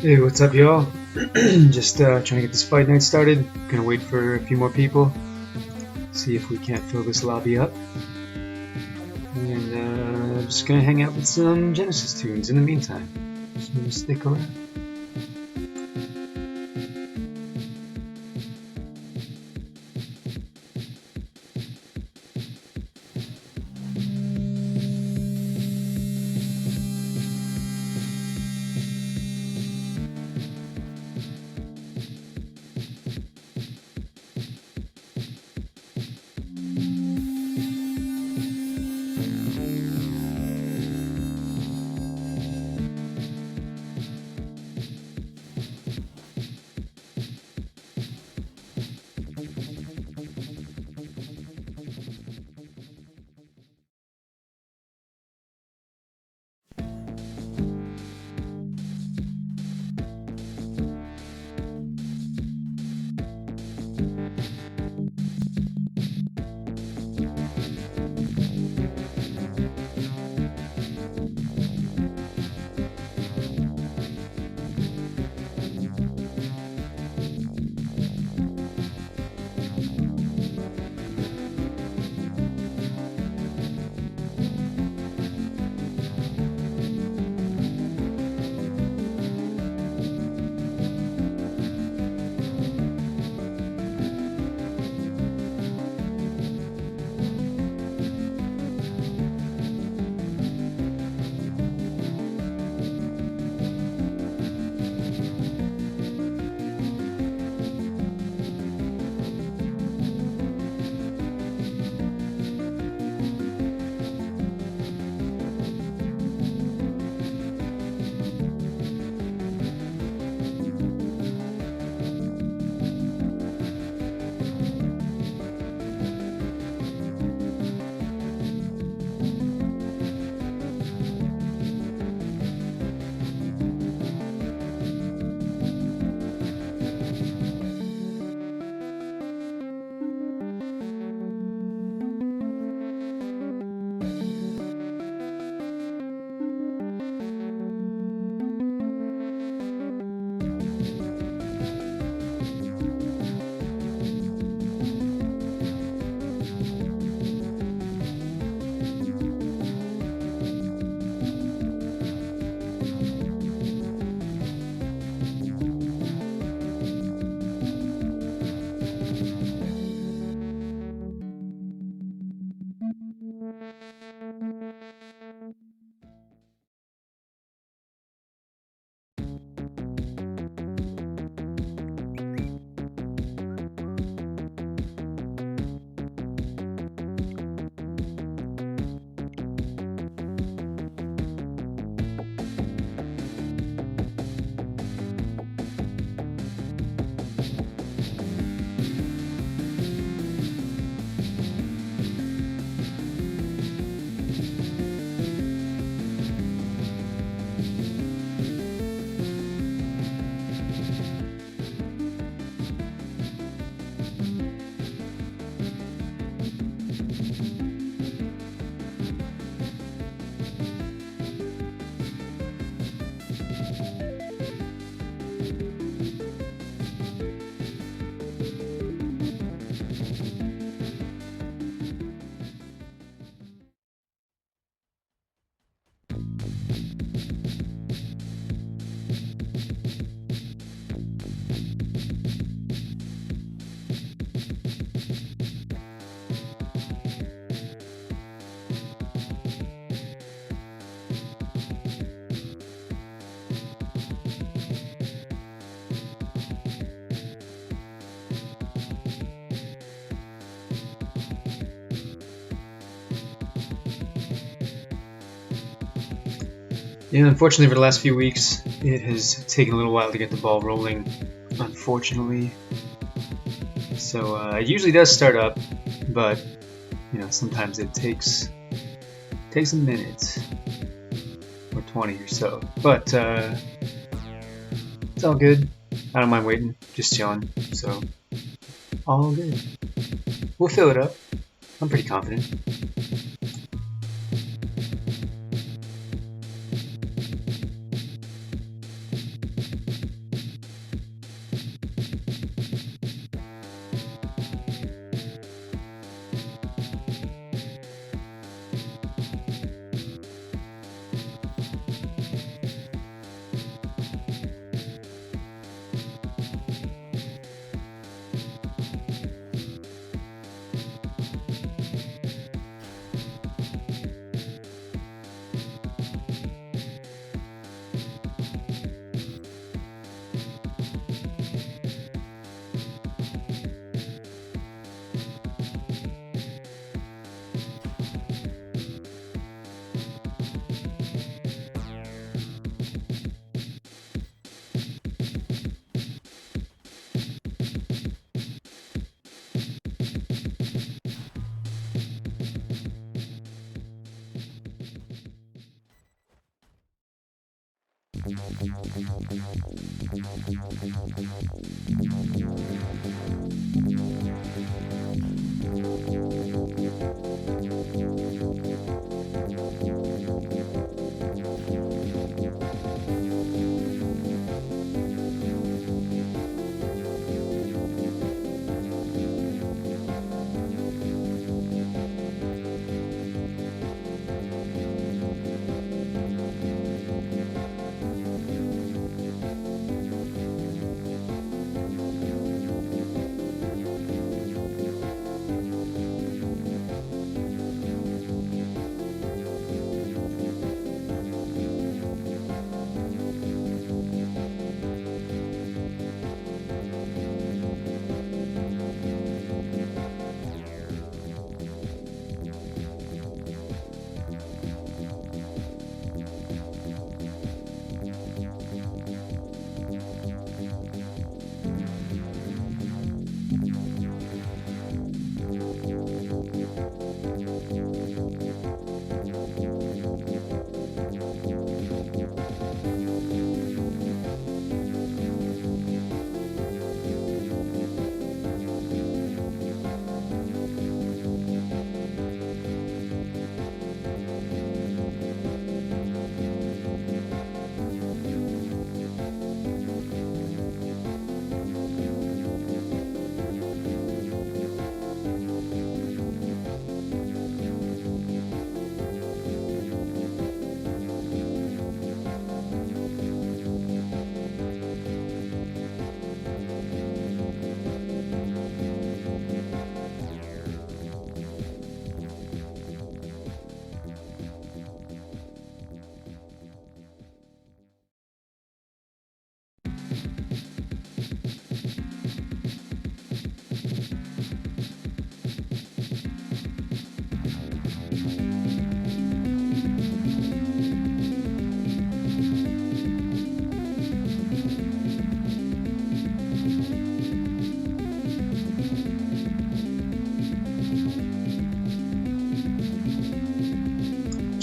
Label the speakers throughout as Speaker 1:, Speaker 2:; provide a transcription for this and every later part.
Speaker 1: Hey, what's up, y'all? Just trying to get this fight night started. Gonna wait for a few more people. See if we can't fill this lobby up. And just gonna hang out with some Genesis tunes in the meantime. So stick around. Yeah, unfortunately, for the last few weeks, it has taken a little while to get the ball rolling. Unfortunately, so it usually does start up, but sometimes it takes a minute or 20 or so. But it's all good. I don't mind waiting, just chilling. So all good. We'll fill it up. I'm pretty confident.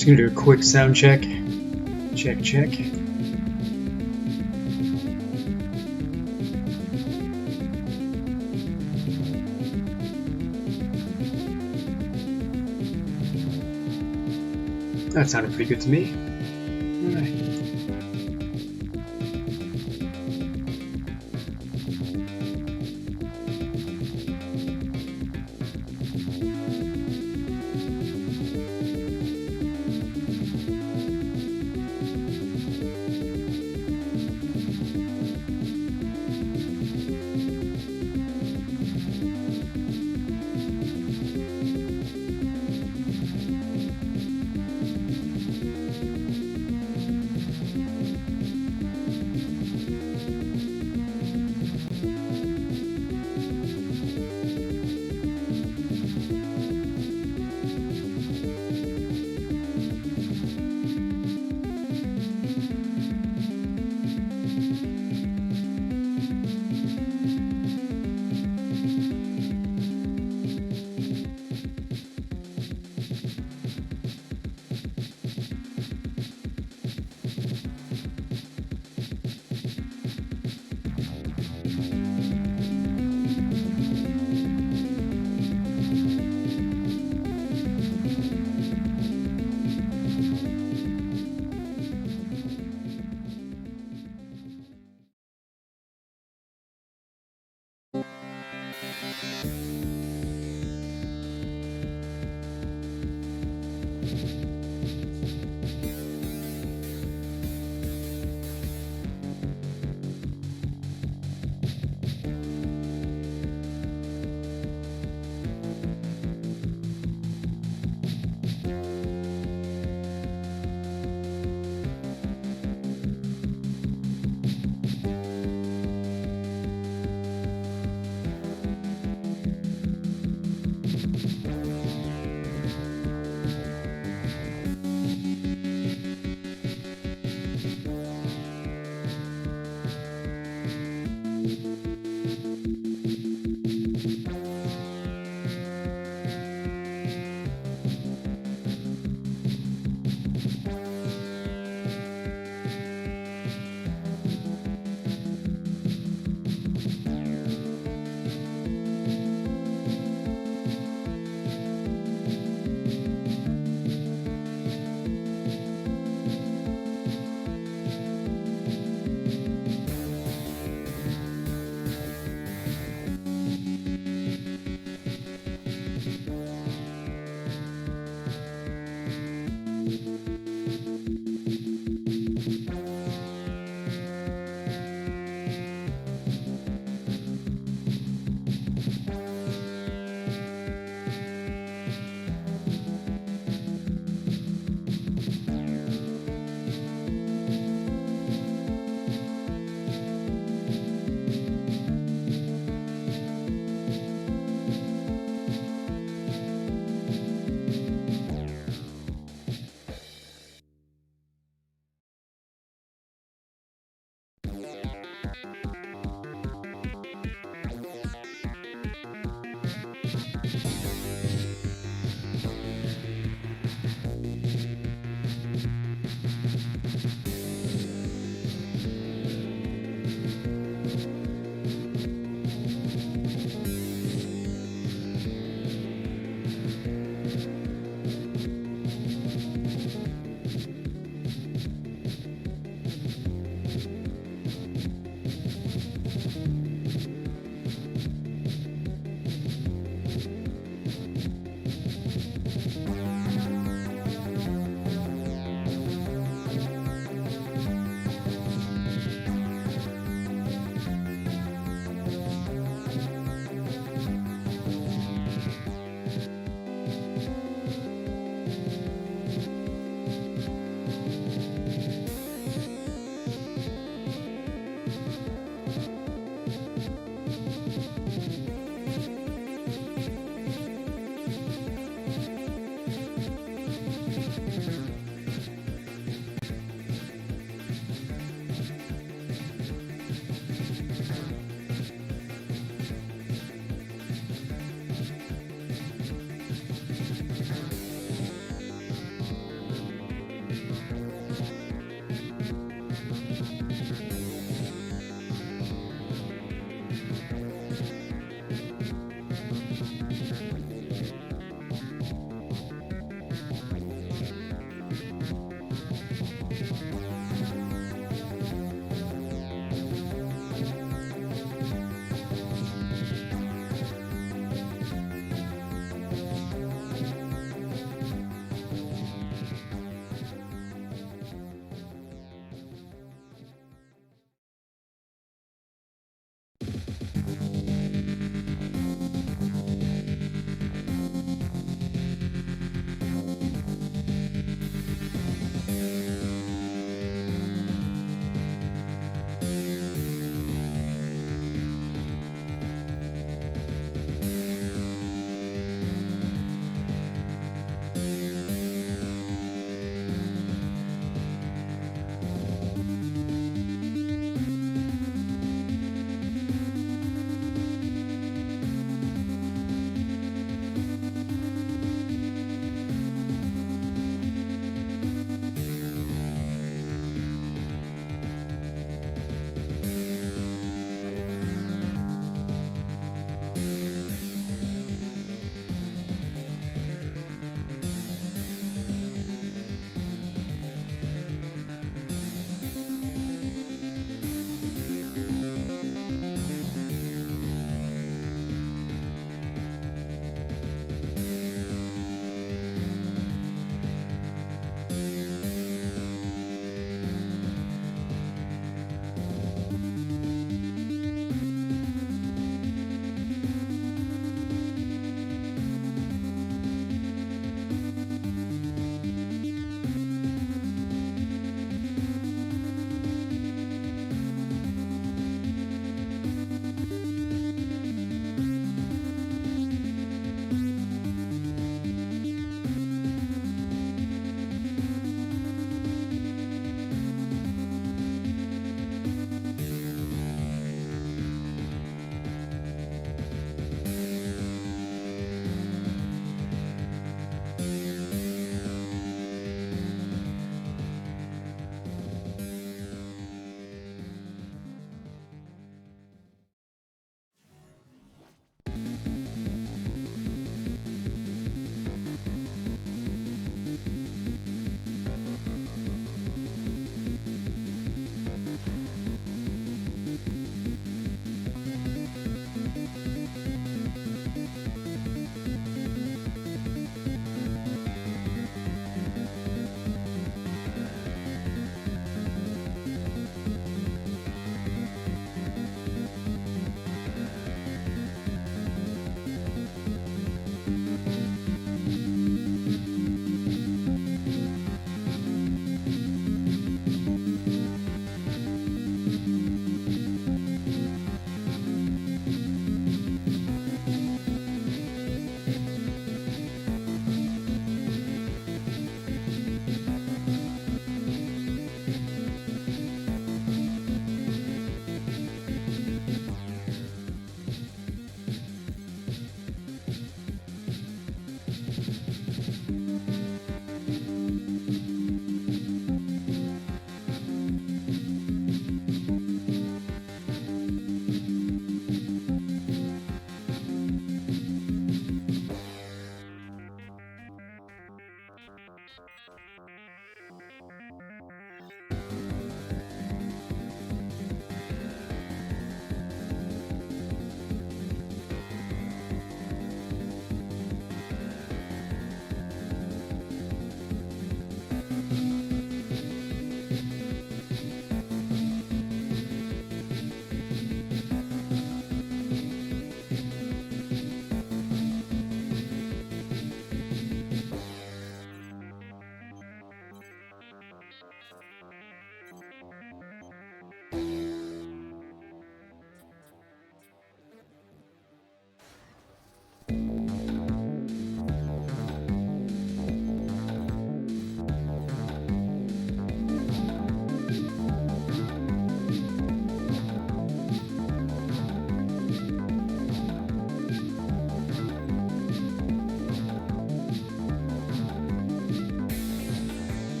Speaker 1: Just gonna do a quick sound check. Check, check. That sounded pretty good to me. Alright.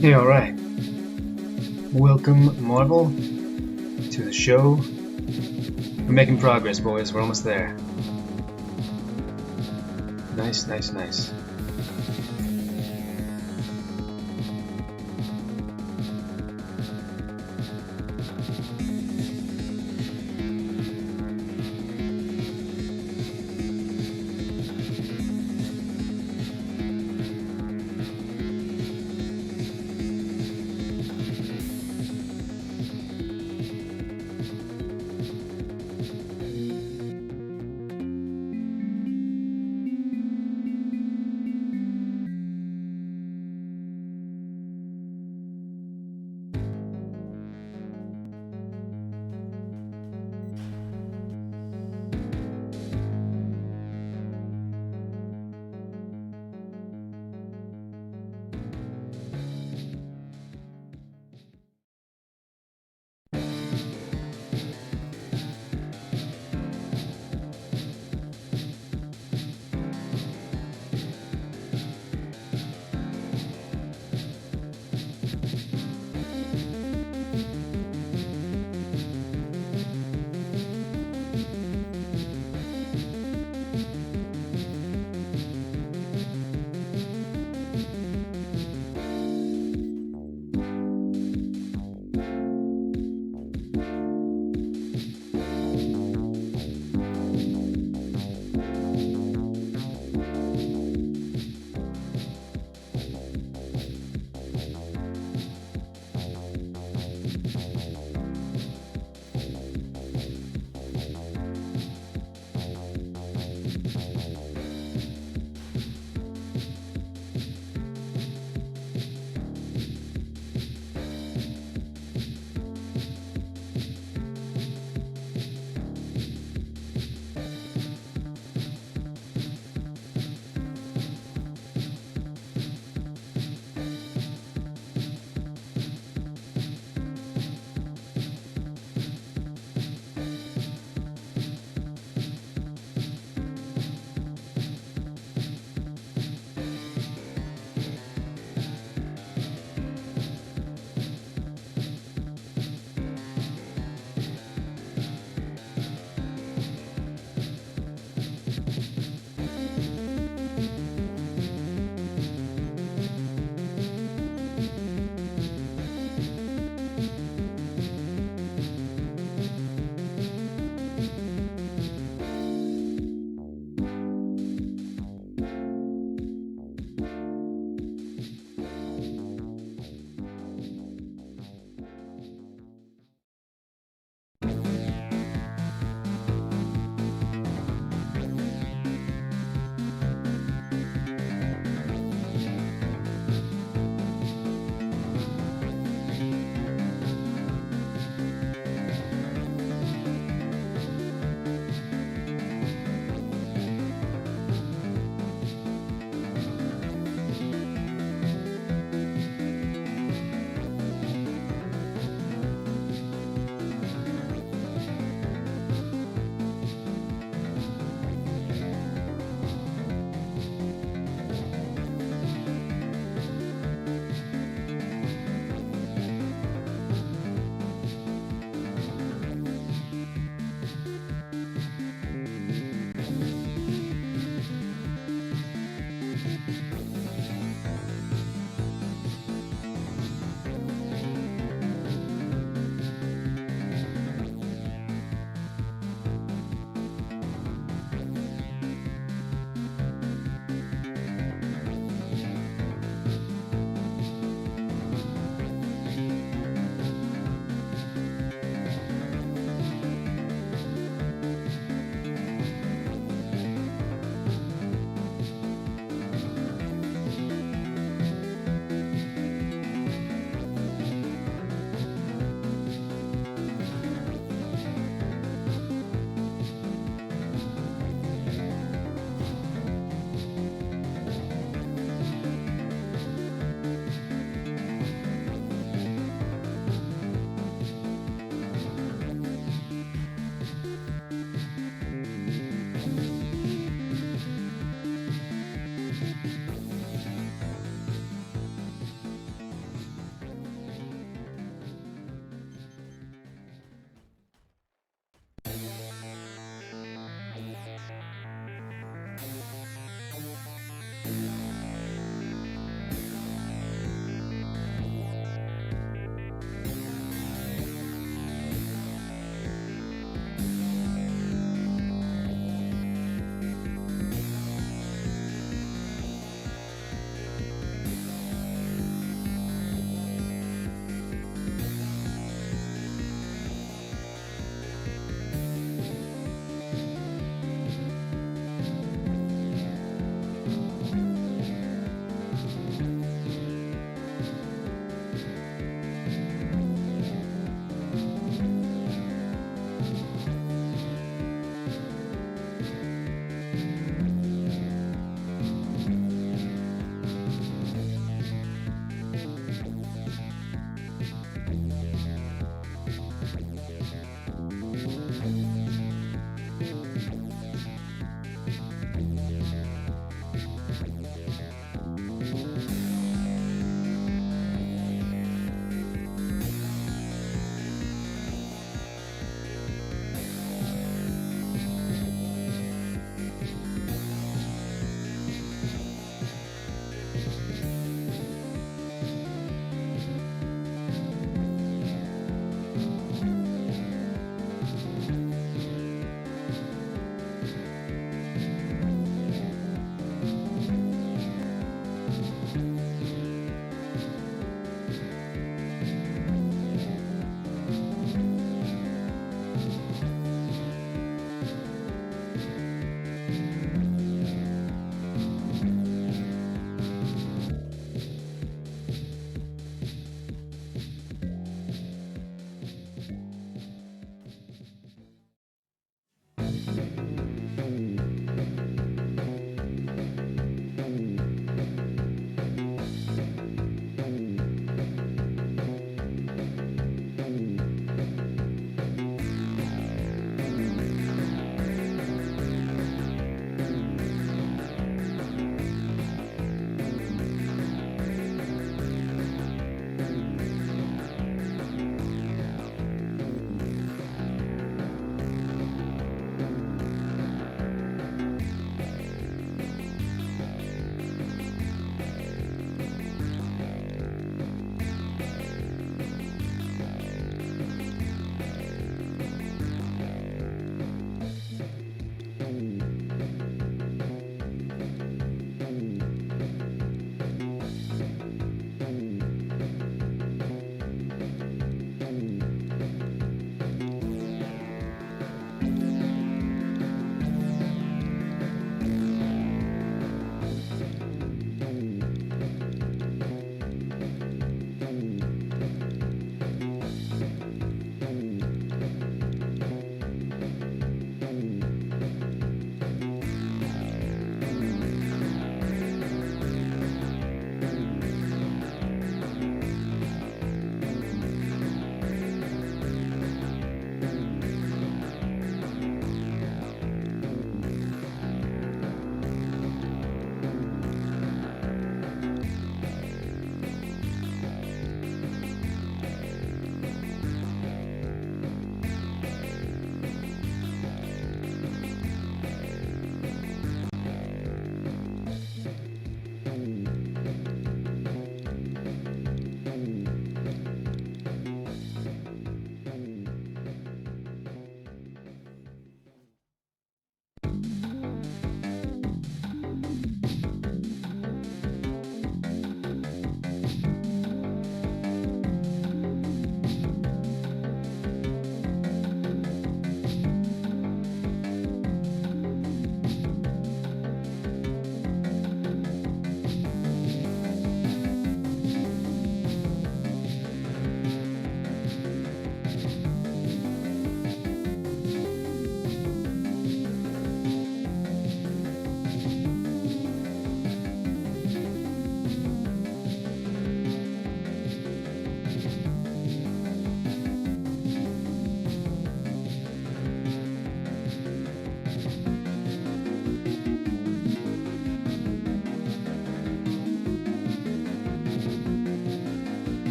Speaker 1: Hey, alright. Welcome, Marvel, to the show. We're making progress, boys. We're almost there. Nice, nice, nice.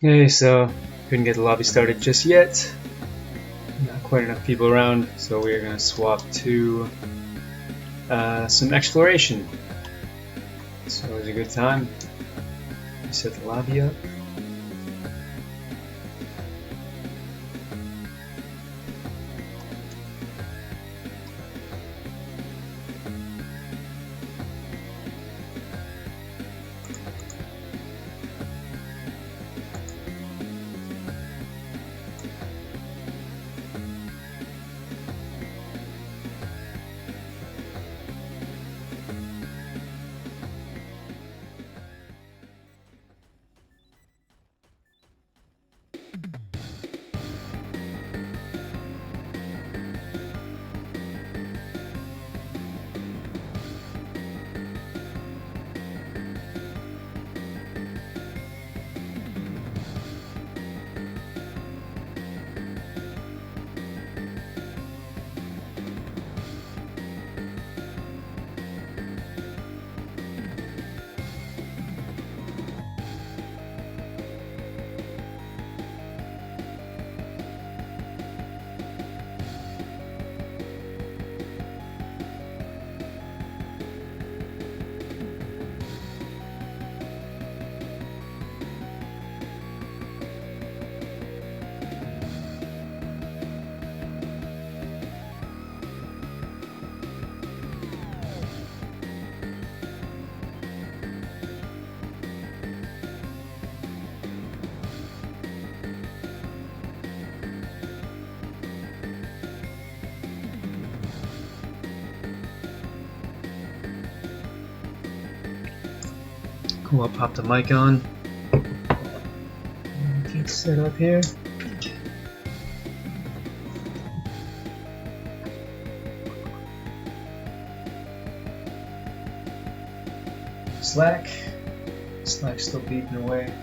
Speaker 1: Okay, so couldn't get the lobby started just yet. Not quite enough people around, so we're gonna swap to some exploration. So it was a good time. Set the lobby up. Cool, I'll pop the mic on. Get set up here. Slack's still beeping away.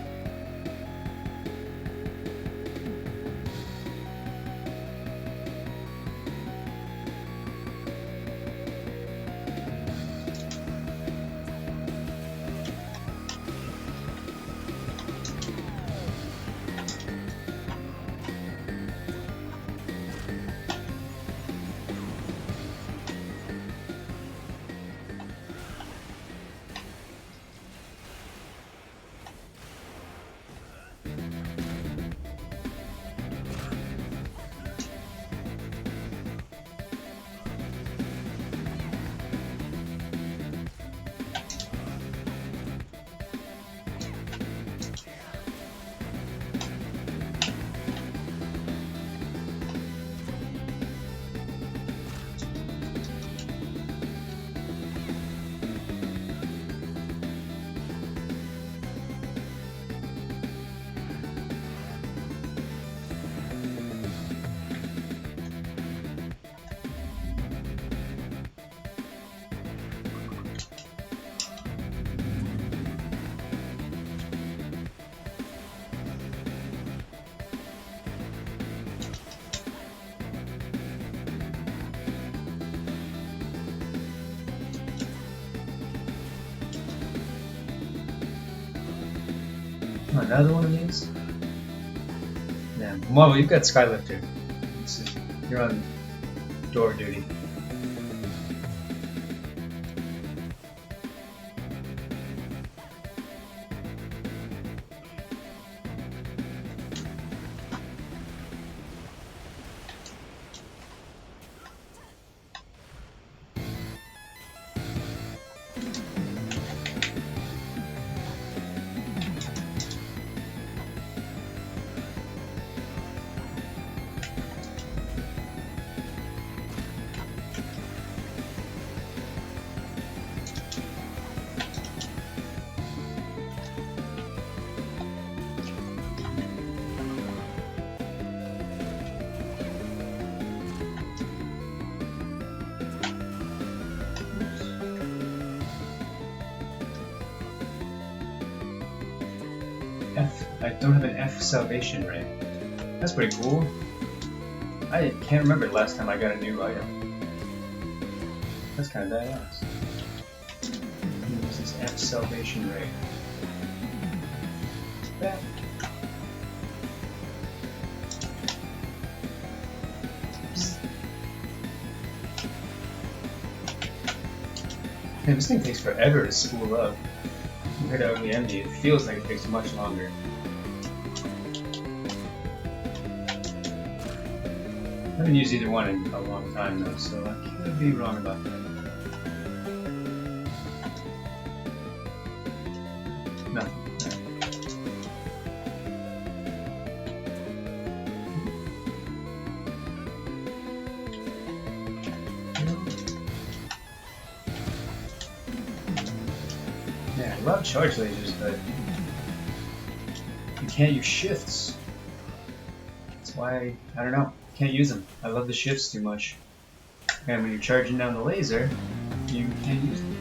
Speaker 1: Another one of these? Yeah. Marvel, you've got Skylifter. You're on door duty. I don't have an F salvation ray. That's pretty cool. I can't remember the last time I got a new item. That's kind of badass. This is F salvation ray. Yeah. Man, this thing takes forever to spool up. Compared to Ugly Envy, it feels like it takes much longer. I haven't used either one in a long time though, so I could be wrong about that. Nothing. Yeah, I love charge lasers, but you can't use shifts. That's why, I don't know, can't use them. I love the shifts too much. And when you're charging down the laser, you can't use them.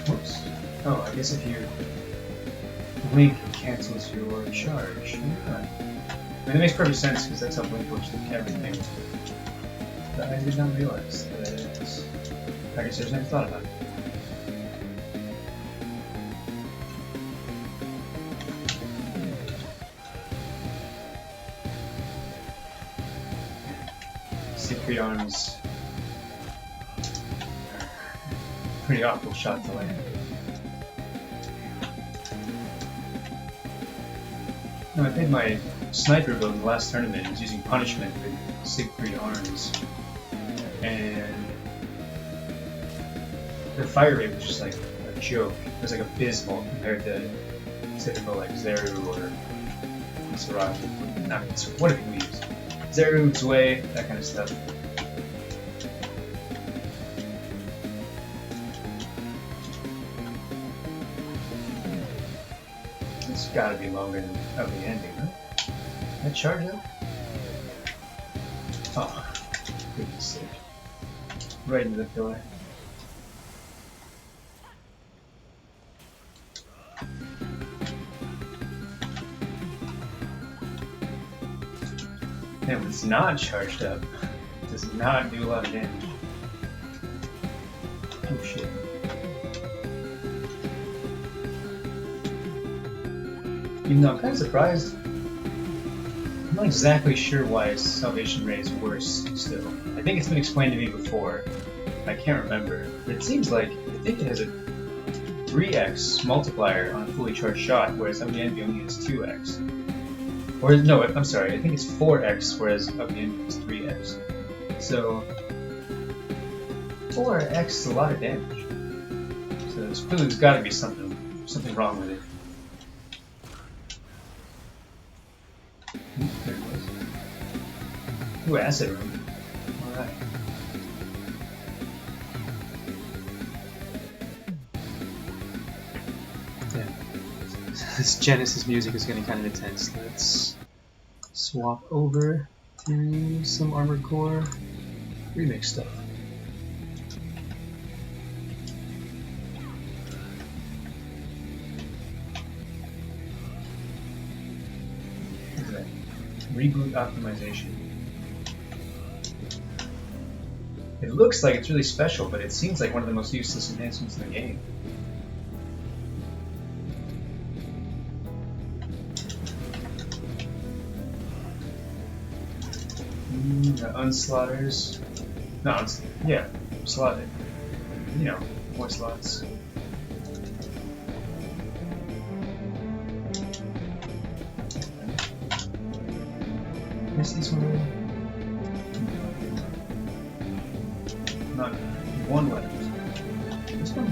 Speaker 1: Whoops. Oh, I guess if you blink, it cancels your charge. Yeah. I mean, that makes perfect sense because that's how blink works with everything. But I did not realize that. I guess I just never thought about it. Secret arms. Pretty awful shot to land. No, I think my sniper build in the last tournament was using punishment with Siegfried arms, and the fire rate was just like a joke. It was like abysmal compared to typical like Zeru or Misaragi. Not Misaragi. What did we use? Zeru, Zwei, that kind of stuff. It's gotta be longer than of the ending, huh? That charge up? Oh, goodness sake. Right into the pillar. And when it's not charged up, it does not do a lot of damage. Oh shit. Even though I'm kind of surprised, I'm not exactly sure why Salvation Ray is worse still. I think it's been explained to me before. I can't remember. But it seems like, I think it has a 3x multiplier on a fully charged shot, whereas Ugly Envy only has 2x. Or, no, I'm sorry, I think it's 4x, whereas Ugly Envy is 3x. So, 4x is a lot of damage. So there's got to be something wrong with it. There it was. Ooh, acid room. Alright. Yeah. This Genesis music is getting kind of intense. Let's swap over to some Armored Core remix stuff. Reboot optimization. It looks like it's really special, but it seems like one of the most useless enhancements in the game. The unslaughters. No, yeah, slotted. You know, more slots. Is this one? Not one left. This one?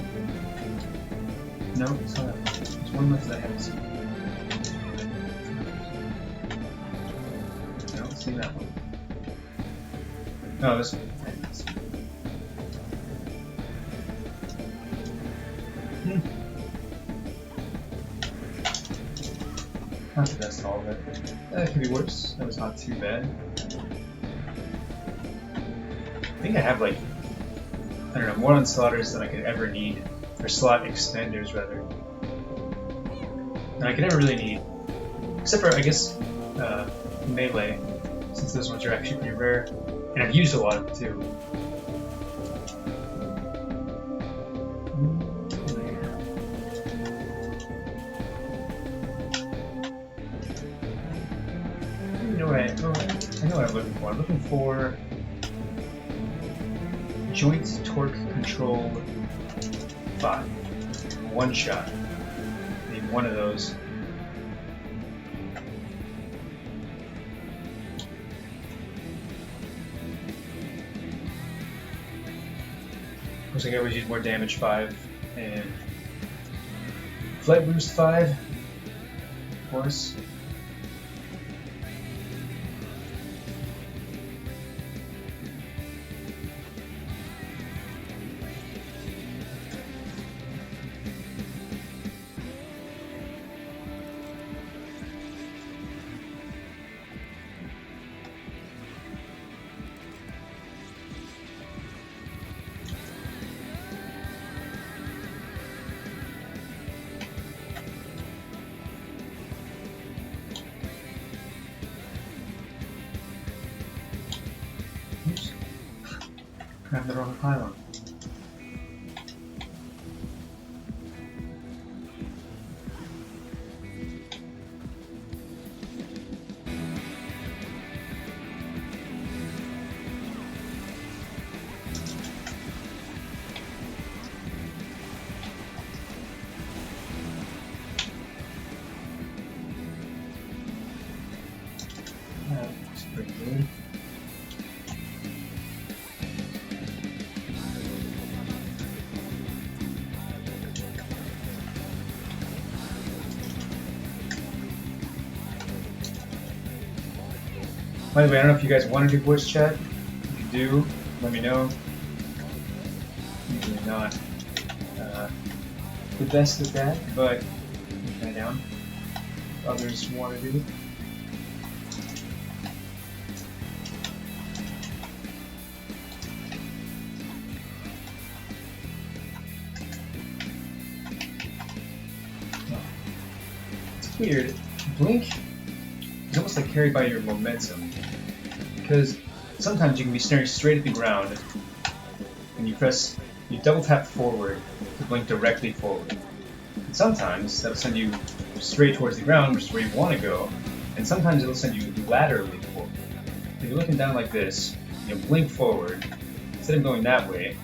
Speaker 1: No, it's not. There's one left that I haven't seen. I don't see that one. Oh, this one. Not the best all of it. That could be worse. That was not too bad. I think I have like, I don't know, more on slaughters than I could ever need. Or slot extenders, rather. And I could never really need. Except for, I guess, melee. Since those ones are actually pretty rare. And I've used a lot of them too. I know what I'm looking for. I'm looking for joint torque control 5. One shot. I need one of those. Looks like I always use more damage 5 and flight boost 5, of course. Oops. Grabbed the wrong pylon. That's pretty good. By the way, I don't know if you guys want to do voice chat. If you do, let me know. Usually not the best at that, but I'm kind of down. If others want to do it. It's weird. Blink is almost like carried by your momentum. Because sometimes you can be staring straight at the ground and you double tap forward to blink directly forward. And sometimes that'll send you straight towards the ground, which is where you want to go, and sometimes it'll send you laterally forward. If you're looking down like this, you blink forward, instead of going that way,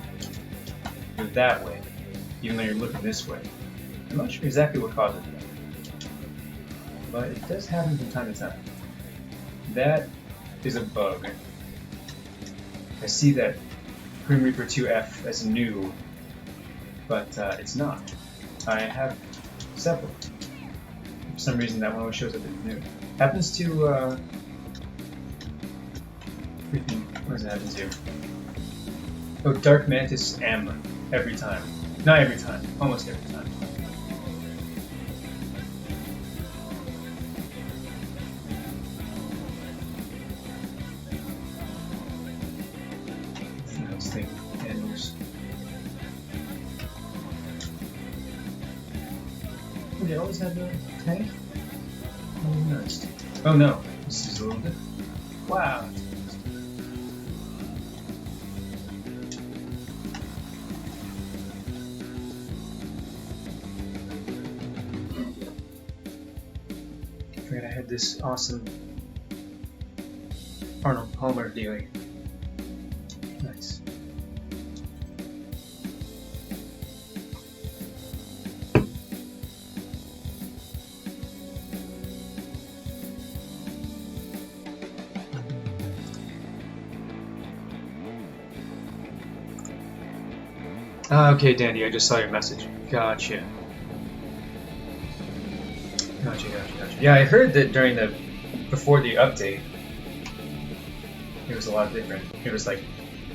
Speaker 1: go that way, even though you're looking this way. I'm not sure exactly what causes that, but it does happen from time to time. That is a bug. I see that Grim Reaper 2F as new, but it's not. I have several. For some reason that one always shows up as new. Happens to what does it happen to? Oh, Dark Mantis M every time. Not every time, almost every time. They always have the tank? Oh, nice. Oh no, this is a little bit. Wow. I forgot I had this awesome Arnold Palmer dealing. Nice. Okay, Dandy, I just saw your message. Gotcha. Gotcha. Yeah, I heard that before the update, it was a lot different. It was like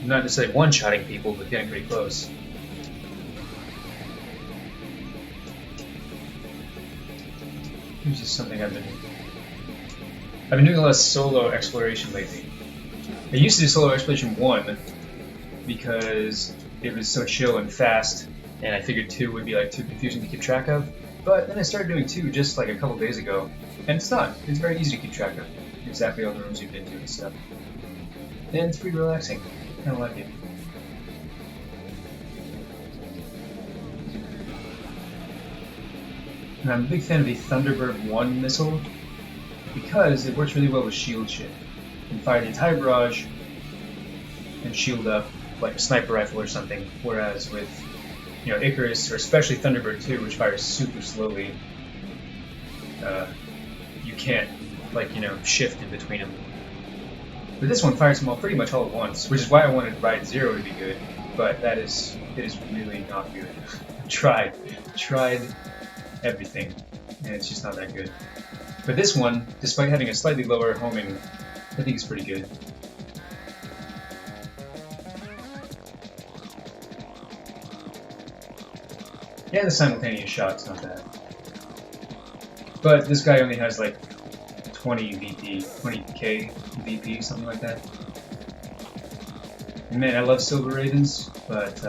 Speaker 1: not necessarily one-shotting people, but getting pretty close. It's just something I've been doing a lot of solo exploration lately. I used to do solo exploration 1 because it was so chill and fast, and I figured 2 would be like too confusing to keep track of. But then I started doing 2 just like a couple days ago, and it's not. It's very easy to keep track of exactly all the rooms you've been to and stuff. And it's pretty relaxing. I kind of like it. And I'm a big fan of the Thunderbird 1 missile because it works really well with shield shit. You can fire the entire barrage and shield up like a sniper rifle or something, whereas with Icarus, or especially Thunderbird 2, which fires super slowly, you can't shift in between them. But this one fires them all pretty much all at once, which is why I wanted Ride 0 to be good, but it is really not good. tried everything, and it's just not that good. But this one, despite having a slightly lower homing, I think it's pretty good. Yeah, the simultaneous shot's not bad. But this guy only has like 20 VP, 20k VP, something like that. And man, I love Silver Ravens, but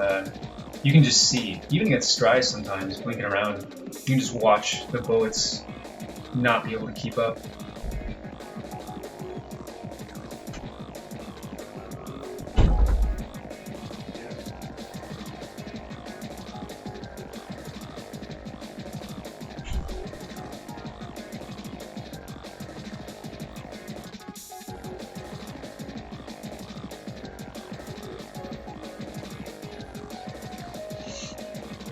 Speaker 1: you can just see, even against Strides sometimes, blinking around, you can just watch the bullets not be able to keep up.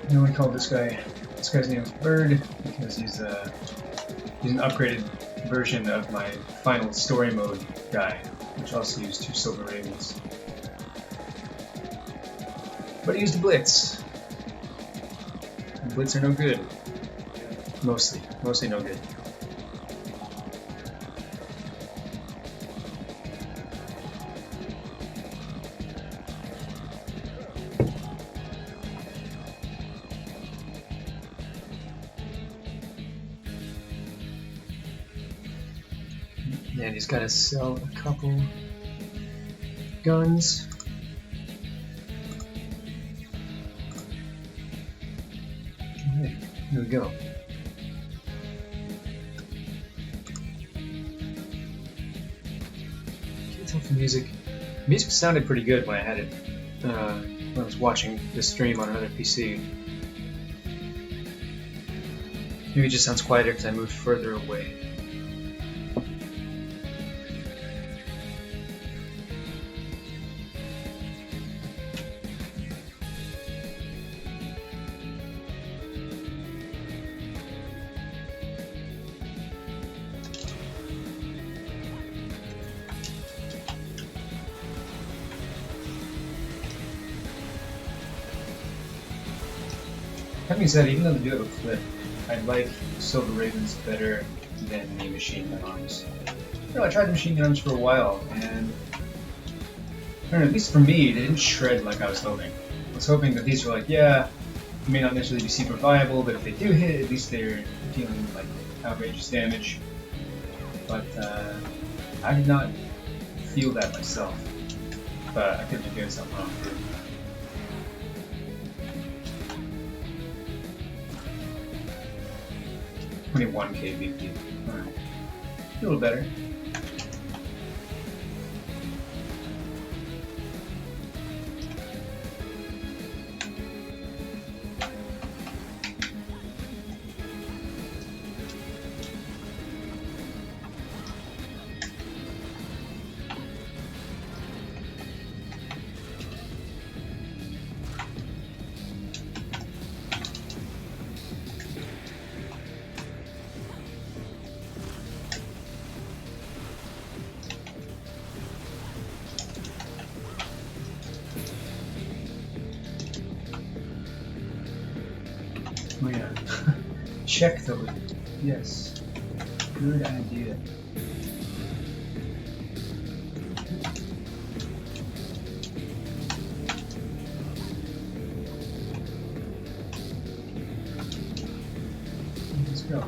Speaker 1: I only called this guy's name is Bird because he's an upgraded version of my final story mode guy, which also used 2 Silver Ravens. But he used a Blitz. And Blitz are no good. Mostly no good. And he's got to sell a couple guns. Alright, here we go. Can't tell from music. The music sounded pretty good when I had it, when I was watching the stream on another PC. Maybe it just sounds quieter because I moved further away. That being said, even though they do have a flip, I like Silver Ravens better than the machine gun arms. I tried the machine gun arms for a while, and I don't know, at least for me, they didn't shred like I was hoping. I was hoping that these were like, yeah, may not necessarily be super viable, but if they do hit, at least they're dealing like outrageous damage. But I did not feel that myself. But I could be doing something wrong too. $21k VP. Alright. A little better. Oh yeah. Check the loot. Yes. Good idea. go.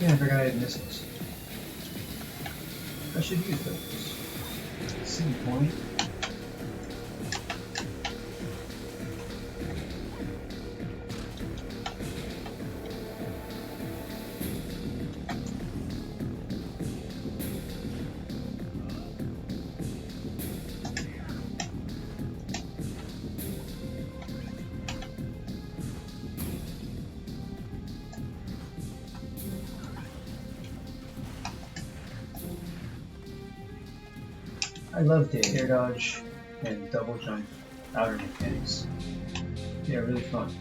Speaker 1: Yeah, I forgot I had missiles. I should use those. See the point? I love the air dodge and double jump outer mechanics. Yeah, really fun.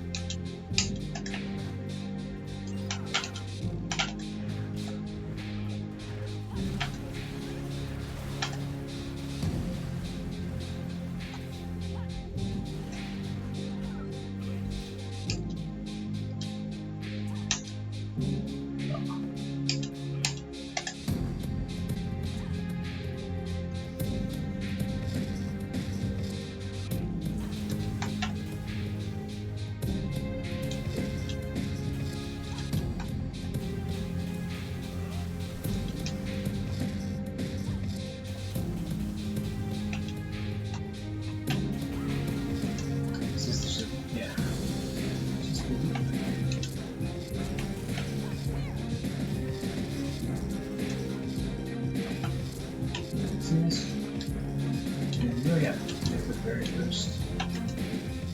Speaker 1: Oh yeah, it's the very first.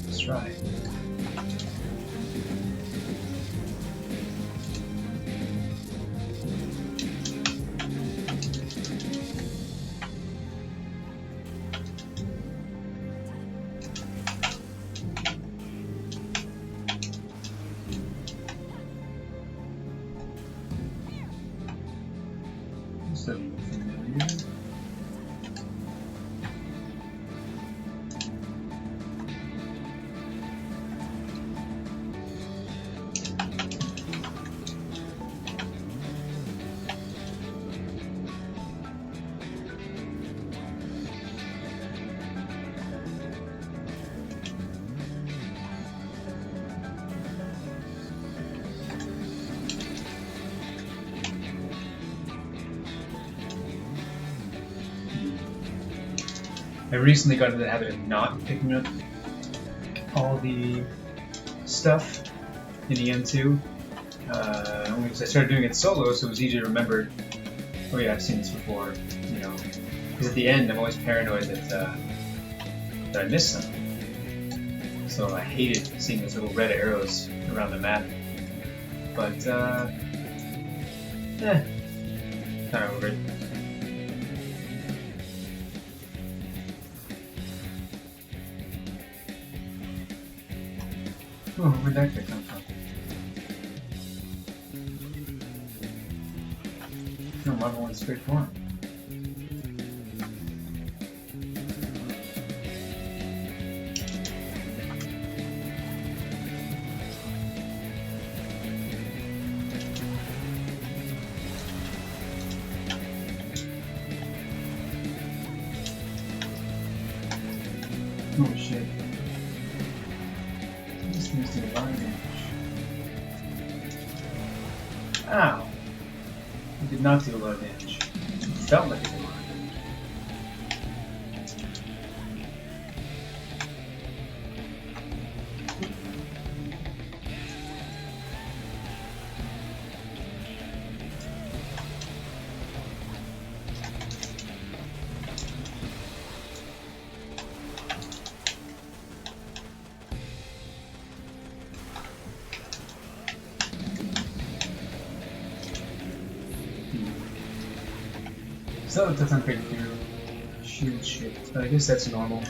Speaker 1: Let's try. So familiar. I recently got into the habit of not picking up all the stuff in EN2, only because I started doing it solo, so it was easier to remember. Oh yeah, I've seen this before, you know. Because at the end, I'm always paranoid that I missed something. So I hated seeing those little red arrows around the map. But kind of over it. Oh, where'd that guy come from? No, Marvel went straight for him. Oh shit. This thing's doing a lot of damage. Ow! It did not do a lot of damage. It felt like it did a lot of damage. thought that I'm pretty through shield shift, but I guess that's normal.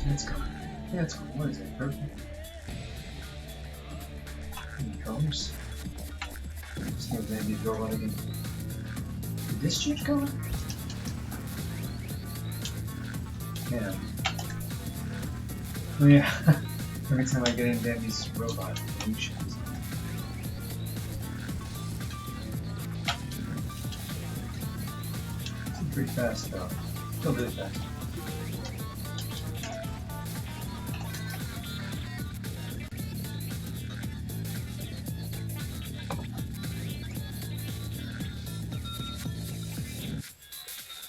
Speaker 1: It's gone. Yeah, it's gone. What is it? Purple? Any colors? Let's go Dandy robot again. Did this change color? Yeah. Oh yeah. Every time I get in Dandy's robot, the blue shines. It's pretty fast though. Still really fast.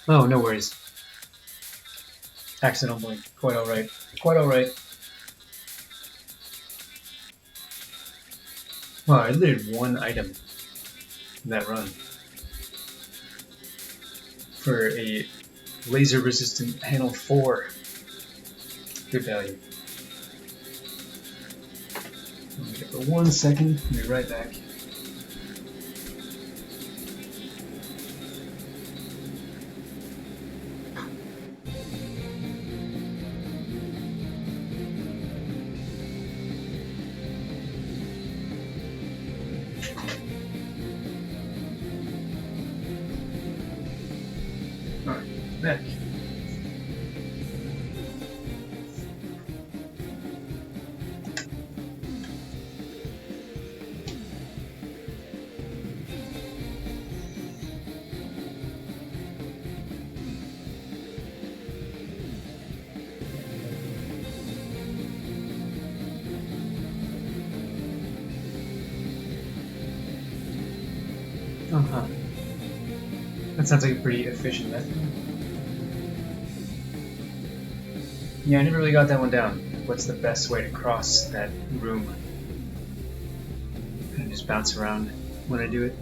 Speaker 1: Oh, no worries. Accidental blink. Quite alright. Quite alright. Wow, I looted one item in that run. For a laser resistant panel 4. Good value. I'll get for 1 second. I'll be right back. Back. That sounds like a pretty efficient method. Yeah, I never really got that one down. What's the best way to cross that room? And just bounce around when I do it.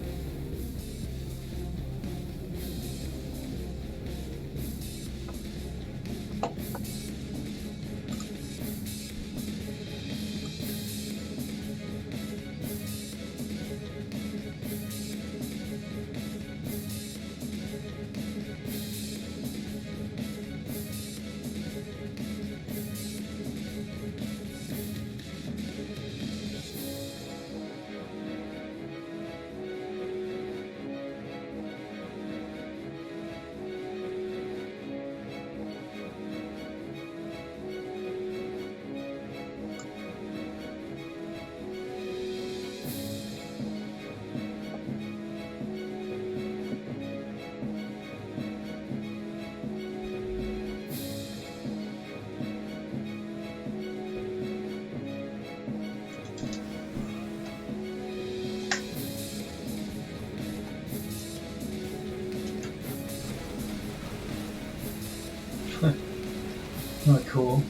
Speaker 1: Really cool.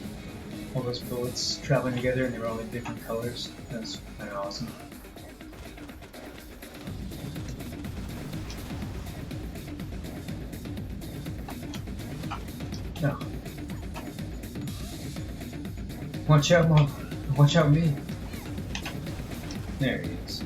Speaker 1: All those bullets traveling together and they were all in different colors. That's kind of awesome. No. Watch out, Mom. Watch out, me. There he is.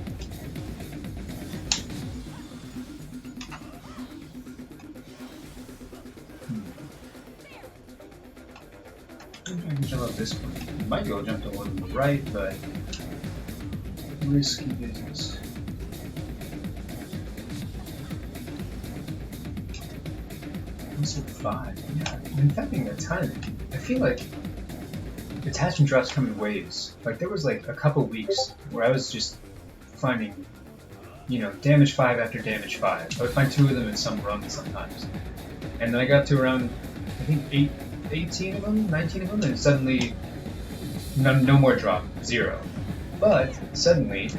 Speaker 1: I can jump up this one. I might go jump to one on the right, but risky business. Also 5. Yeah, I'm infecting a ton. I feel like attachment drops come in waves. Like there was like a couple weeks where I was just finding, you know, damage 5 after damage 5. I would find 2 of them in some run sometimes. And then I got to around, I think 18 of them, 19 of them, and suddenly no more drop, 0. But suddenly,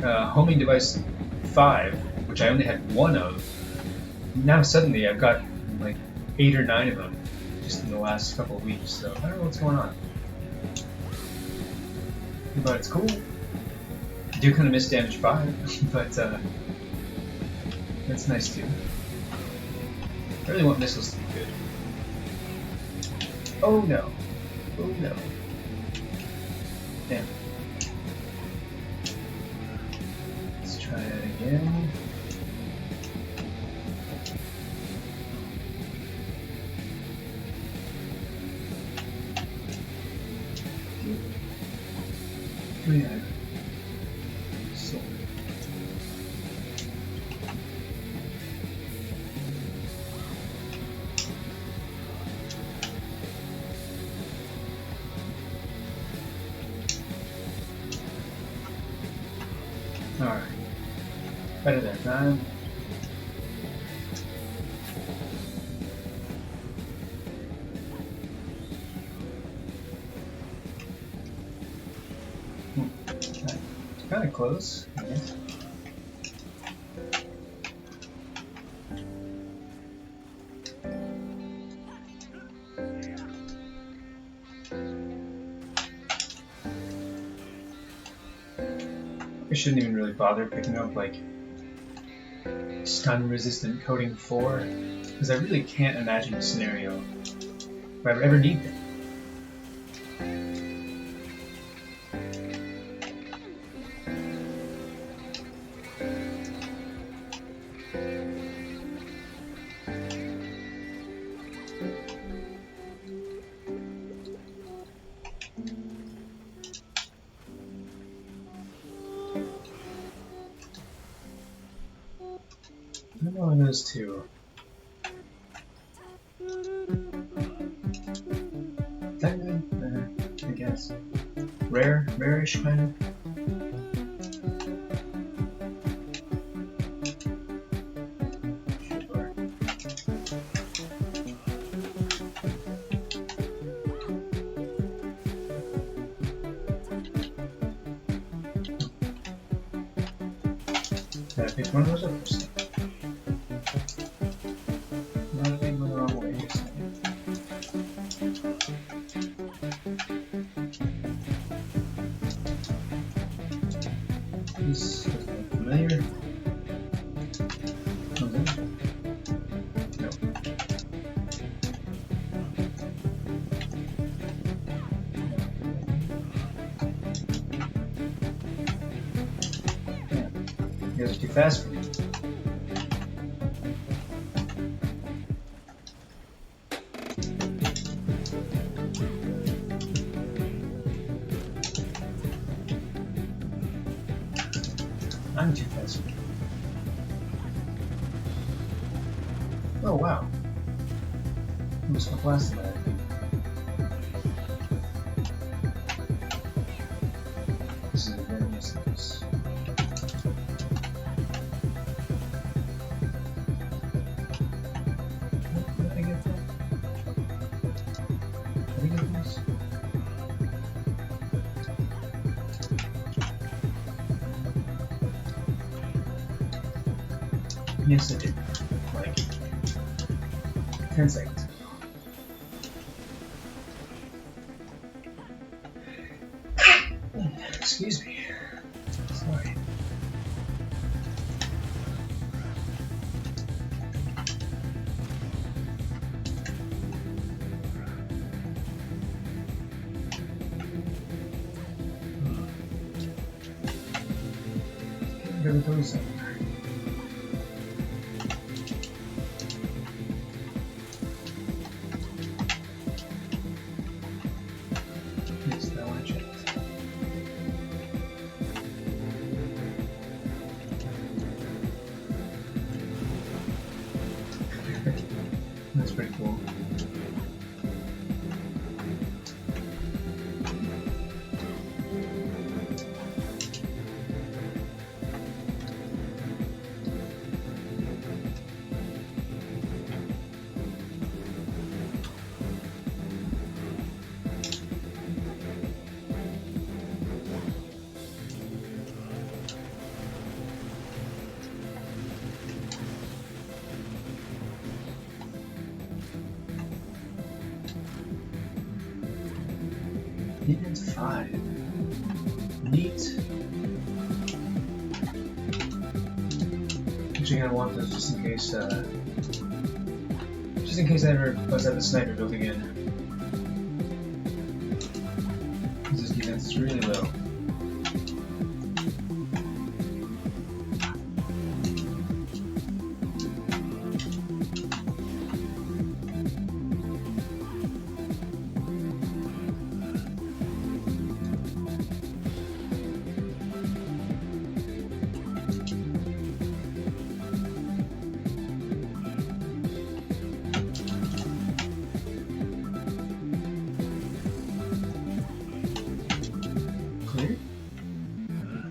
Speaker 1: homing device 5, which I only had 1 of, now suddenly I've got like 8 or 9 of them just in the last couple of weeks, so I don't know what's going on. But it's cool. I do kind of miss damage 5, but that's nice too. I really want missiles to be good. Oh no. Oh no. Damn. Let's try that again. Oh yeah. Sword. Alright. Better that time. Kind of close, I guess. I shouldn't even really bother picking up like stun resistant coating 4, because I really can't imagine a scenario where I would ever need them. One of those two. Is that good? I guess. Rare-ish kind of. Sure. Did I pick one of those up first? This doesn't look familiar. Okay. No. Yeah. You guys are too fast for me. I'm too fast. Oh wow. I'm just gonna blast that. This is a very nice place. What did I get that? Did I get this? Yes, I did. Like 10 seconds ago. Excuse me. Sorry. Gotta go somewhere. That's pretty cool. Defense 5. Neat. Actually, gonna want those just in case I ever buzz out the sniper build again. Because this defense is really low.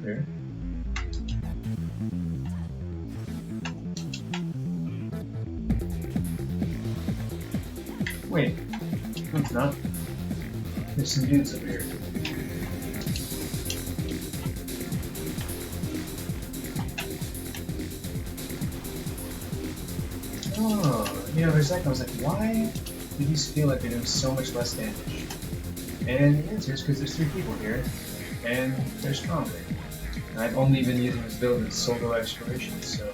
Speaker 1: There. Wait, no it's not. There's some dudes over here. Oh, you know, for a second I was like, why do these feel like they're doing so much less damage? And the answer is because there's 3 people here, and they're stronger. And I've only been using this build in solo exploration, so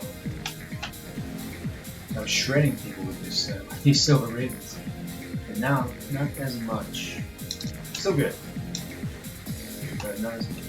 Speaker 1: I was shredding people with this these silver ravens. And now, not as much. Still good, but not as much.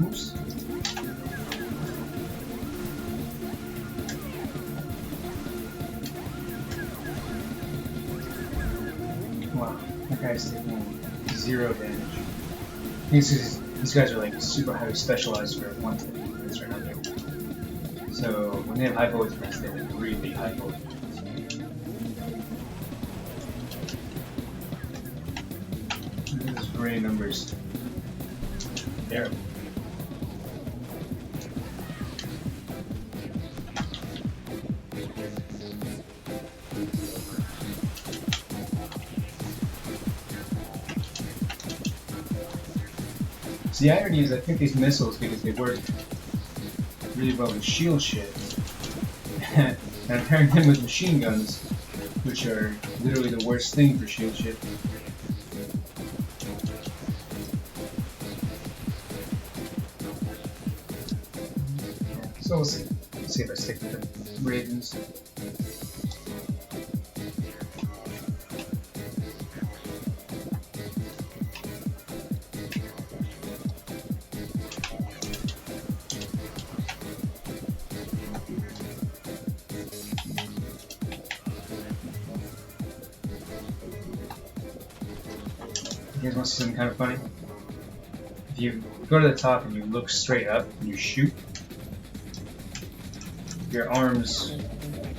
Speaker 1: Oops. Wow, that guy's taking 0 damage. These guys are like super highly specialized for one thing. That's right out there. So when they have high voltage defense, they have like really high voltage defense. Look at those gray numbers. There. So the irony is I picked these missiles because they work really well with shield shit. And I'm pairing them with machine guns, which are literally the worst thing for shield shit. So we'll see. Let's see if I stick with the Ravens. You guys want to see something kind of funny? If you go to the top and you look straight up and you shoot, your arms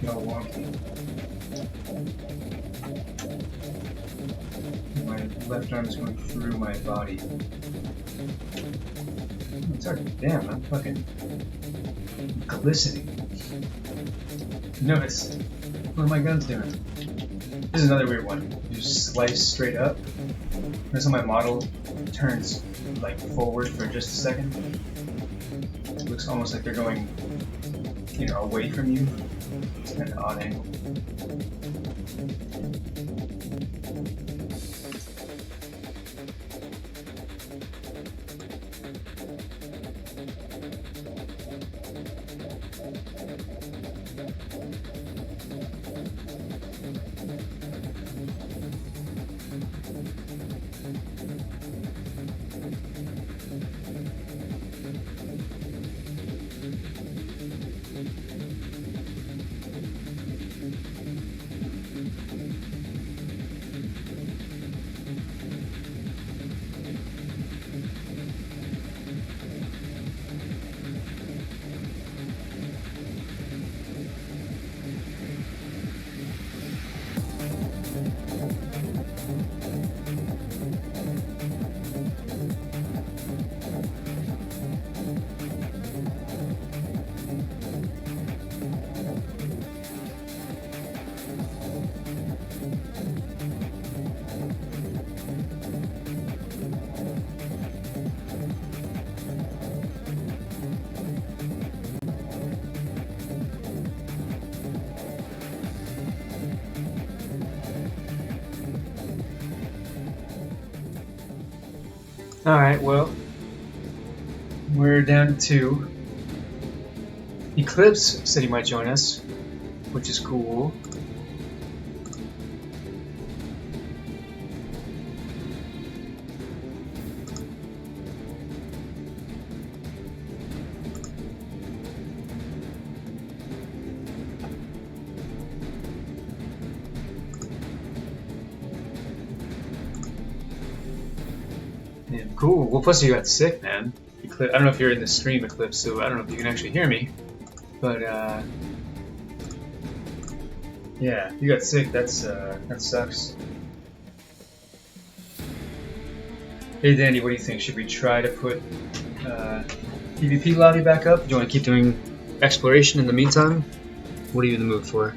Speaker 1: go wonky. My left arm is going through my body. It's hard. Damn, I'm fucking glistening. Notice, what are my guns doing? This is another weird one. You just slice straight up. Notice how my model turns like forward for just a second. It looks almost like they're going, you know, away from you. It's kind of an odd angle. Alright, well, we're down to 2. Eclipse said he might join us, which is cool. Yeah, cool. Well, plus you got sick, man. I don't know if you're in the stream, Eclipse, so I don't know if you can actually hear me. But, yeah, you got sick. That sucks. Hey, Dandy, what do you think? Should we try to put PvP lobby back up? Do you want to keep doing exploration in the meantime? What are you in the mood for?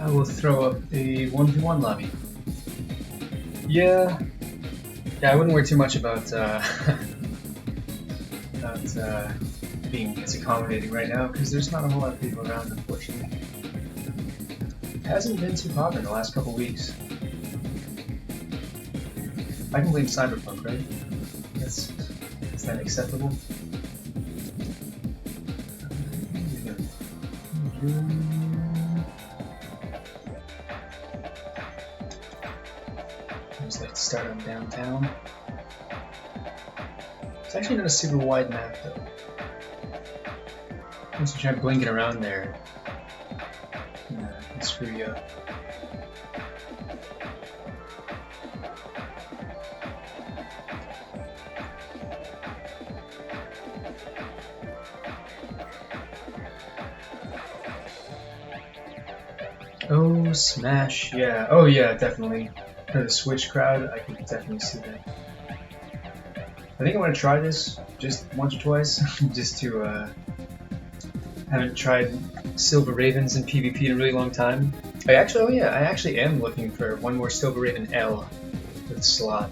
Speaker 1: I will throw up a 1v1 lobby. Yeah, I wouldn't worry too much about being as accommodating right now because there's not a whole lot of people around, unfortunately. It hasn't been too popular in the last couple weeks. I can blame Cyberpunk, right? Is that acceptable? Just like start on downtown. It's actually not a super wide map though. Once you try blinking around there, it can screw you up. Oh, Smash, yeah. Oh yeah, definitely. For the Switch crowd, I could definitely see that. I think I want to try this just once or twice, just to, haven't tried Silver Ravens in PvP in a really long time. I actually am looking for one more Silver Raven L with slot.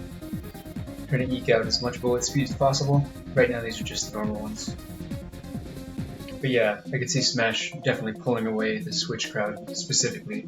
Speaker 1: Trying to eke out as much bullet speed as possible. Right now these are just the normal ones. But yeah, I could see Smash definitely pulling away the Switch crowd specifically.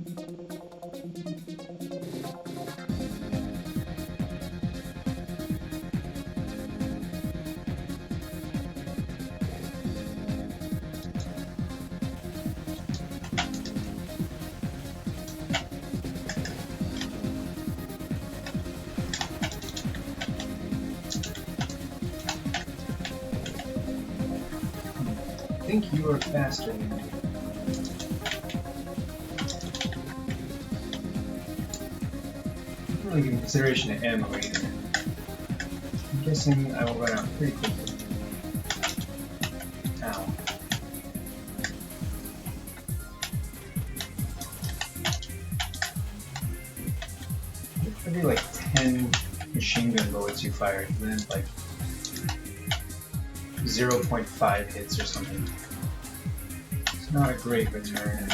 Speaker 1: I think you are faster than me. I'm really giving consideration to ammo either. I'm guessing I will run out pretty quickly. Ow. Maybe like 10 machine gun bullets you fired, and then like 0.5 hits or something. It's not a great return.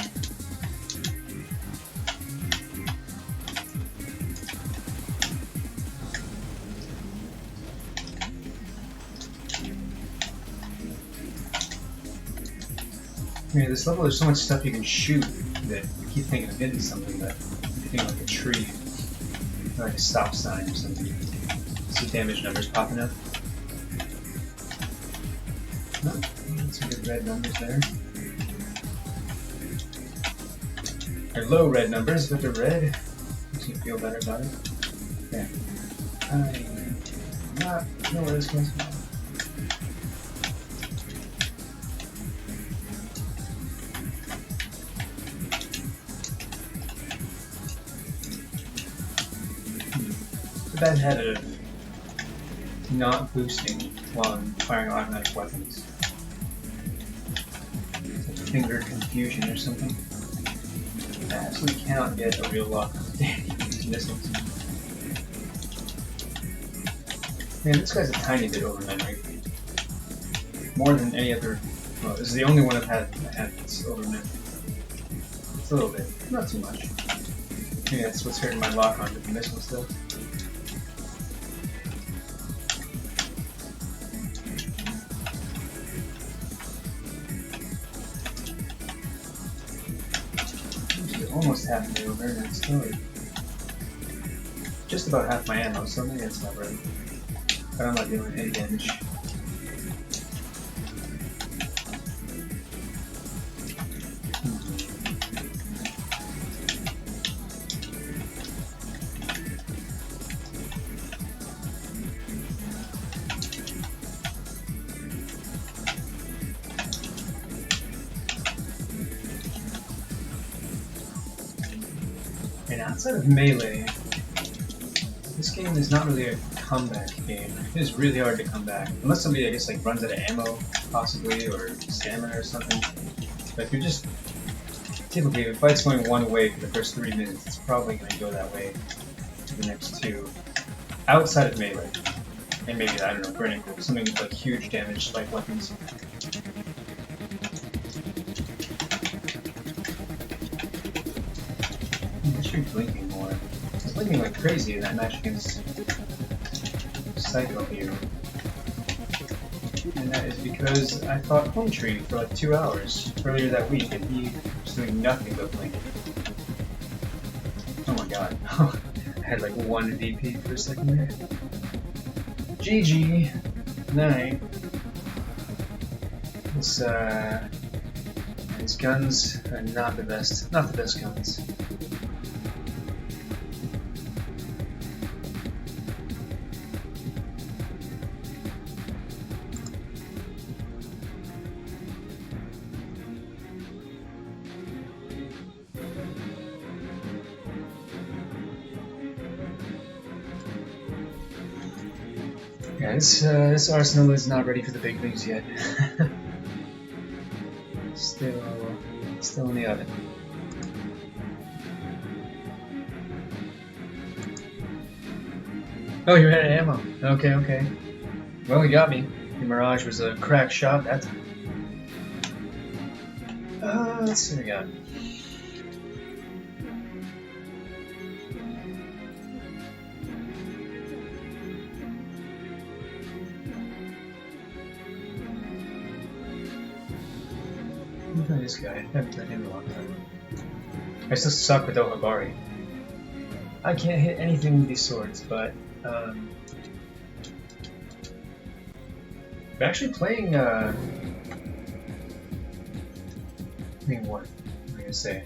Speaker 1: I mean, this level there's so much stuff you can shoot that you keep thinking of hitting something, but you think like a tree, or like a stop sign or something. See damage numbers popping up. No, some good red numbers there. They're low red numbers, but they're red. Makes me feel better about it. Yeah. I not know where this comes from. It's a bad habit of not boosting while I'm firing automatic weapons. Finger confusion or something. I absolutely cannot get a real lock on Dandy with these missiles. Man, this guy's a tiny bit over memory. More than any other. Well, this is the only one I've had that's over memory. It's a little bit, not too much. Maybe that's what's hurting my lock on with the missile stuff. Almost halfway over, and it's still just about half my ammo, so maybe that's not right. But I'm not doing any damage. And outside of Melee, this game is not really a comeback game. It is really hard to come back. Unless somebody, I guess, like runs out of ammo, possibly, or stamina or something. But if you're just... Typically, if the fight's going one way for the first 3 minutes, it's probably going to go that way for the next 2. Outside of Melee. And maybe, I don't know, burning group, something with like huge damage, like weapons. should be blinking more. I was blinking like crazy in that match against Psycho Hero. And that is because I fought Home Tree for like 2 hours earlier that week, and he was doing nothing but blink. Oh my god. I had like 1 VP for a second there. GG. Night. These guns are not the best. Not the best guns. Yeah, this arsenal is not ready for the big things yet. Still in the oven. Oh, you're out of ammo. Okay, okay. Well, he got me. The Mirage was a crack shot that time. Let's see what we got. Look at this guy. I haven't played him in a long time. I still suck with Ohabari. I can't hit anything with these swords, but I'm actually playing I mean, what am I gonna say?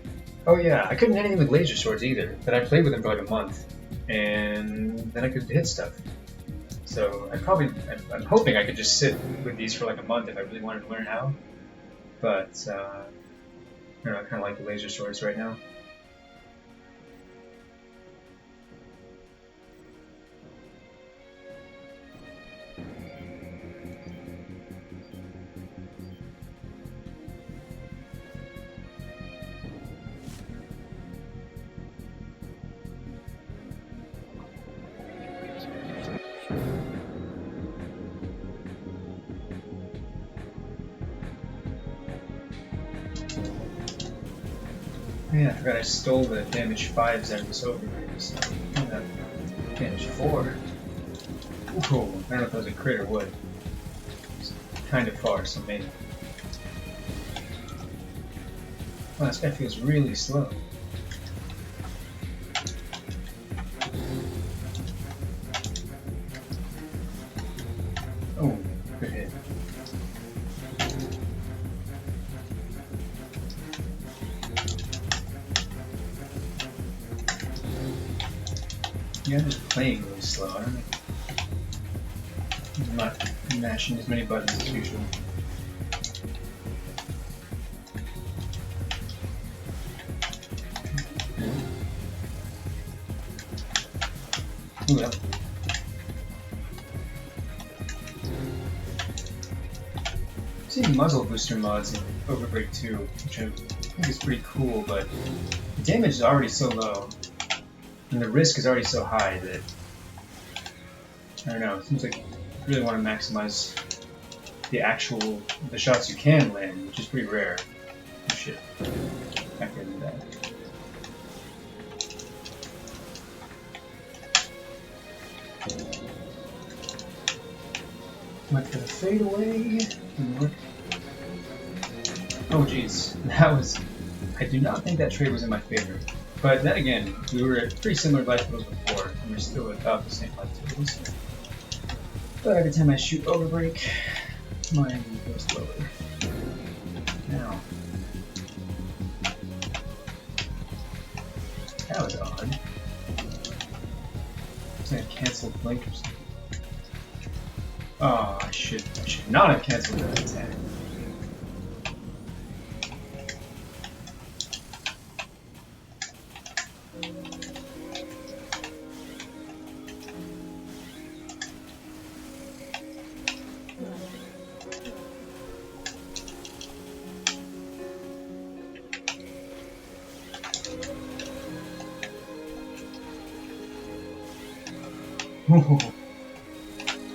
Speaker 1: Oh yeah, I couldn't hit anything with laser swords either, but I played with them for like a month, and then I could hit stuff. So I'm hoping I could just sit with these for like a month if I really wanted to learn how. But I don't know, I kind of like the laser swords right now. Yeah, I forgot I stole the damage 5s out of this overgrade, so damage 4. Ooh, I don't know if that was a crit or what. It's kind of far, so maybe. Wow, this guy feels really slow. Oh, good hit. Yeah, I'm just playing really slow. I don't know. I'm not mashing as many buttons as usual. Ooh, that. I'm seeing muzzle booster mods in Overbreak 2, which I think is pretty cool, but the damage is already so low. And the risk is already so high that, I don't know, it seems like you really want to maximize the shots you can land, which is pretty rare. Oh shit. I can't do that. Went for the fade away. Didn't work. Oh jeez, that was, I do not think that trade was in my favor. But then again, we were at pretty similar life totals before, and we're still at about the same life totals. But every time I shoot Overbreak, mine goes lower. Now, that was odd. It's gonna cancel blink or something. Oh, I should not have canceled that attack.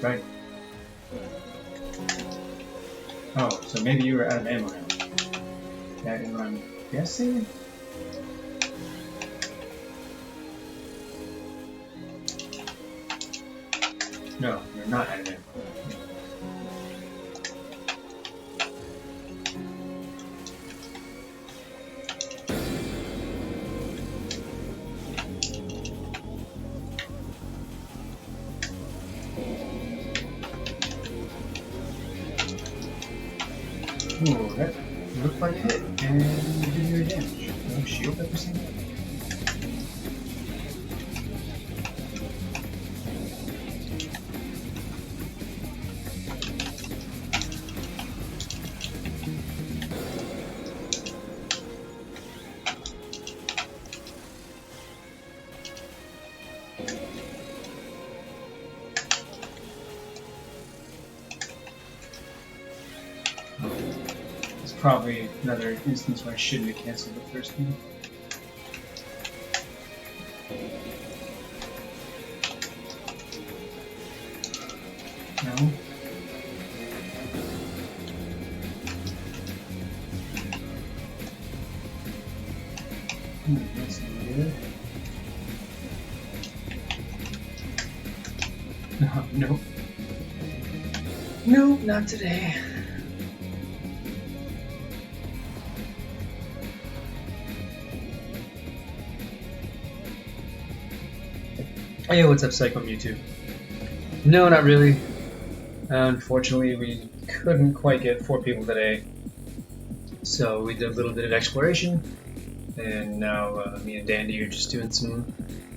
Speaker 1: Right. Oh, so maybe you were out of ammo now. That is what I'm guessing? No, you're not anime. Ooh, that looked like a hit, and didn't do any damage. No shield that was something. Probably another instance where I shouldn't have canceled the first one. No. That's good. No. No, not today. Hey, what's up, Psycho Mewtwo? No, not really. Unfortunately, we couldn't quite get 4 people today, so we did a little bit of exploration, and now me and Dandy are just doing some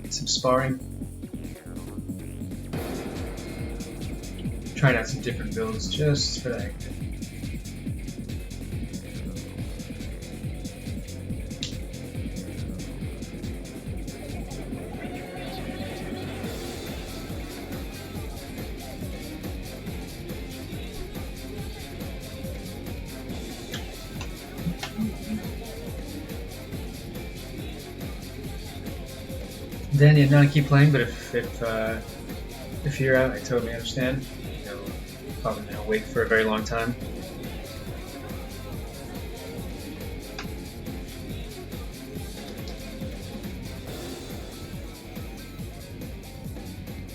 Speaker 1: sparring, trying out some different builds just for the heck of it. Danny, I'm gonna keep playing, but if you're out, I totally understand. You know, probably gonna wait for a very long time.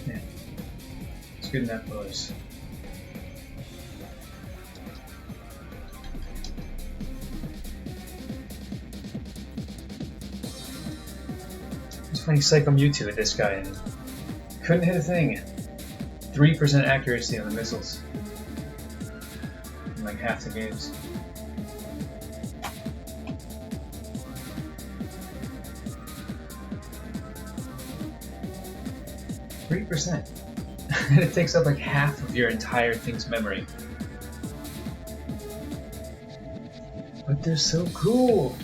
Speaker 1: Yeah, it's good enough, boys. Playing Psycho Mewtwo with this guy and couldn't hit a thing. 3% accuracy on the missiles in like half the games. And it takes up like half of your entire thing's memory. But they're so cool.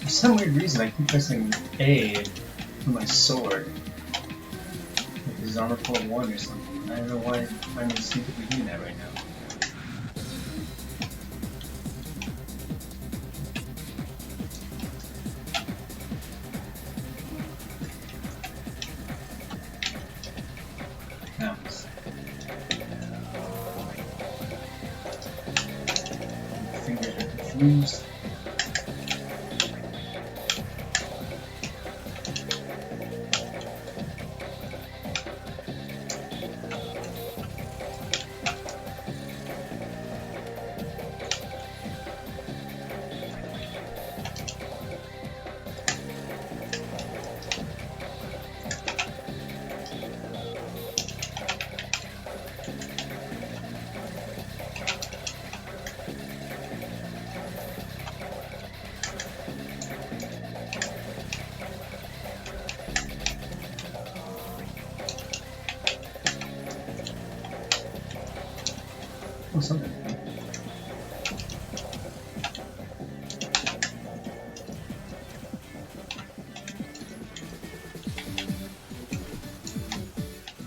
Speaker 1: For some weird reason, I keep pressing A for my sword. Like this is armor pull 1 or something. I don't know why I'm instinctively doing that right now. Now, my fingers are confused. Oh, something.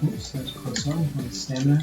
Speaker 1: Oops, that was a close one. On stamina.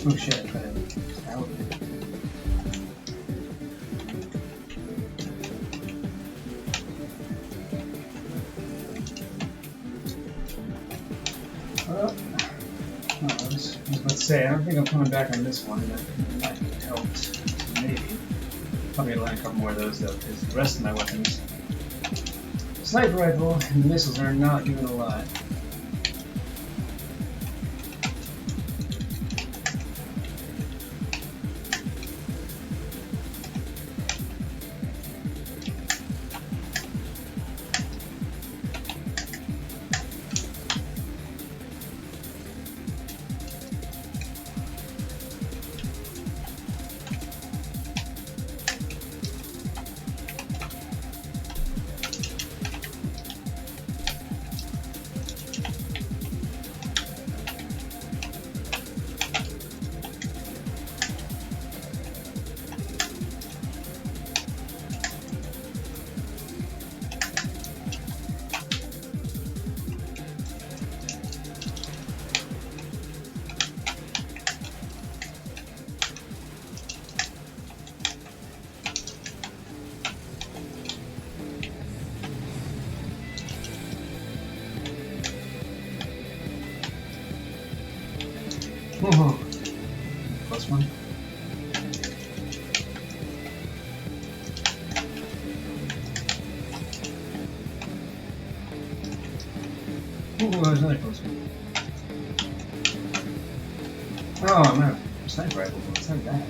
Speaker 1: Oh shit, I cut it out. I was about to say, I don't think I'm coming back on this one. That might have helped. Maybe. Probably gonna learn a couple more of those though, because the rest of my weapons, sniper rifle and missiles, are not doing a lot. Oh, plus one. Oh, there's another close one. Oh, I'm out of sniper rifle, but it's not bad.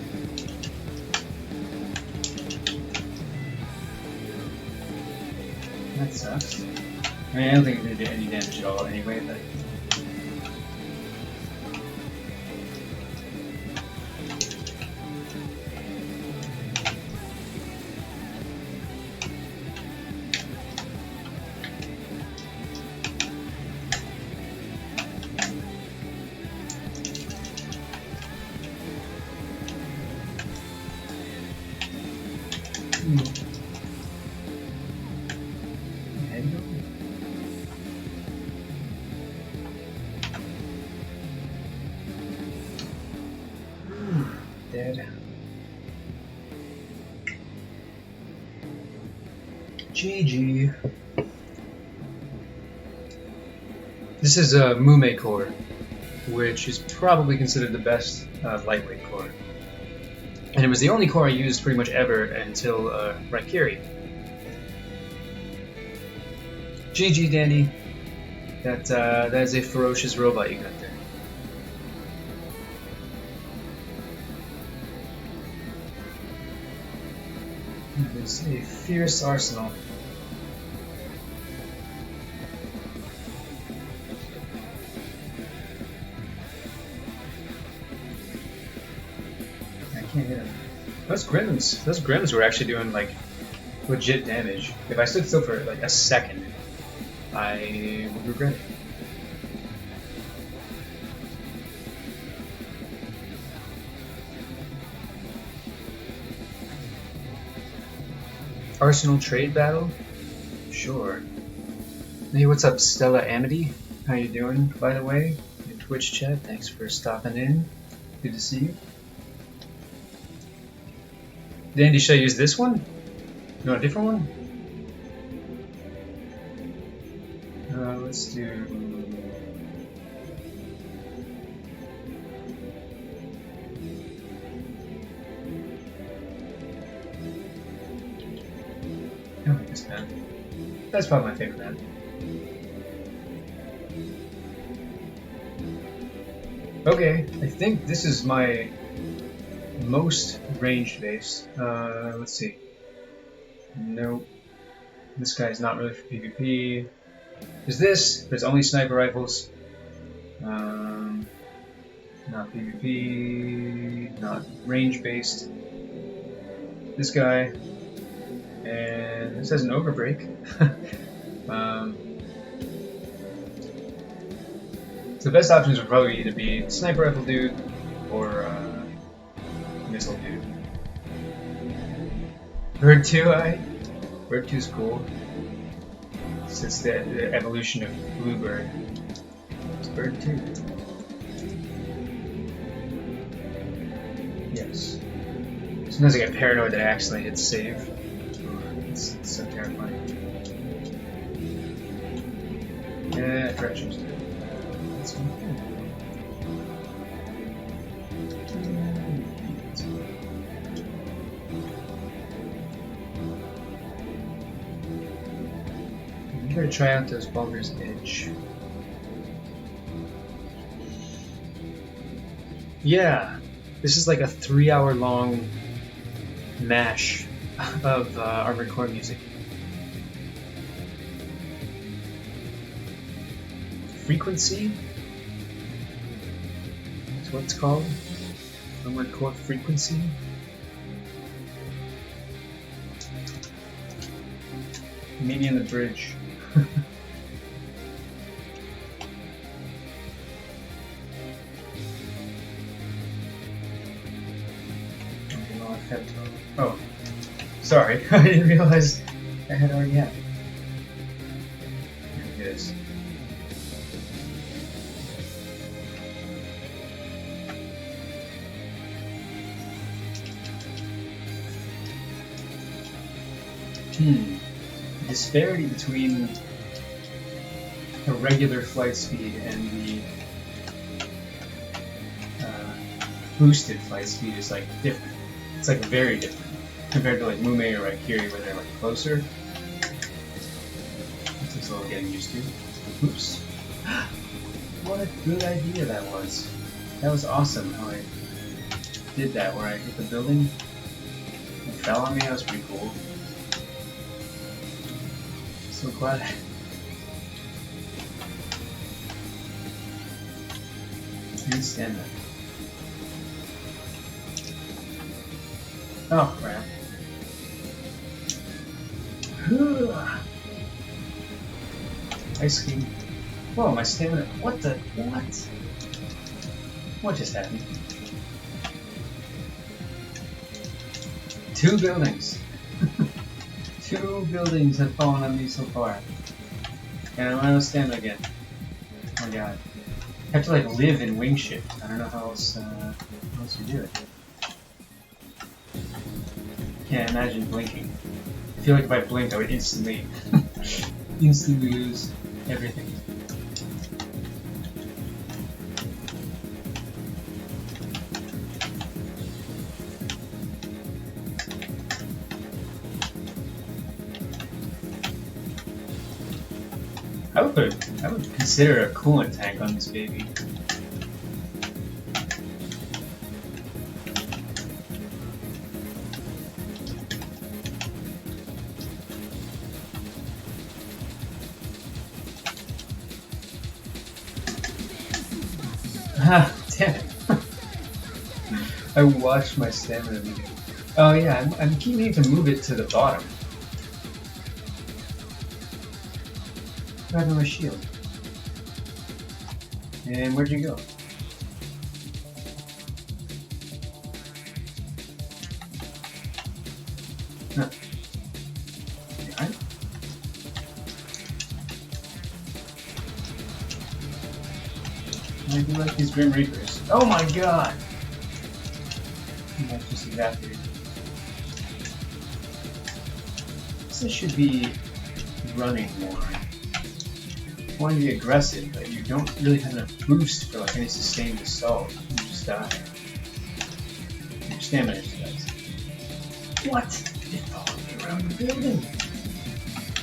Speaker 1: That sucks. I mean, I don't think it did any damage at all anyway, but... Dead. GG. This is a Mume core, which is probably considered the best lightweight core. And it was the only core I used pretty much ever until Raikiri. GG, Dandy. That is a ferocious robot you got there. It is a fierce arsenal. I can't hit him. Those Grims were actually doing like legit damage. If I stood still for like a second, I would regret it. Arsenal trade battle? Sure. Hey, what's up, Stella Amity? How you doing, by the way? In Twitch chat, thanks for stopping in. Good to see you. Dandy, should I use this one? You want a different one? Let's do... I like this map. That's probably my favorite map. Okay, I think this is my most ranged base. Let's see. Nope. This guy's not really for PvP. There's this, but it's only sniper rifles. Not PvP, not range based. This guy, and this has an ogre break. So the best options would probably either be sniper rifle dude or missile dude. Bird 2, Bird 2 is cool. It's the evolution of Bluebird. It's Bird 2. Yes. Sometimes I get paranoid that I accidentally hit save. It's so terrifying. Yeah, directions good. That's one thing. I'm gonna try out those Baldur's Edge. Yeah, this is like a 3-hour long mash of Armored Core music. Frequency? That's what it's called. Armored Core Frequency. Maybe in the bridge. Oh, sorry. I didn't realize I had already had it. Here it is. The disparity between the regular flight speed and the boosted flight speed is like different. It's like very different compared to like Mume or Raikiri where they're like closer. This is a little getting used to. Oops. What a good idea that was. That was awesome how I did that where I hit the building. It fell on me, that was pretty cool. So glad. I didn't stand that. Oh, crap. Ice cream. Whoa, my stamina. What the? What? What just happened? 2 buildings. 2 buildings have fallen on me so far. And I'm out of stamina again. Oh my god. I have to like live in wing shift. I don't know how else you do it. Can't imagine blinking. I feel like if I blinked I would instantly lose everything. I would consider a coolant tank on this baby. Ah, damn it. I watched my stamina meter. Oh yeah, I'm keep needing to move it to the bottom. What happened to my shield? And where'd you go? Huh. Behind? I do like these Grim Reapers. Oh my god! He might just evaporate. This should be running more. You want to be aggressive, but you don't really have enough boost for like any sustained assault. You just die. Your stamina just dies. What? It followed me around the building.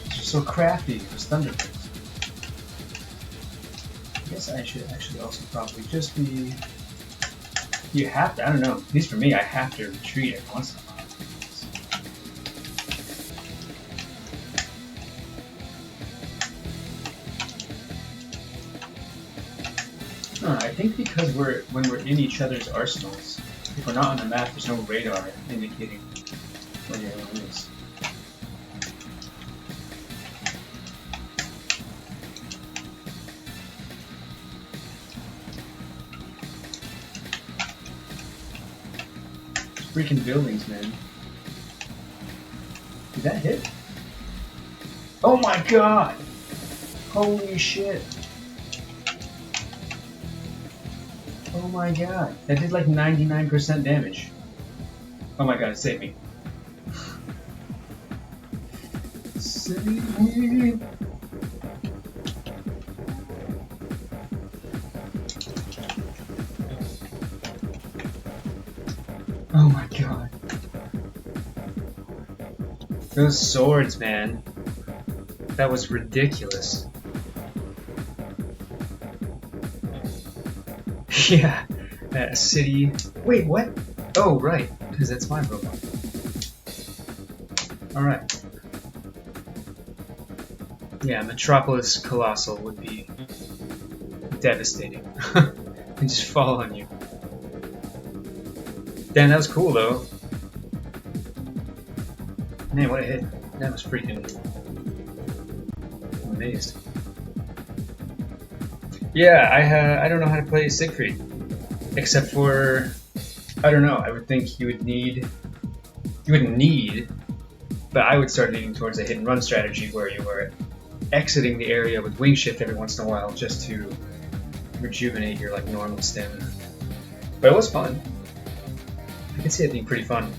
Speaker 1: It's so crafty. It was Thunderbirds. I guess I should actually also probably just be You have to, I don't know, at least for me, I have to retreat it once in a while. I think because when we're in each other's arsenals, if we're not on the map, there's no radar indicating where the other is. Freaking buildings, man. Did that hit? Oh my god! Holy shit! Oh my god, that did like 99% damage. Oh my god, save me. Save me! Oh my god. Those swords, man. That was ridiculous. Yeah, that city. Wait, what? Oh, right, because that's my robot. Alright. Yeah, Metropolis Colossal would be devastating. And just fall on you. Damn, that was cool though. Man, what a hit. That was freaking... I'm amazed. Yeah, I don't know how to play Siegfried. Except for... I don't know, I would think you would need... You wouldn't need... But I would start leaning towards a hit and run strategy where you were exiting the area with wing shift every once in a while just to rejuvenate your like normal stamina. But it was fun. I can see it being pretty fun.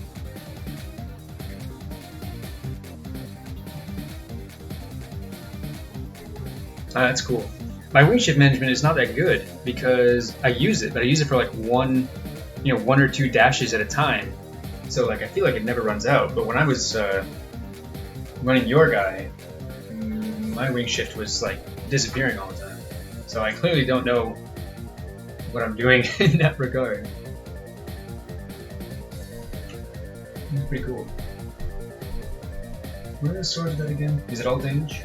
Speaker 1: That's cool. My wing shift management is not that good because I use it, but I use it for like one or two dashes at a time. So like I feel like it never runs out. But when I was running your guy, my wing shift was like disappearing all the time. So I clearly don't know what I'm doing in that regard. It's pretty cool. Where is sword that again? Is it all damage?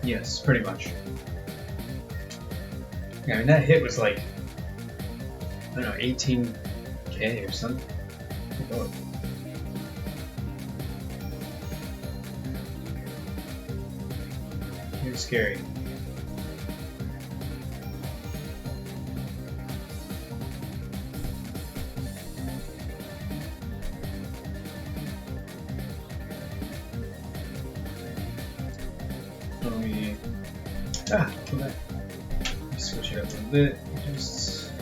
Speaker 1: Yes, pretty much. Yeah, I mean that hit was like, I don't know, 18k or something. Oh. You're scary. Come back. Switch it up a little bit. Just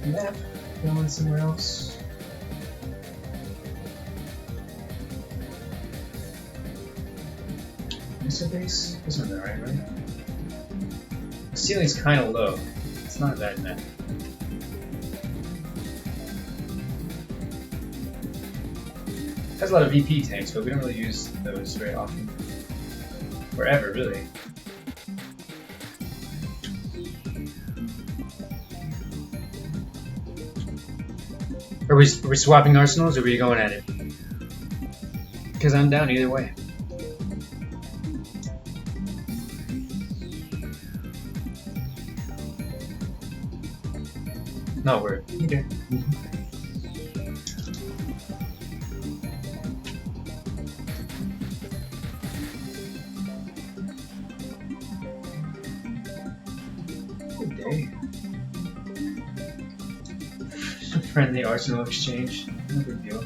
Speaker 1: map going somewhere else. Missile base? This one's alright, right? The ceiling's kind of low. It's not a bad map. It has a lot of VP tanks, but we don't really use those very often. Or ever, really. Are we swapping arsenals, or are we going at it? Because I'm down either way. No, we're okay. Good day. Friendly arsenal exchange. No big deal.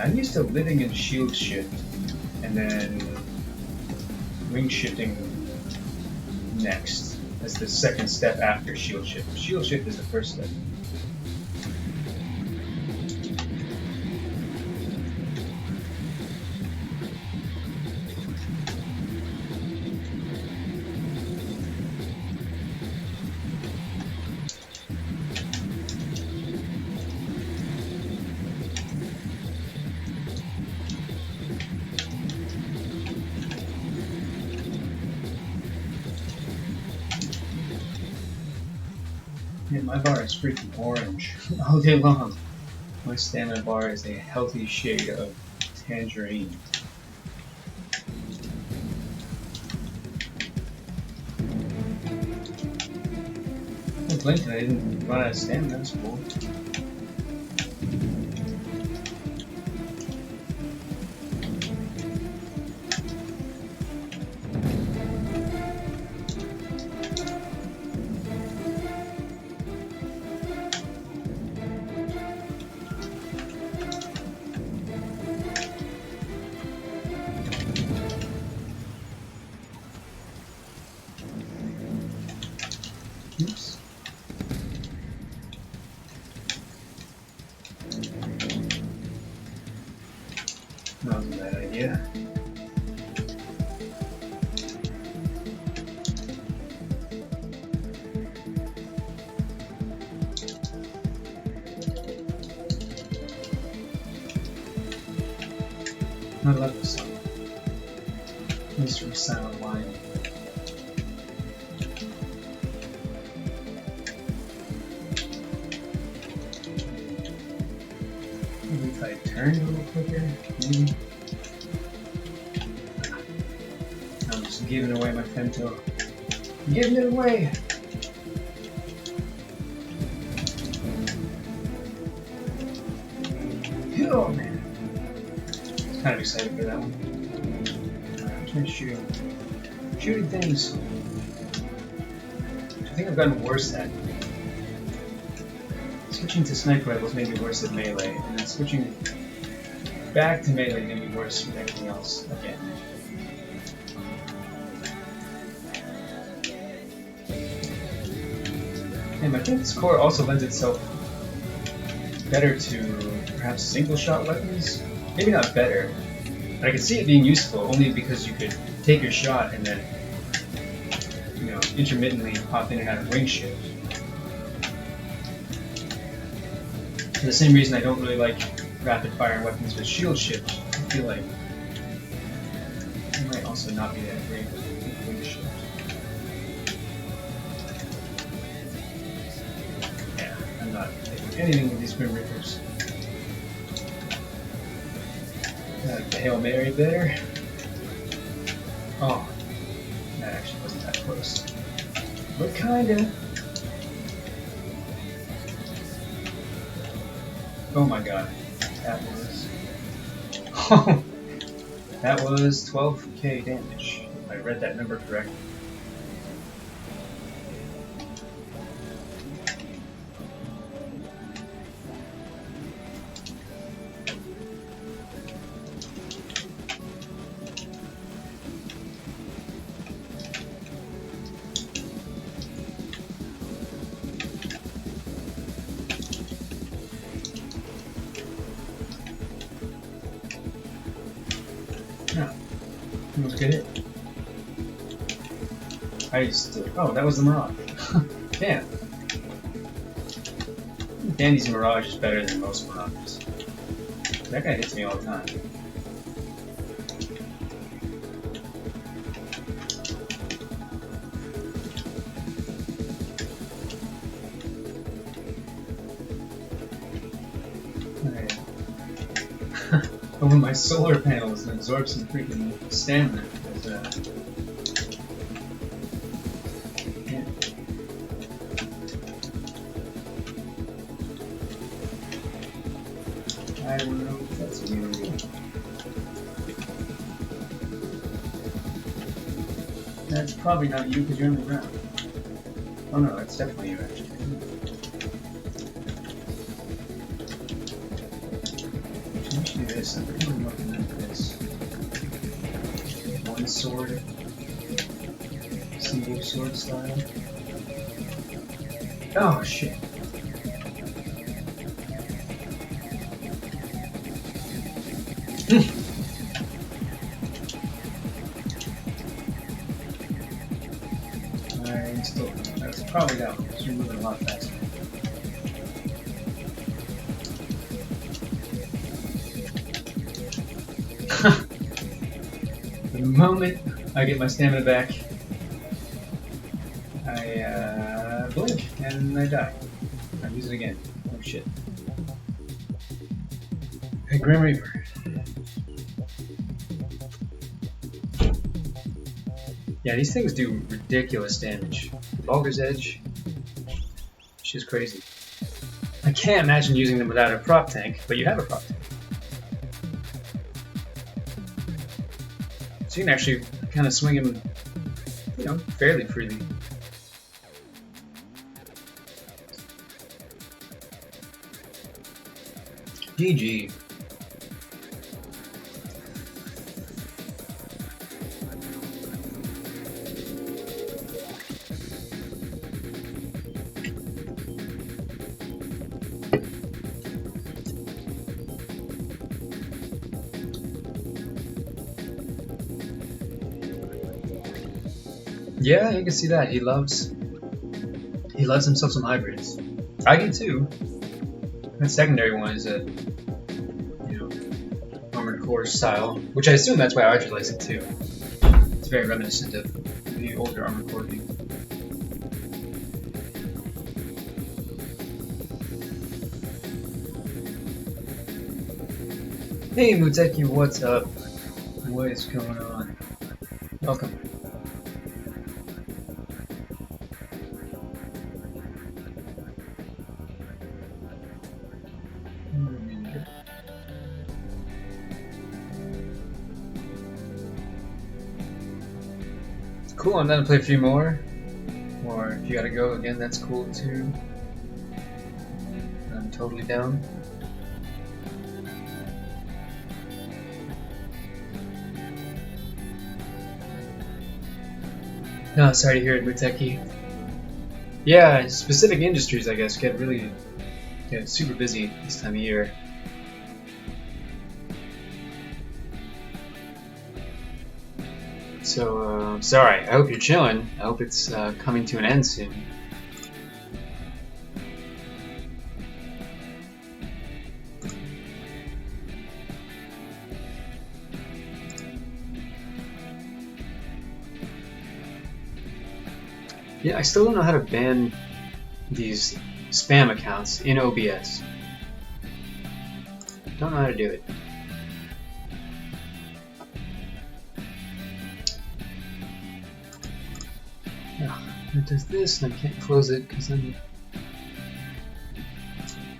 Speaker 1: I'm used to living in shield shift and then wing shifting next as the second step after shield shift. Shield shift is the first step. My bar is freaking orange all day long. My stamina bar is a healthy shade of tangerine. I blinked and I didn't run out of stamina, that's cool. Oops. That was a bad idea. I love this song. This from Silent Lion. Maybe if I turn a little quicker, maybe. I'm just giving away my femto. I'm giving it away! Oh man. I'm kind of excited for that one. I'm trying to shoot. Shooting things. I think I've gotten worse at. Switching to sniper rifles made me worse at melee, and then switching back to melee made me worse with everything else again. And I think this core also lends itself better to perhaps single-shot weapons. Maybe not better, but I could see it being useful only because you could take your shot and then, you know, intermittently pop in and out of ring shift. For the same reason I don't really like rapid-fire weapons with shield shift. I feel like it might also not be that great with ring shift. Yeah, I'm not taking anything with these Grim Reapers. The Hail Mary better. Oh, that actually wasn't that close. But kinda. Oh my god. That was... that was 12k damage, if I read that number correctly. Yeah, it was a good hit. I used to... Oh, that was the Mirage. Damn. Dandy's Mirage is better than most Mirages. That guy hits me all the time. Over my solar panels and absorb some freaking stamina. Yeah. I don't know if that's you. That's probably not you because you're on the ground. Oh no, that's definitely you actually. This, I'm really looking at this. One sword, single sword style. Oh shit. Alright, still, that's probably that one, because you're moving a lot faster. The moment I get my stamina back, I blink and I die. use it again. Oh shit. Hey, Grim Reaper. Yeah, these things do ridiculous damage. Baldur's Edge. She's crazy. I can't imagine using them without a prop tank, but you have a prop tank. So you can actually kind of swing him, you know, fairly freely. GG. Yeah, you can see that. He loves himself some hybrids. I do too. That secondary one is a, you know, armored core style, which I assume that's why Archer likes it too. It's very reminiscent of the older armored core game. Hey Muteki, what's up? What is going on? Welcome. Cool, I'm down to play a few more. Or if you gotta go again, that's cool too. I'm totally down. No, sorry to hear it, Muteki. Yeah, specific industries, I guess, get super busy this time of year. So, sorry, I hope you're chilling. I hope it's coming to an end soon. Yeah, I still don't know how to ban these spam accounts in OBS. Don't know how to do it. It does this, and I can't close it because I'm.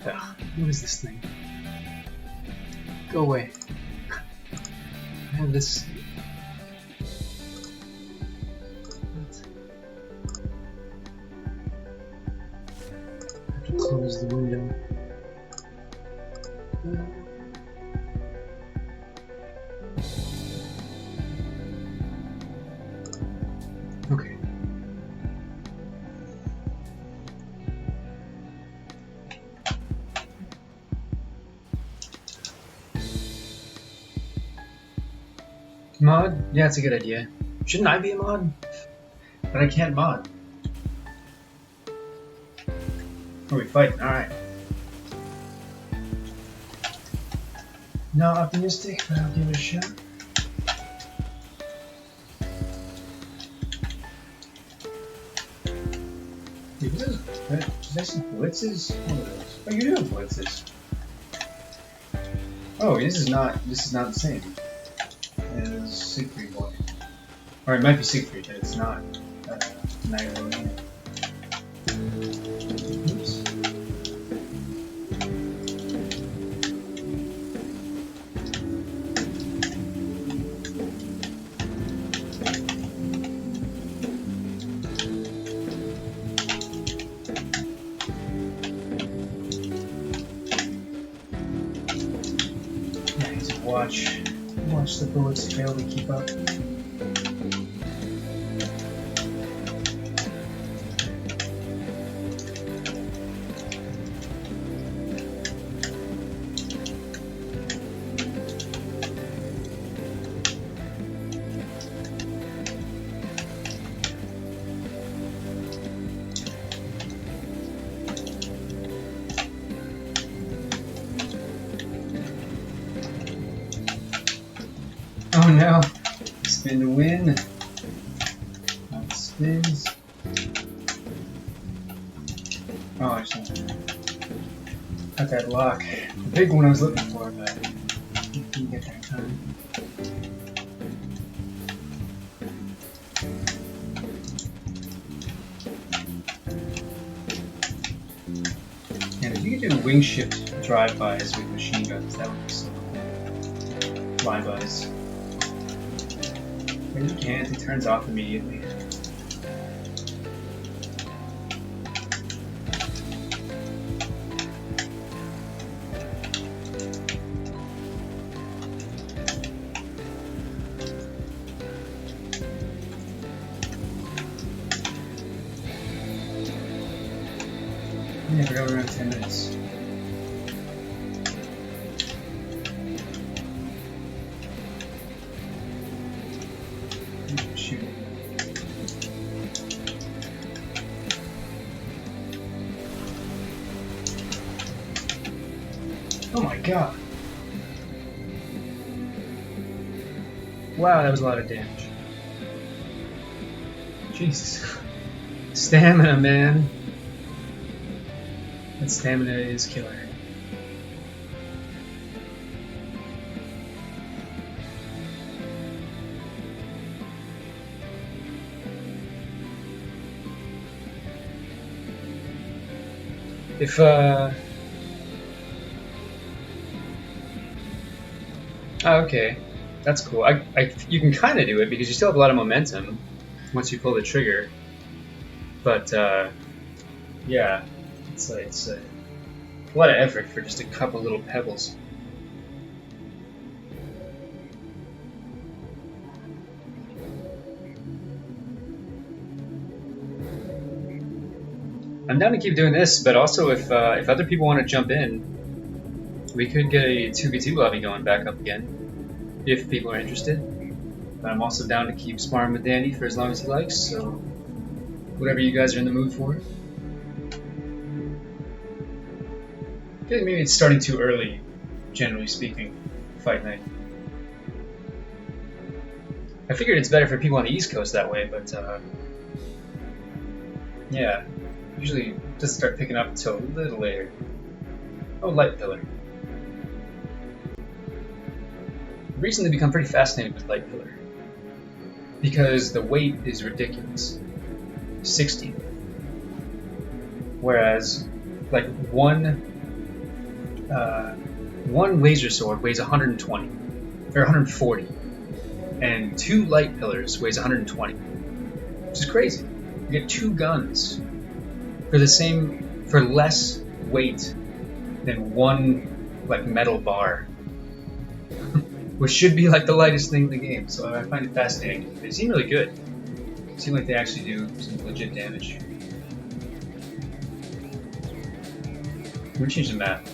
Speaker 1: What is this thing? Go away. I have this. I have to close the window. Okay. Mod? Yeah, it's a good idea. Shouldn't I be a mod? But I can't mod. Oh, we fighting, alright. Not optimistic, but I'll give it a shot. Is there some blitzes? What are those? Oh, you're doing blitzes. Oh, this is not the same as Siegfried Boy. Or it might be Siegfried, but it's not Knight of the Oops. Yeah, he's a watch the bullets fail to keep up. Oh no! Spin to win. Not spins. Oh, I just Got that lock. The big one I was looking for, but didn't get that time. And if you could do wing shift drive-bys with machine guns, that would be so cool. Fly-bys. But you can't, it turns off immediately. Yeah, I forgot around 10 minutes. Shoot. Oh my god. Wow, that was a lot of damage. Jesus. Stamina, man. That stamina is killer. If oh, okay, that's cool. You can kind of do it because you still have a lot of momentum once you pull the trigger. But yeah, it's a lot of effort for just a couple little pebbles. I'm down to keep doing this, but also if other people want to jump in, we could get a 2v2 lobby going back up again, if people are interested. But I'm also down to keep sparring with Dandy for as long as he likes, so whatever you guys are in the mood for. I feel like maybe it's starting too early, generally speaking, fight night. I figured it's better for people on the East Coast that way, but yeah. Usually it doesn't start picking up until a little later. Oh, light pillar. I've recently become pretty fascinated with light pillar because the weight is ridiculous. 60. Whereas, like one laser sword weighs 120 or 140, and 2 light pillars weighs 120, which is crazy. You get 2 guns for less weight than 1 like metal bar, which should be like the lightest thing in the game. So I find it fascinating. They seem really good. They seem like they actually do some legit damage. I'm gonna change the map.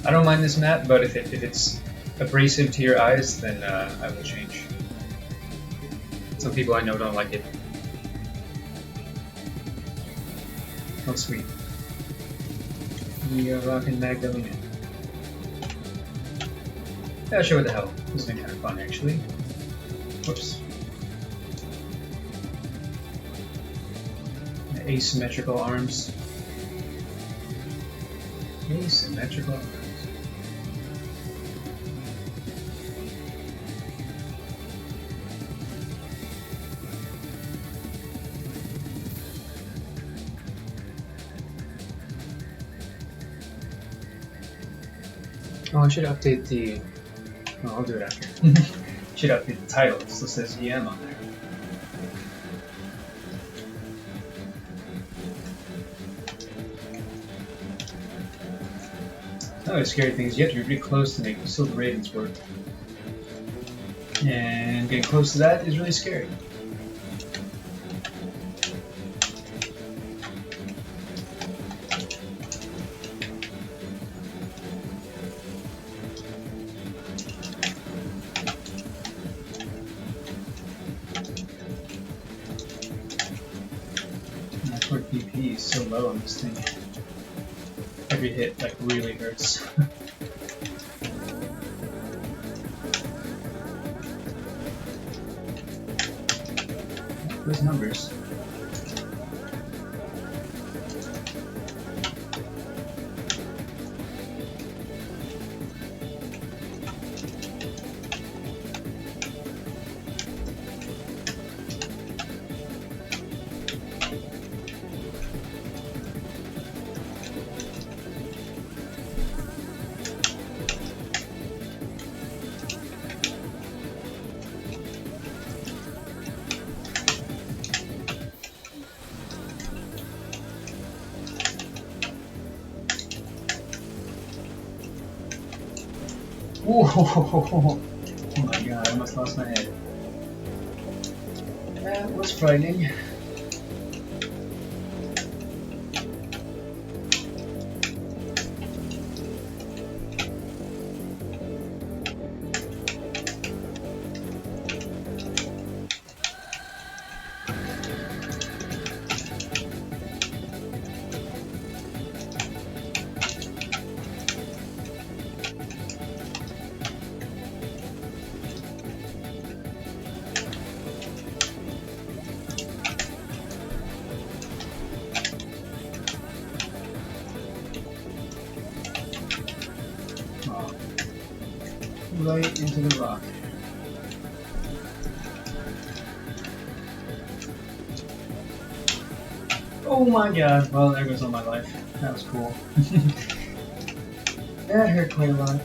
Speaker 1: I don't mind this map, but if it's abrasive to your eyes, then I will change. Some people I know don't like it. Oh, sweet. We are rocking Magdalena. Yeah, sure, what the hell. This has been kind of fun, actually. Whoops. Asymmetrical arms. Asymmetrical arms. Oh, I should update the... Oh, I'll do it after. Should update the title. It still says EM on there. Another scary thing is you have to be really close to make Silver Ravens work. And getting close to that is really scary. Network BP is so low on this thing. Every hit like really hurts. those numbers. Oh my god, I almost lost my head. That was frightening. Right into the rock. Oh my god, well there goes all my life. That was cool. That hurt quite a lot.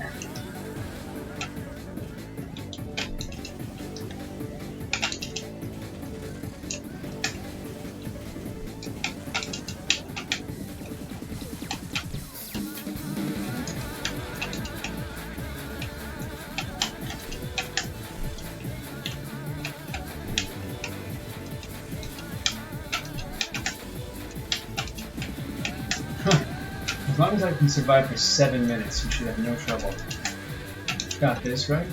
Speaker 1: As long as I can survive for 7 minutes, you should have no trouble. Got this, right?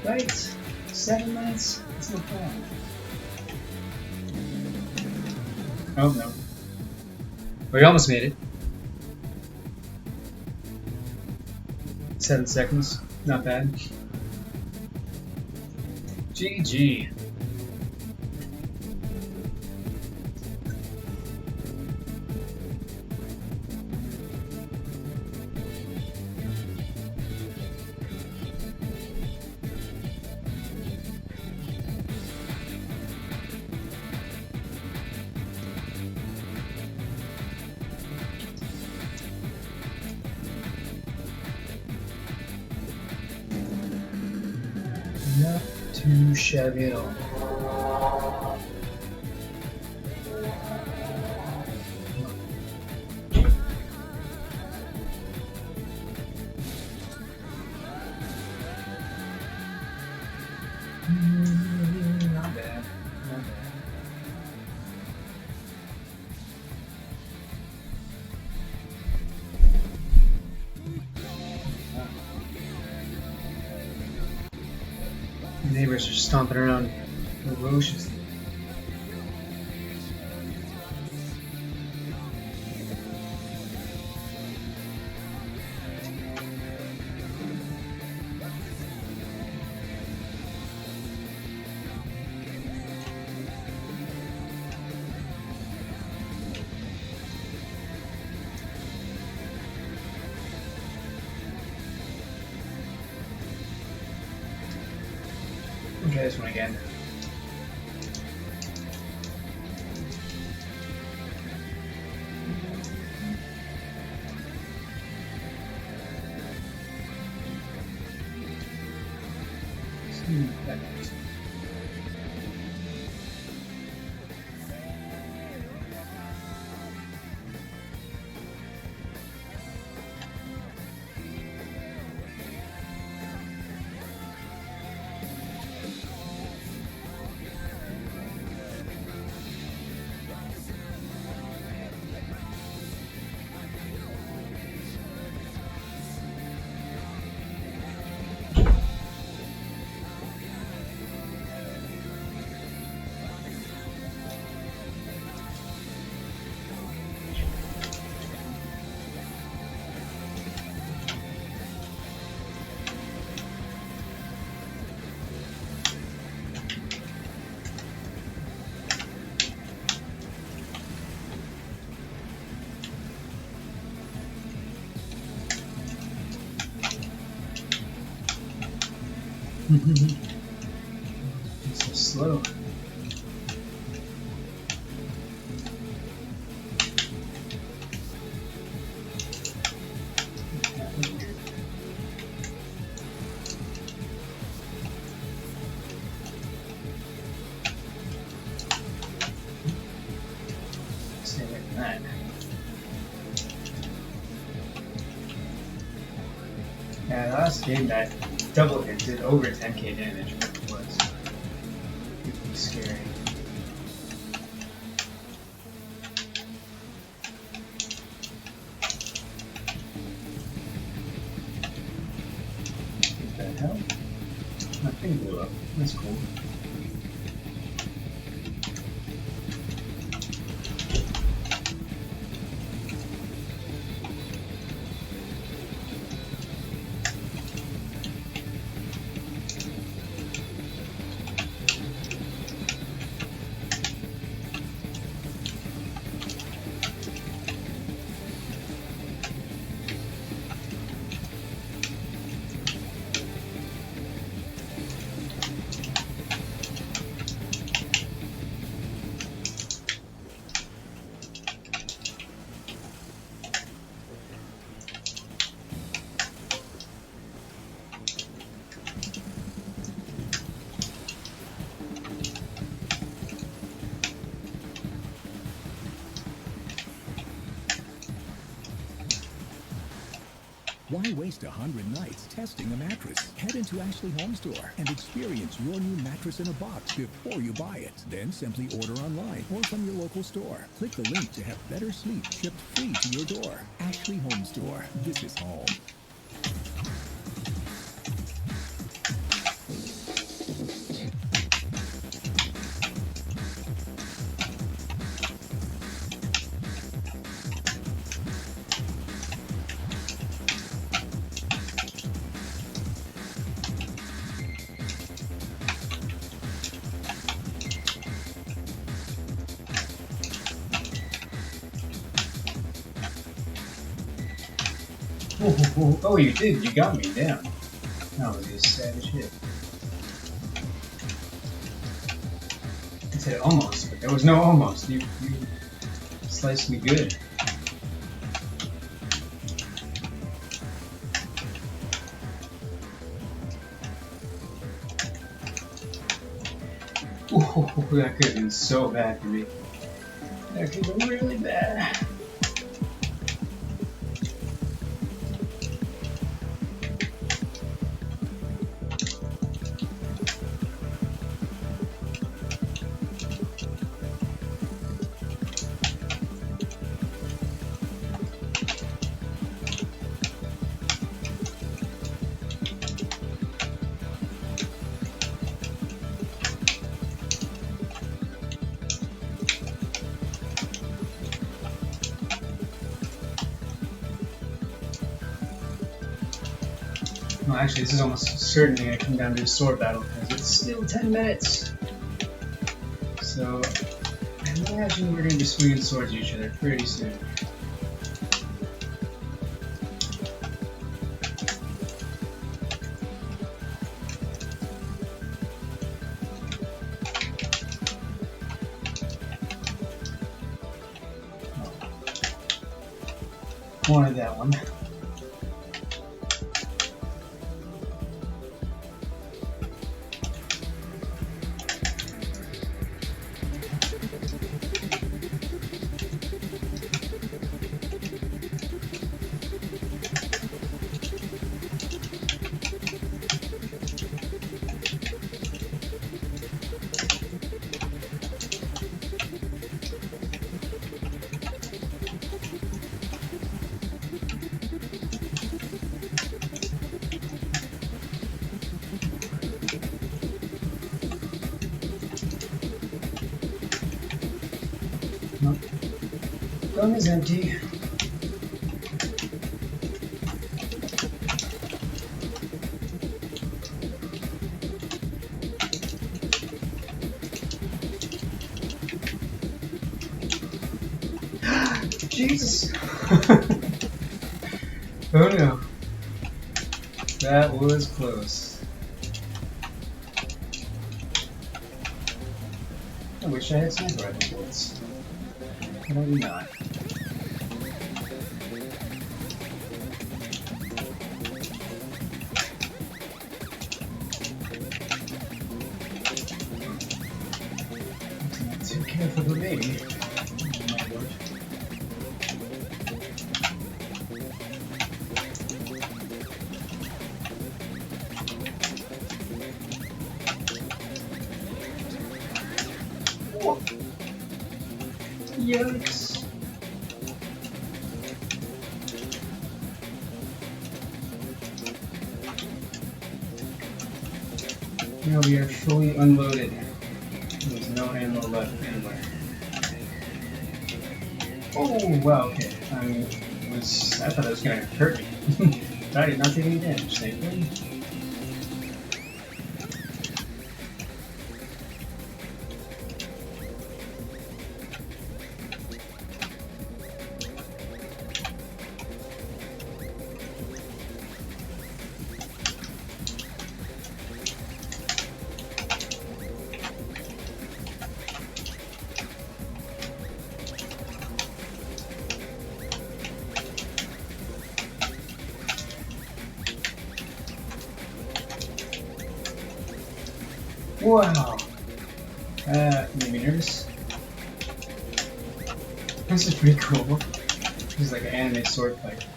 Speaker 1: Right? 7 minutes? That's no problem. Oh no. We almost made it. 7 seconds. Not bad. GG. Not too shabby at all. Not bad. Not bad. The neighbors are stomping around ferociously. Okay, this one again. It's so slow. Stay away from that. Yeah, the last game that double hit did over 10k damage, which was really scary. What the hell? My thing blew up. That's cool.
Speaker 2: Why waste 100 nights testing a mattress? Head into Ashley Home Store and experience your new mattress in a box before you buy it. Then simply order online or from your local store. Click the link to have better sleep shipped free to your door. Ashley Home Store. This is home.
Speaker 1: Oh, you did. You got me. Damn. That was a savage hit. I said almost, but there was no almost. You sliced me good. Oh, that could have been so bad for me. That could have been really bad. Well, actually, this is almost certainly going to come down to a sword battle because it's still 10 minutes. So, I imagine we're going to be swinging swords at each other pretty soon. Wanted that one. Nope. Gun is empty. Jesus! Oh no. That was close. I wish I had sniper rifle bullets. But I do not. Not too careful, but maybe. Yikes. Now we are fully unloaded. There's no ammo left anywhere. Oh, wow, okay. I thought it was gonna hurt me. I did not take any damage, thankfully. Wow! Made me nervous. This is pretty cool. This is like an anime sword fight.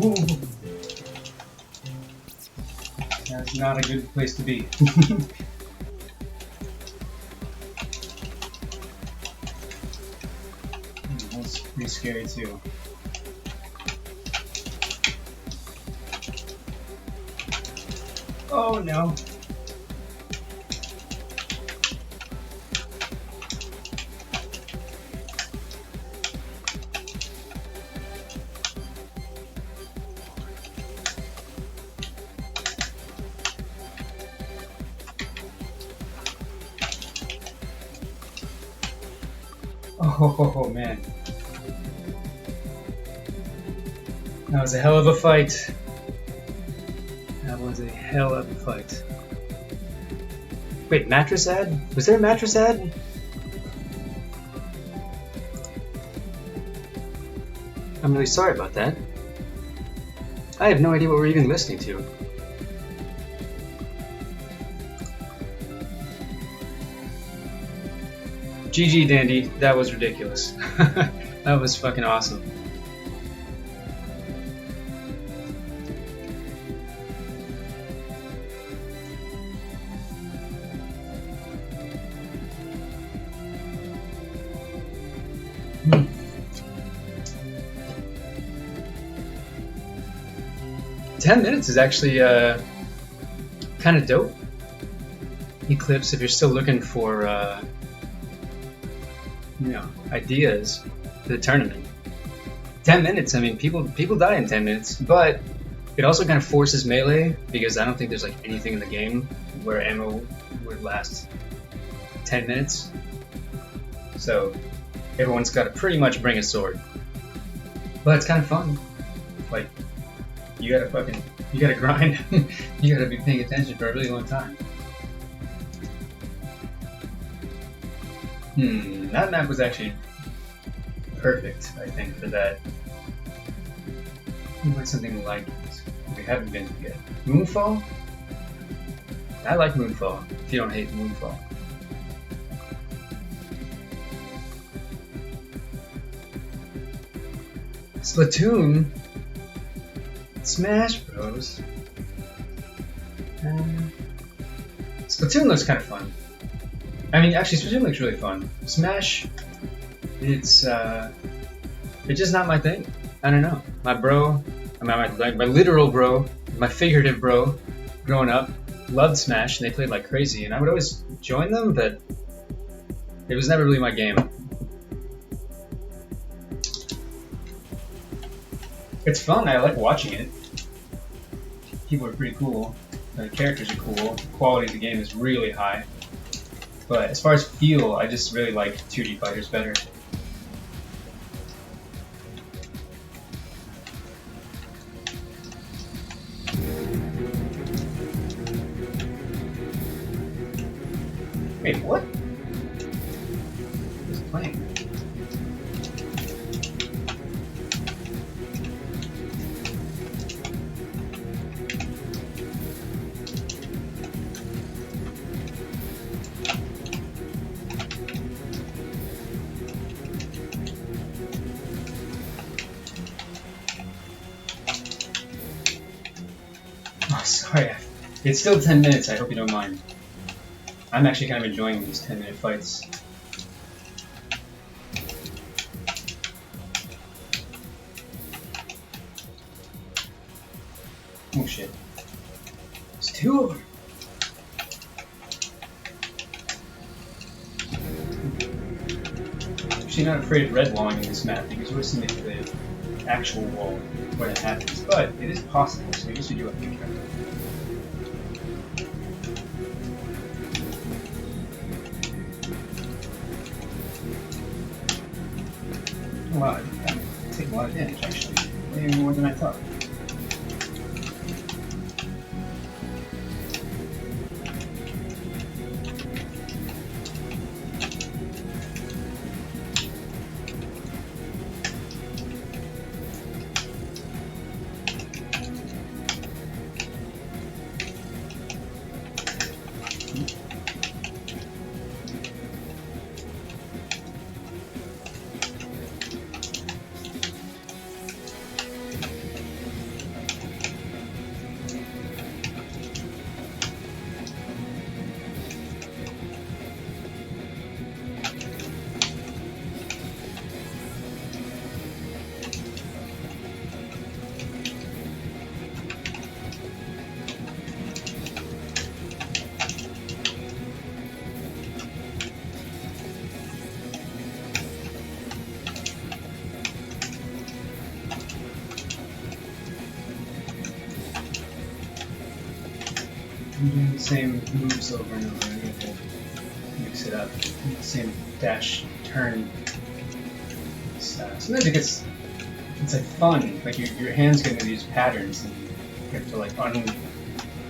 Speaker 1: Ooh. That's not a good place to be. That's pretty scary too. Oh no. Oh man. That was a hell of a fight. That was a hell of a fight. Wait, mattress ad? Was there a mattress ad? I'm really sorry about that. I have no idea what we're even listening to. GG, Dandy. That was ridiculous. That was fucking awesome. Hmm. 10 minutes is actually kind of dope. Eclipse, if you're still looking for you know, ideas for the tournament. 10 minutes, I mean, people die in 10 minutes, but it also kind of forces melee, because I don't think there's like anything in the game where ammo would last 10 minutes. So everyone's got to pretty much bring a sword. But it's kind of fun. Like, you gotta grind. You gotta be paying attention for a really long time. That map was actually perfect, I think, for that. We want something like it. We haven't been to yet. Moonfall? I like Moonfall, if you don't hate Moonfall. Splatoon? Smash Bros. Splatoon looks kind of fun. I mean, actually, Splatoon looks really fun. Smash, it's just not my thing. I don't know. My bro, my literal bro, my figurative bro, growing up, loved Smash, and they played like crazy, and I would always join them, but it was never really my game. It's fun. I like watching it. People are pretty cool. The characters are cool. The quality of the game is really high. But as far as feel, I just really like 2D fighters better. Wait, what? Who's playing? Oh, sorry. It's still 10 minutes, I hope you don't mind. I'm actually kind of enjoying these 10-minute fights. Oh shit. There's two of them! I'm actually not afraid of red walling in this map because we're sitting at the actual wall where it happens, but it is possible, so I guess we do have to be careful. Oh wow, I'm taking a lot of damage actually. Maybe more than I thought. I'm doing the same moves over and over. I need to mix it up. The same dash turn. Sometimes it's like fun. Like your hands get into these patterns, and you have to like you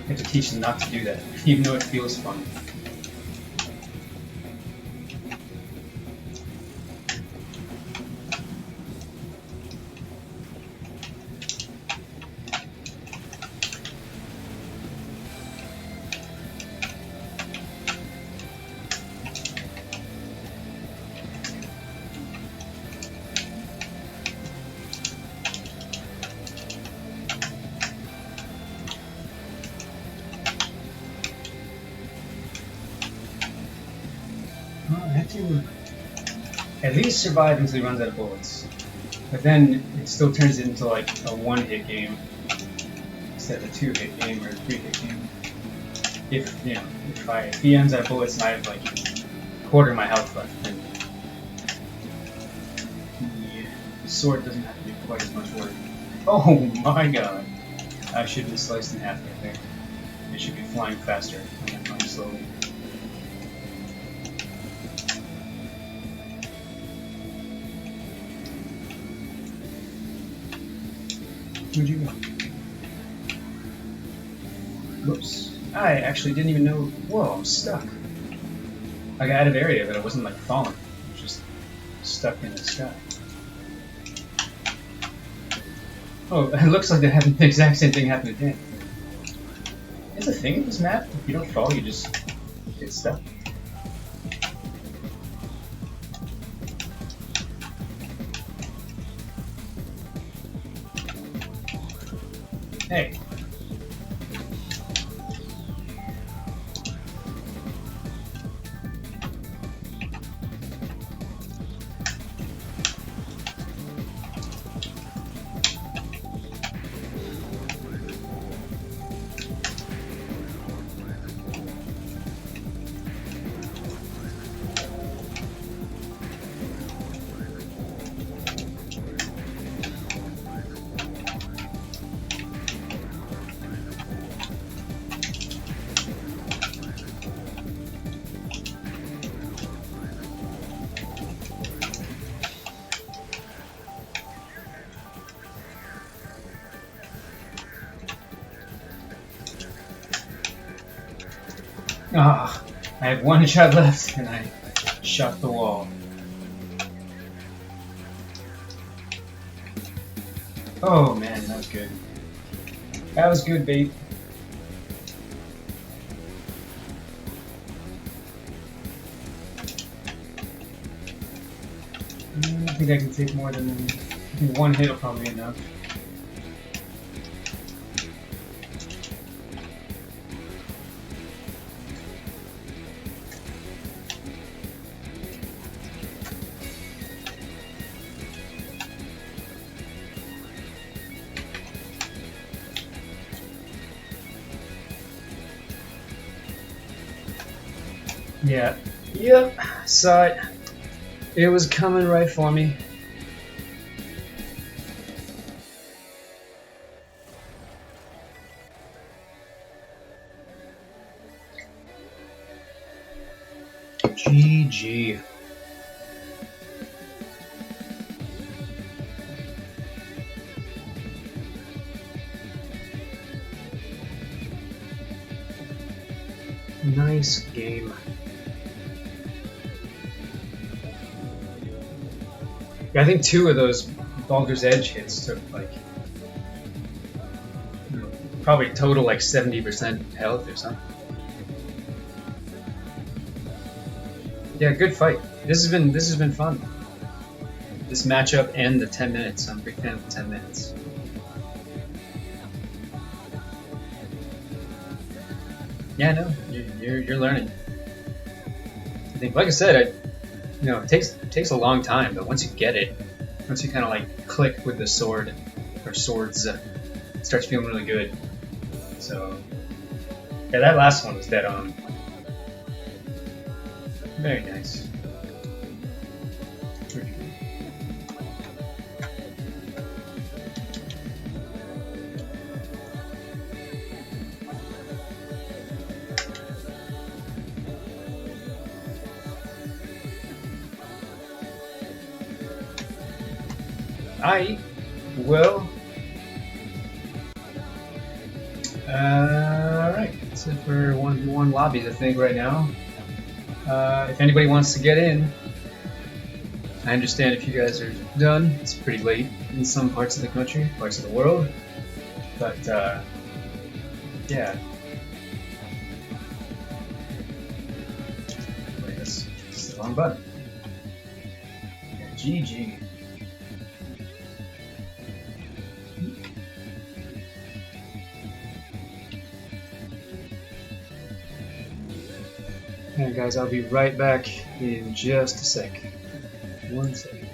Speaker 1: have to teach them not to do that, even though it feels fun. Well, I have to at least survive until he runs out of bullets. But then it still turns it into like a one-hit game instead of a two-hit game or a three-hit game. If he ends out of bullets and I have like a quarter of my health left, then the sword doesn't have to do quite as much work. Oh my god! I should be sliced in half right there. It should be flying faster than I'm flying slowly. Where'd you go? Whoops. I actually didn't even know. Whoa, I'm stuck. I got out of area, but I wasn't like falling. I was just stuck in the sky. Oh, it looks like the exact same thing happened again. It's a thing in this map. If you don't fall, you just get stuck. Hey. Ah, I have one shot left and I shot the wall. Oh man, that was good. That was good bait. I don't think I can take more than one hit will probably be enough. Yeah. Yep. Saw it. It was coming right for me. GG. Nice game. Yeah, I think 2 of those Baldur's Edge hits took like probably total like 70% health or something. Yeah, good fight. This has been fun. This matchup and the 10 minutes. I'm a big fan of the 10 minutes. Yeah, no, you're learning. I think, like I said, it takes a long time, but once you get it, once you kind of like click with the sword or swords, it starts feeling really good. So, yeah, that last one was dead on. Very nice. I will. Alright, so for one lobby I think right now. If anybody wants to get in, I understand if you guys are done. It's pretty late in some parts of the country, parts of the world. But yeah. Wait, this is the wrong button. Yeah, GG. Alright guys, I'll be right back in just a sec. 1 second.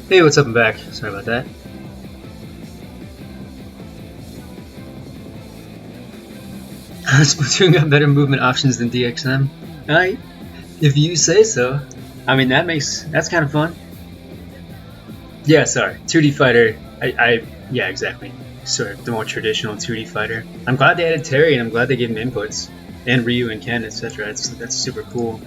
Speaker 1: Hey, what's up? I'm back. Sorry about that. Splatoon got better movement options than DXM. Alright, if you say so. I mean, that's kind of fun. Yeah, sorry, 2D fighter. Yeah, exactly. Sort of the more traditional 2D fighter. I'm glad they added Terry, and I'm glad they gave him inputs, and Ryu and Ken, etc. That's super cool.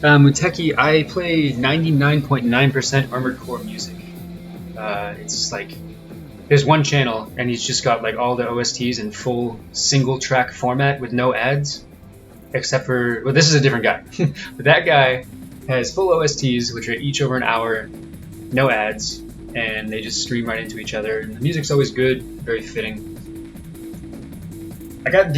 Speaker 1: Muteki, I play 99.9% Armored Core music. It's like there's one channel, and he's just got like all the OSTs in full single track format with no ads, except for, well, this is a different guy. But that guy has full OSTs, which are each over an hour, no ads, and they just stream right into each other. And the music's always good, very fitting. I got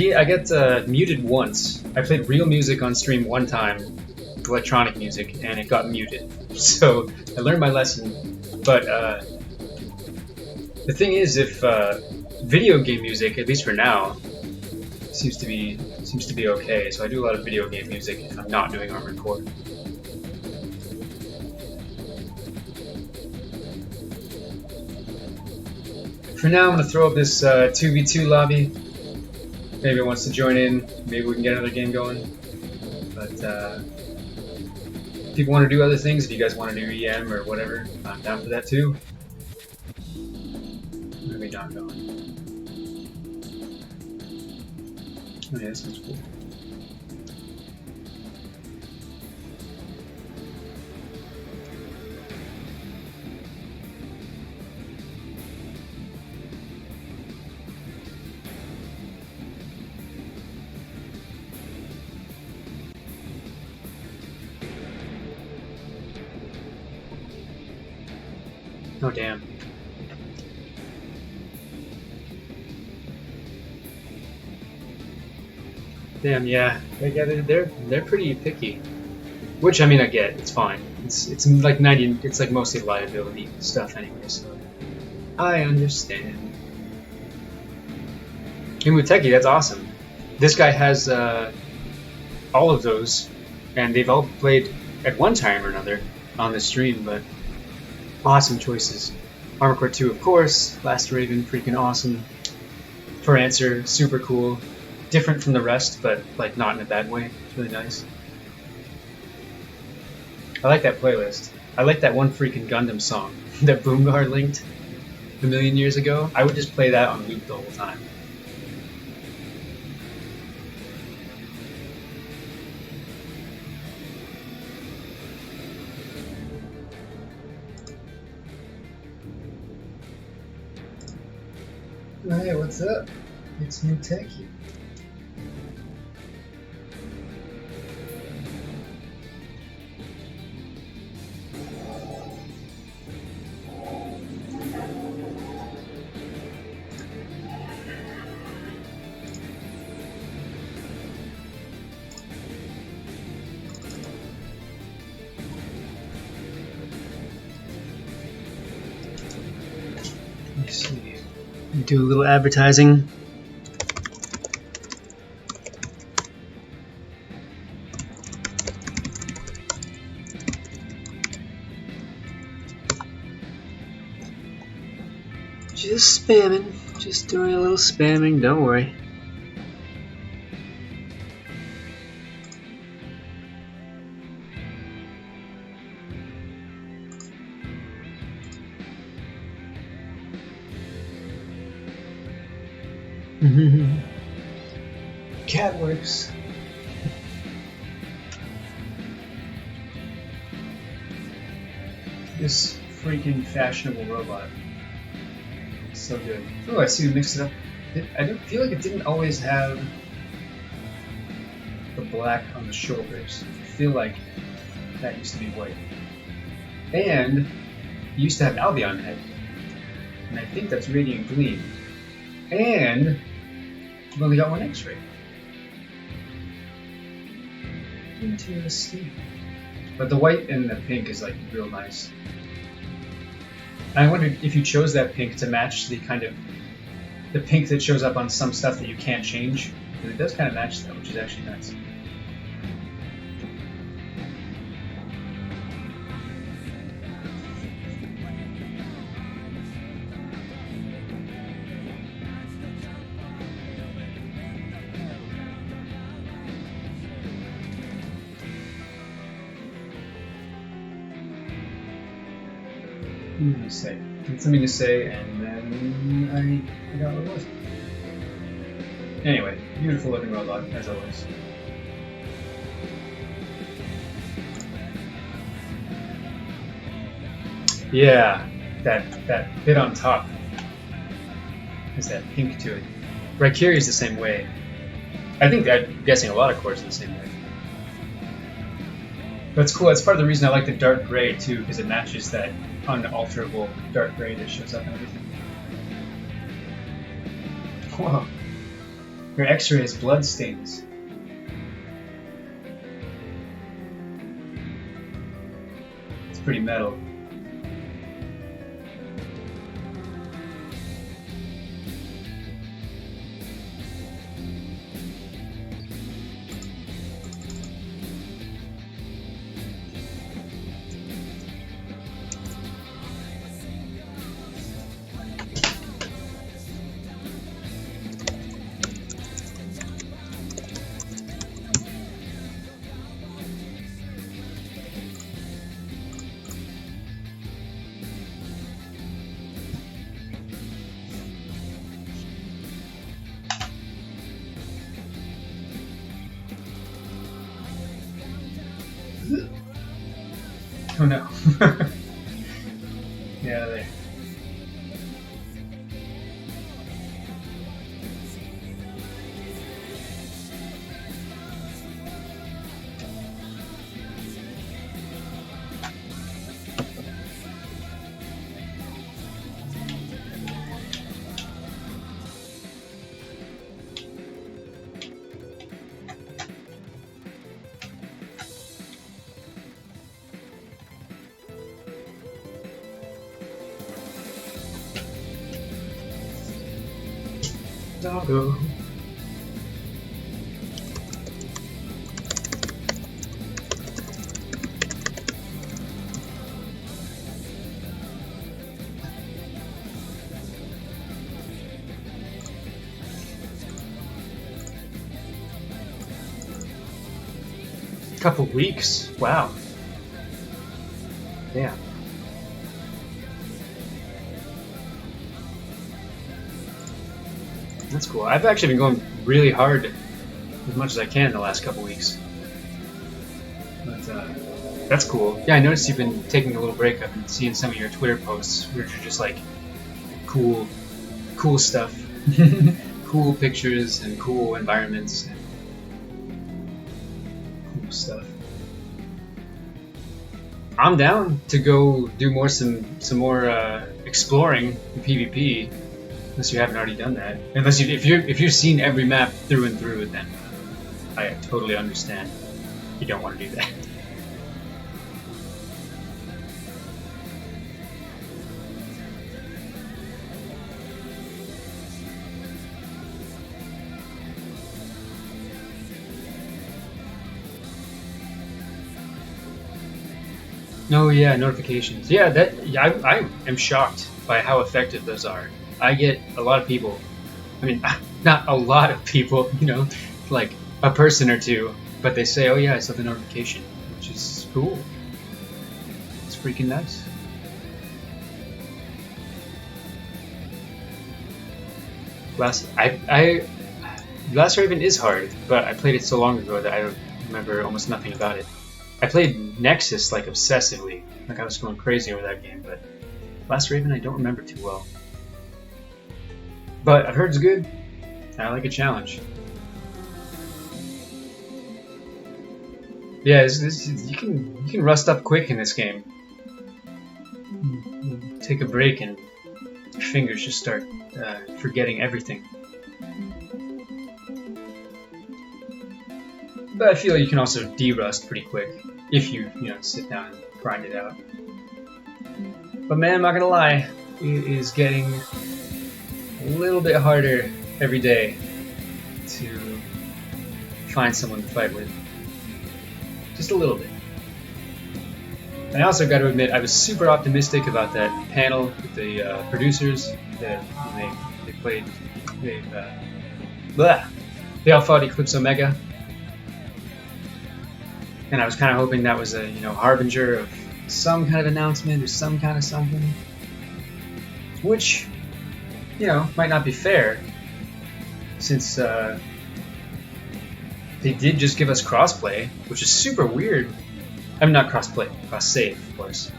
Speaker 1: muted once. I played real music on stream one time, electronic music, and it got muted. So I learned my lesson. But the thing is, if video game music, at least for now, seems to be okay. So I do a lot of video game music if I'm not doing Armored Core. For now, I'm gonna throw up this 2v2 lobby. Maybe it wants to join in. Maybe we can get another game going. But if people want to do other things, if you guys want to do EM or whatever, I'm down for that too. Where are we not going? Oh yeah, this one's cool. Oh damn. Damn, yeah. They're pretty picky. Which I mean I get, it's fine. It's like it's like mostly liability stuff anyway, so I understand. In Muteki, that's awesome. This guy has all of those, and they've all played at one time or another on the stream, but awesome choices. Armored Core 2, of course. Last Raven, freaking awesome. For Answer, super cool. Different from the rest, but like not in a bad way. It's really nice. I like that playlist. I like that one freaking Gundam song that Boomgar linked a million years ago. I would just play that on loop the whole time. Hey, what's up? It's Muteki. Let's see. Do a little advertising. Just spamming. Just doing a little spamming, don't worry. Cat works. This freaking fashionable robot. So good. Oh, I see we mixed it up. I don't feel like it didn't always have the black on the shoulders. I feel like that used to be white. And it used to have Albion head. And I think that's Radiant Gleam. And we've only got one X-ray. Interesting. But the white and the pink is like real nice. I wondered if you chose that pink to match the kind of the pink that shows up on some stuff that you can't change. And it does kind of match that, which is actually nice. Let me say. Had something to say, and then I forgot what it was. Anyway, beautiful looking robot, as always. Yeah, that bit on top has that pink to it. Raikiri's the same way. I'm guessing a lot of cores are the same way. But it's cool. That's part of the reason I like the dark gray too, because it matches that unalterable dark gray that shows up in everything. Whoa. Your X-ray has blood stains. It's pretty metal. Oh no. Yeah, there. Doggo. Couple weeks? Wow. Yeah. That's cool. I've actually been going really hard as much as I can the last couple weeks. But that's cool. Yeah, I noticed you've been taking a little break. I've been seeing some of your Twitter posts which are just like cool stuff. Cool pictures and cool environments and cool stuff. I'm down to go do some more exploring in PvP. Unless you haven't already done that. Unless if you've seen every map through and through, then I totally understand. You don't want to do that. Oh yeah, notifications. Yeah, I am shocked by how effective those are. I get a lot of people, I mean, not a lot of people, you know, like a person or two, but they say, oh yeah, I saw the notification, which is cool. It's freaking nice. Last Raven is hard, but I played it so long ago that I don't remember almost nothing about it. I played Nexus like obsessively, like I was going crazy over that game, but Last Raven I don't remember too well. But I've heard it's good. I like a challenge. Yeah, you can rust up quick in this game. Take a break and your fingers just start forgetting everything. But I feel you can also de-rust pretty quick if you sit down and grind it out. But man, I'm not gonna lie, it is getting a little bit harder every day to find someone to fight with. Just a little bit. And I also got to admit, I was super optimistic about that panel with the producers that when they played, they all fought Eclipse Omega. And I was kind of hoping that was a harbinger of some kind of announcement or some kind of something. which, you know, might not be fair, since they did just give us crossplay, which is super weird. I mean, not crossplay, cross-save, of course.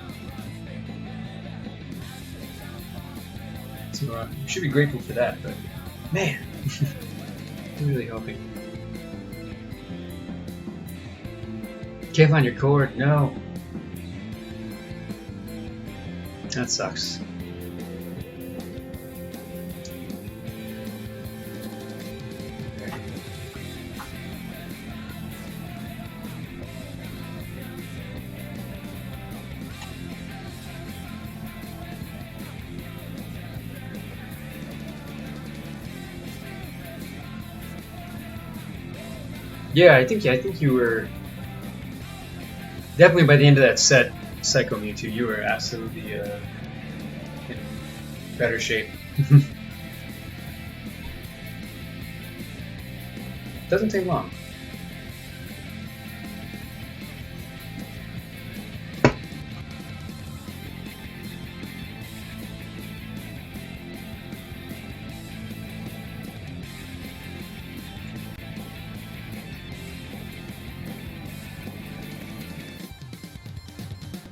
Speaker 1: So we should be grateful for that, but man, I'm really hoping. Can't find your cord, no. That sucks. Yeah, I think you were definitely by the end of that set, Psycho Mewtwo, you were absolutely in better shape. Doesn't take long.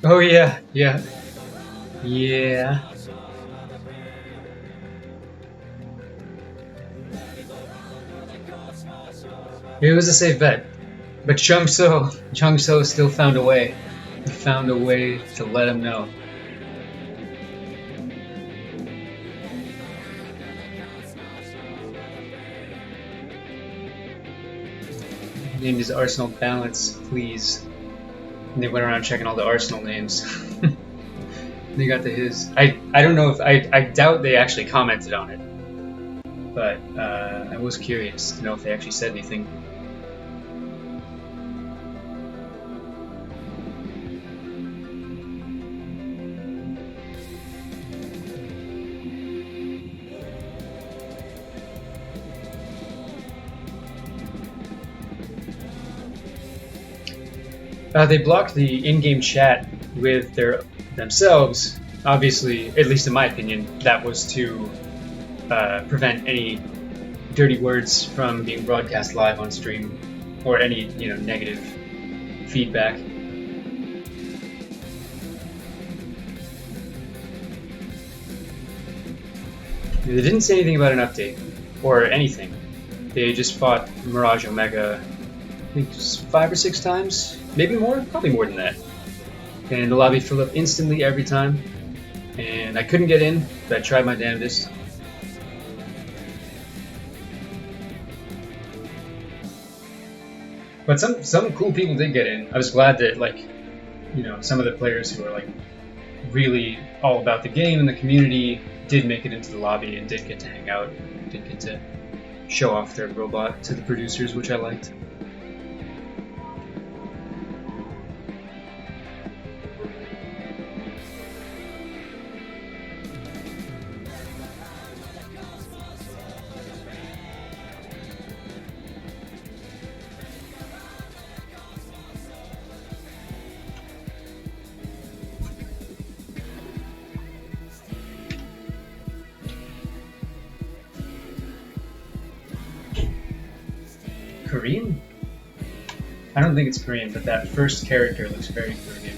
Speaker 1: Oh yeah, yeah. Yeah. It was a safe bet. But Chung So still found a way. He found a way to let him know. Named his Arsenal Balance, please. And they went around checking all the Arsenal names. They got to his. I don't know if I doubt they actually commented on it, but I was curious to know if they actually said anything. They blocked the in-game chat with themselves. Obviously, at least in my opinion, that was to prevent any dirty words from being broadcast live on stream, or any negative feedback. They didn't say anything about an update or anything. They just fought Mirage Omega, I think 5 or 6 times, maybe more, probably more than that. And the lobby filled up instantly every time, and I couldn't get in, but I tried my damnedest. But some cool people did get in. I was glad that some of the players who are really all about the game and the community did make it into the lobby and did get to hang out, did get to show off their robot to the producers, which I liked. Korean? I don't think it's Korean, but that first character looks very Korean.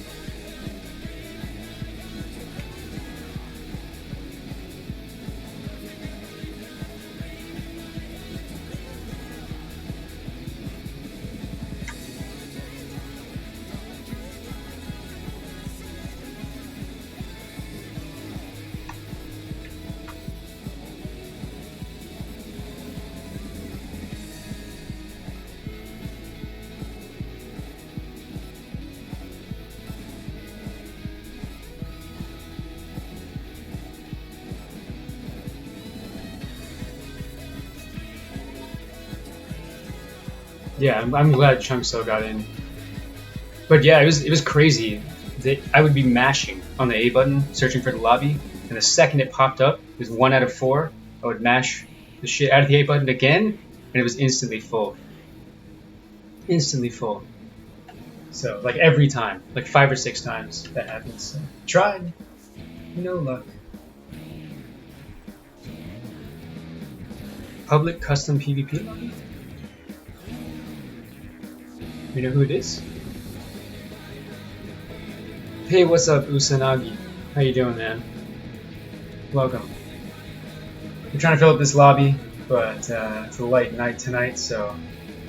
Speaker 1: Yeah, I'm glad Chungso got in. But yeah, it was crazy. I would be mashing on the A button, searching for the lobby, and the second it popped up, it was 1 out of 4. I would mash the shit out of the A button again, and it was instantly full. Instantly full. So every time, 5 or 6 times that happens. So, tried, no luck. Public custom PvP lobby? You know who it is? Hey, what's up, Usanagi? How you doing, man? Welcome. We're trying to fill up this lobby, but it's a light night tonight, so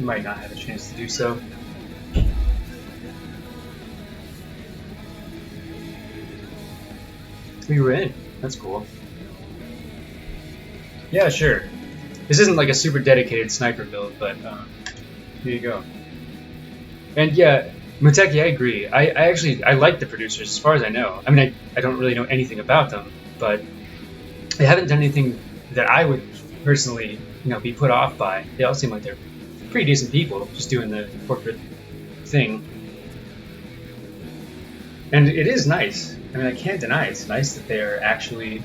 Speaker 1: you might not have a chance to do so. We were in. That's cool. Yeah, sure. This isn't like a super dedicated sniper build, but here you go. And yeah, Muteki, I agree. I like the producers as far as I know. I mean, I don't really know anything about them, but they haven't done anything that I would personally, be put off by. They all seem like they're pretty decent people, just doing the corporate thing. And it is nice. I mean, I can't deny it's nice that they're actually,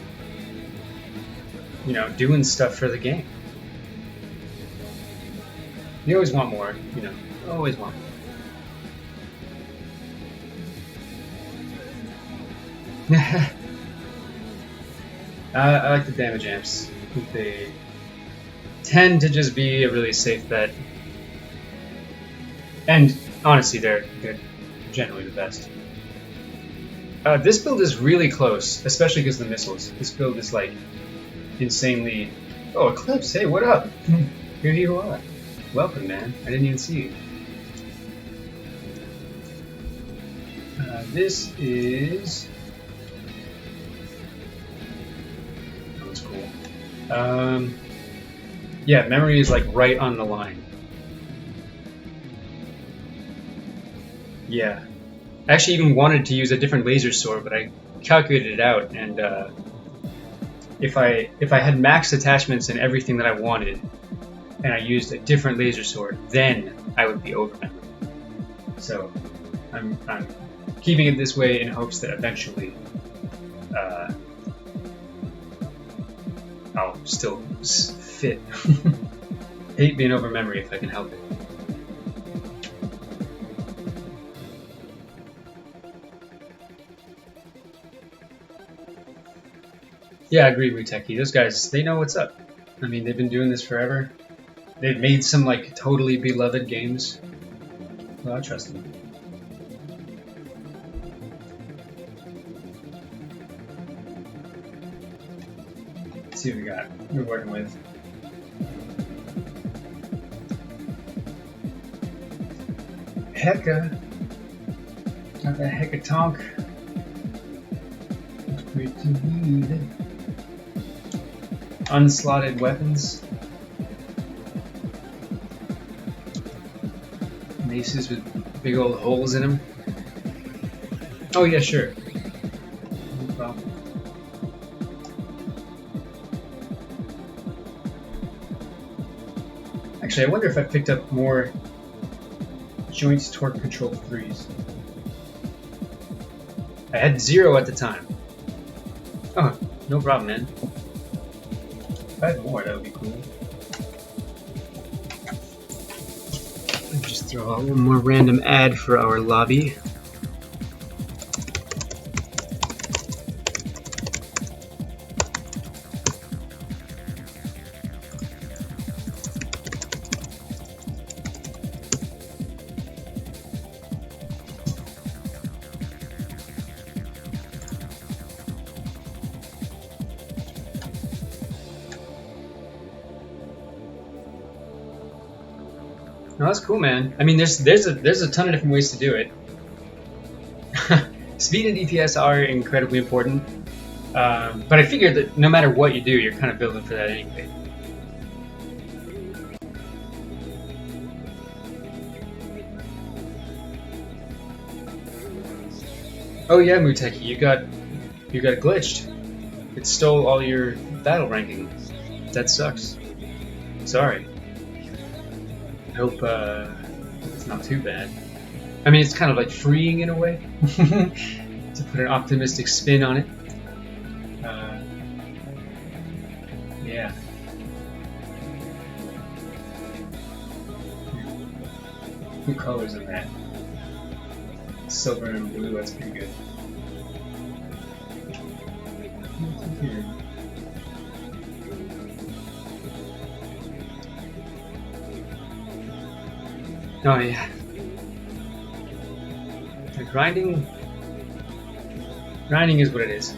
Speaker 1: doing stuff for the game. You always want more, always want more. I like the damage amps. I think they tend to just be a really safe bet. And honestly, they're generally the best. This build is really close, especially because of the missiles. This build is like insanely... Oh, Eclipse, hey, what up? Here you are. Welcome, man. I didn't even see you. This is... Oh, that's cool. Yeah, memory is like right on the line. Yeah. I actually even wanted to use a different laser sword, but I calculated it out, and if I had maxed attachments and everything that I wanted, and I used a different laser sword, then I would be over memory. So I'm keeping it this way in hopes that eventually I'll still fit. Hate being over memory if I can help it. Yeah, I agree, Muteki. Those guys, they know what's up. I mean, they've been doing this forever. They've made some, like, totally beloved games. Well, I trust them. Let's see what we got. We're working with. Hecka. Got that Hecka Tonk. Great to read. Unslotted weapons. Maces with big old holes in them. Oh yeah, sure. No problem. Actually, I wonder if I picked up more joints torque control 3s. I had 0 at the time. Oh, no problem, man. If I had more, that would be cool. Let me just throw out one more random ad for our lobby. No, that's cool, man. I mean, there's a ton of different ways to do it. Speed and DPS are incredibly important, but I figured that no matter what you do, you're kind of building for that anyway. Oh yeah, Muteki, you got glitched. It stole all your battle ranking. That sucks. Sorry. I hope it's not too bad. I mean, it's kind of like freeing in a way, to put an optimistic spin on it. Yeah. What colors are that? Silver and blue, that's pretty good. What's here? Oh yeah. The grinding is what it is.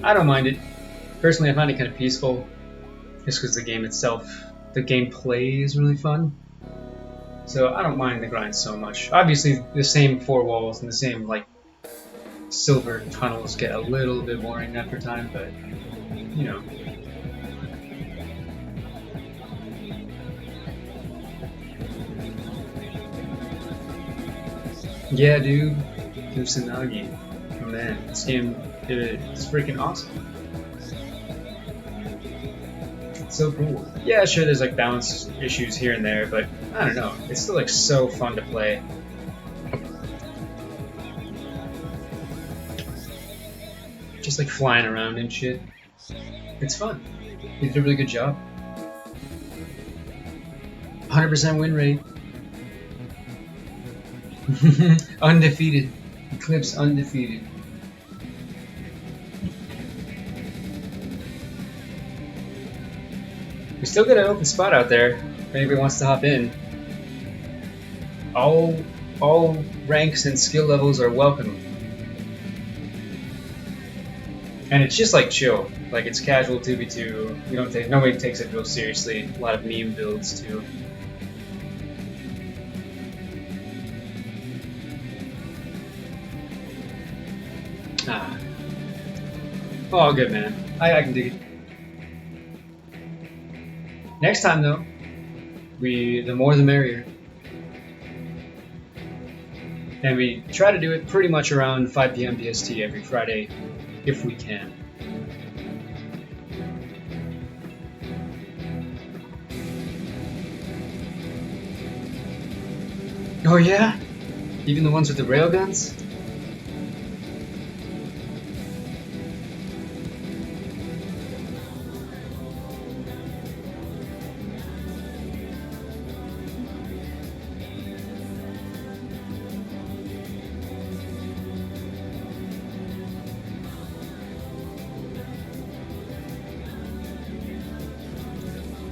Speaker 1: I don't mind it. Personally, I find it kind of peaceful, just because the game itself, the gameplay is really fun. So I don't mind the grind so much. Obviously, the same four walls and the same like silver tunnels get a little bit boring after time, but you know. Yeah, dude. Kusanagi. Oh, man, this game is freaking awesome. It's so cool. Yeah, sure, there's like balance issues here and there, but I don't know. It's still like so fun to play. Just like flying around and shit. It's fun. They did a really good job. 100% win rate. Undefeated. Eclipse undefeated. We still got an open spot out there if anybody wants to hop in. All ranks and skill levels are welcome. And it's just like chill. Like it's casual 2v2. Nobody takes it real seriously. A lot of meme builds too. Oh, all good, man. I can dig it. Next time, though, the more the merrier. And we try to do it pretty much around 5 p.m. PST every Friday, if we can. Oh yeah? Even the ones with the railguns?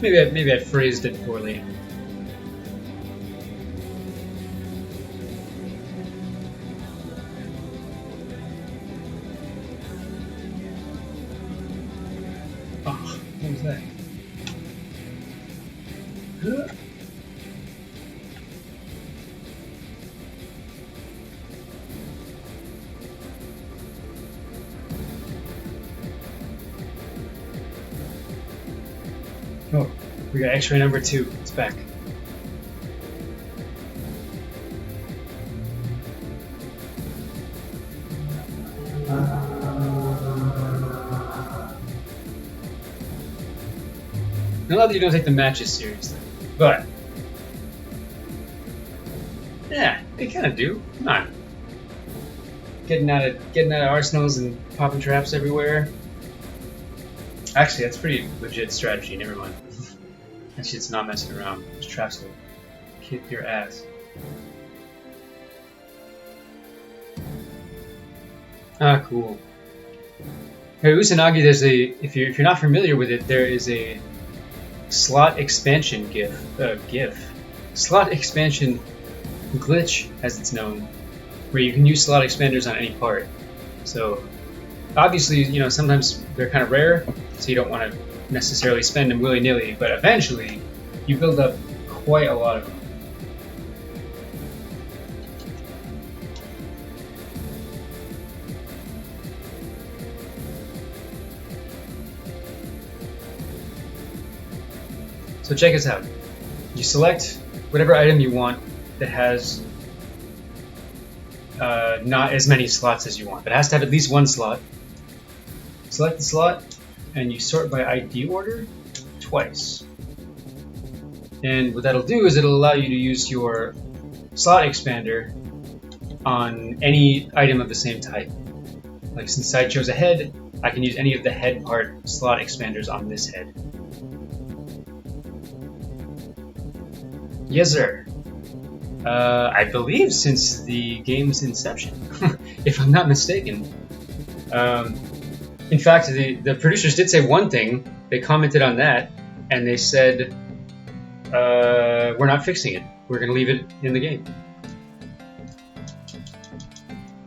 Speaker 1: Maybe I phrased it poorly. Oh, what was that? Oh, we got X-ray number 2. It's back. Not that you don't take the matches seriously, but yeah, they kind of do. Come on, getting out of arsenals and popping traps everywhere. Actually, that's pretty legit strategy. Never mind. That shit's not messing around. Those traps will kick your ass. Ah, cool. Hey, Usanagi, if you're not familiar with it, there is a slot expansion slot expansion glitch, as it's known, where you can use slot expanders on any part. So obviously, sometimes they're kind of rare, so you don't want to necessarily spend them willy-nilly, but eventually you build up quite a lot of them. So check this out. You select whatever item you want that has not as many slots as you want, but it has to have at least one slot. Select the slot, and you sort by ID order twice. And what that'll do is it'll allow you to use your slot expander on any item of the same type. Like since I chose a head, I can use any of the head part slot expanders on this head. Yes, sir. I believe since the game's inception, if I'm not mistaken. In fact, the producers did say one thing. They commented on that, and they said We're not fixing it. We're gonna leave it in the game.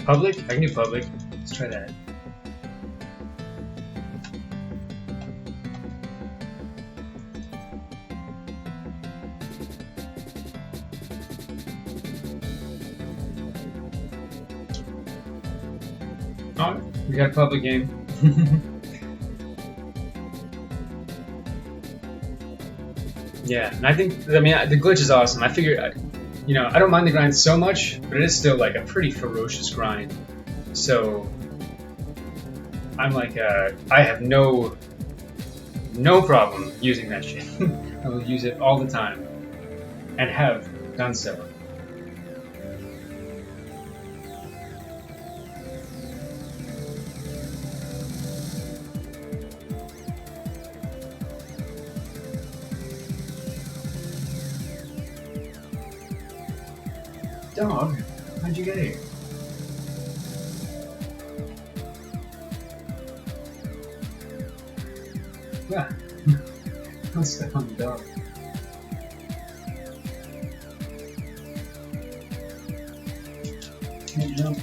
Speaker 1: Public? I can do public. Let's try that. Oh, we got a public game. Yeah, and I think, I mean, the glitch is awesome. I figure, you know, I don't mind the grind so much, but it is still like a pretty ferocious grind. So I'm like, I have no problem using that shit. I will use it all the time, and have done so. Dog, how'd you get here? Yeah, don't step on the dog. Can't jump.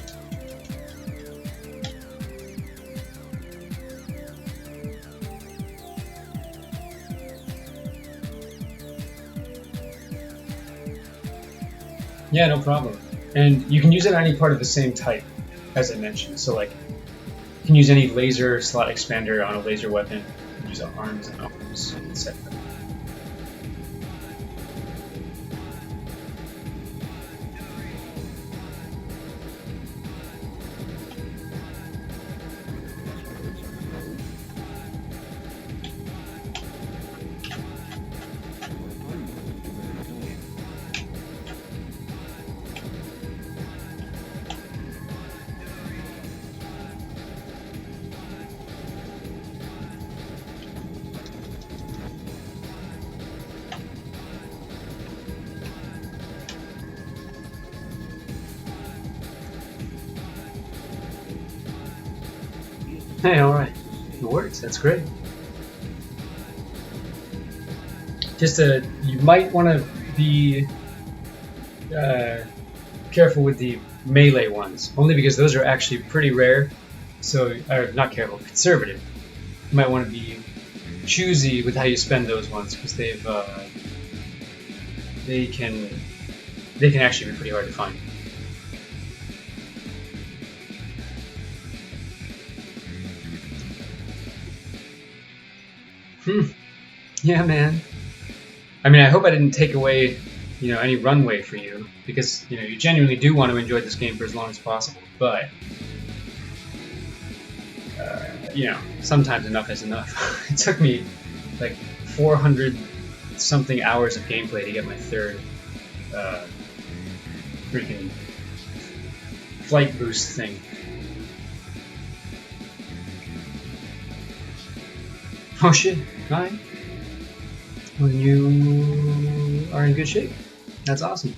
Speaker 1: Yeah, no problem. And you can use it on any part of the same type, as I mentioned. So like, you can use any laser slot expander on a laser weapon. You can use arms and arms, etc. Hey, alright. It works, that's great. Just you might want to be careful with the melee ones, only because those are actually pretty rare. So, or not careful, conservative. You might want to be choosy with how you spend those ones, because they can actually be pretty hard to find. Yeah, man. I mean, I hope I didn't take away, you know, any runway for you, because, you know, you genuinely do want to enjoy this game for as long as possible, but, you know, sometimes enough is enough. It took me, like, 400-something hours of gameplay to get my third, freaking flight boost thing. Oh shit, alright. Well, you are in good shape. That's awesome.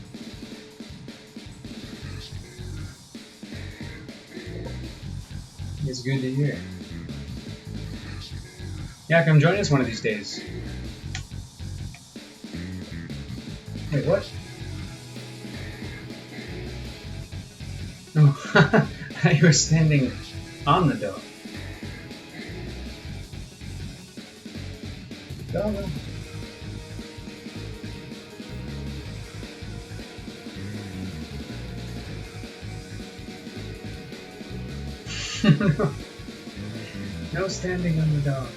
Speaker 1: It's good to hear. Yeah, come join us one of these days. Wait, what? Oh, you were standing on the dog. Dog. No standing on the dog.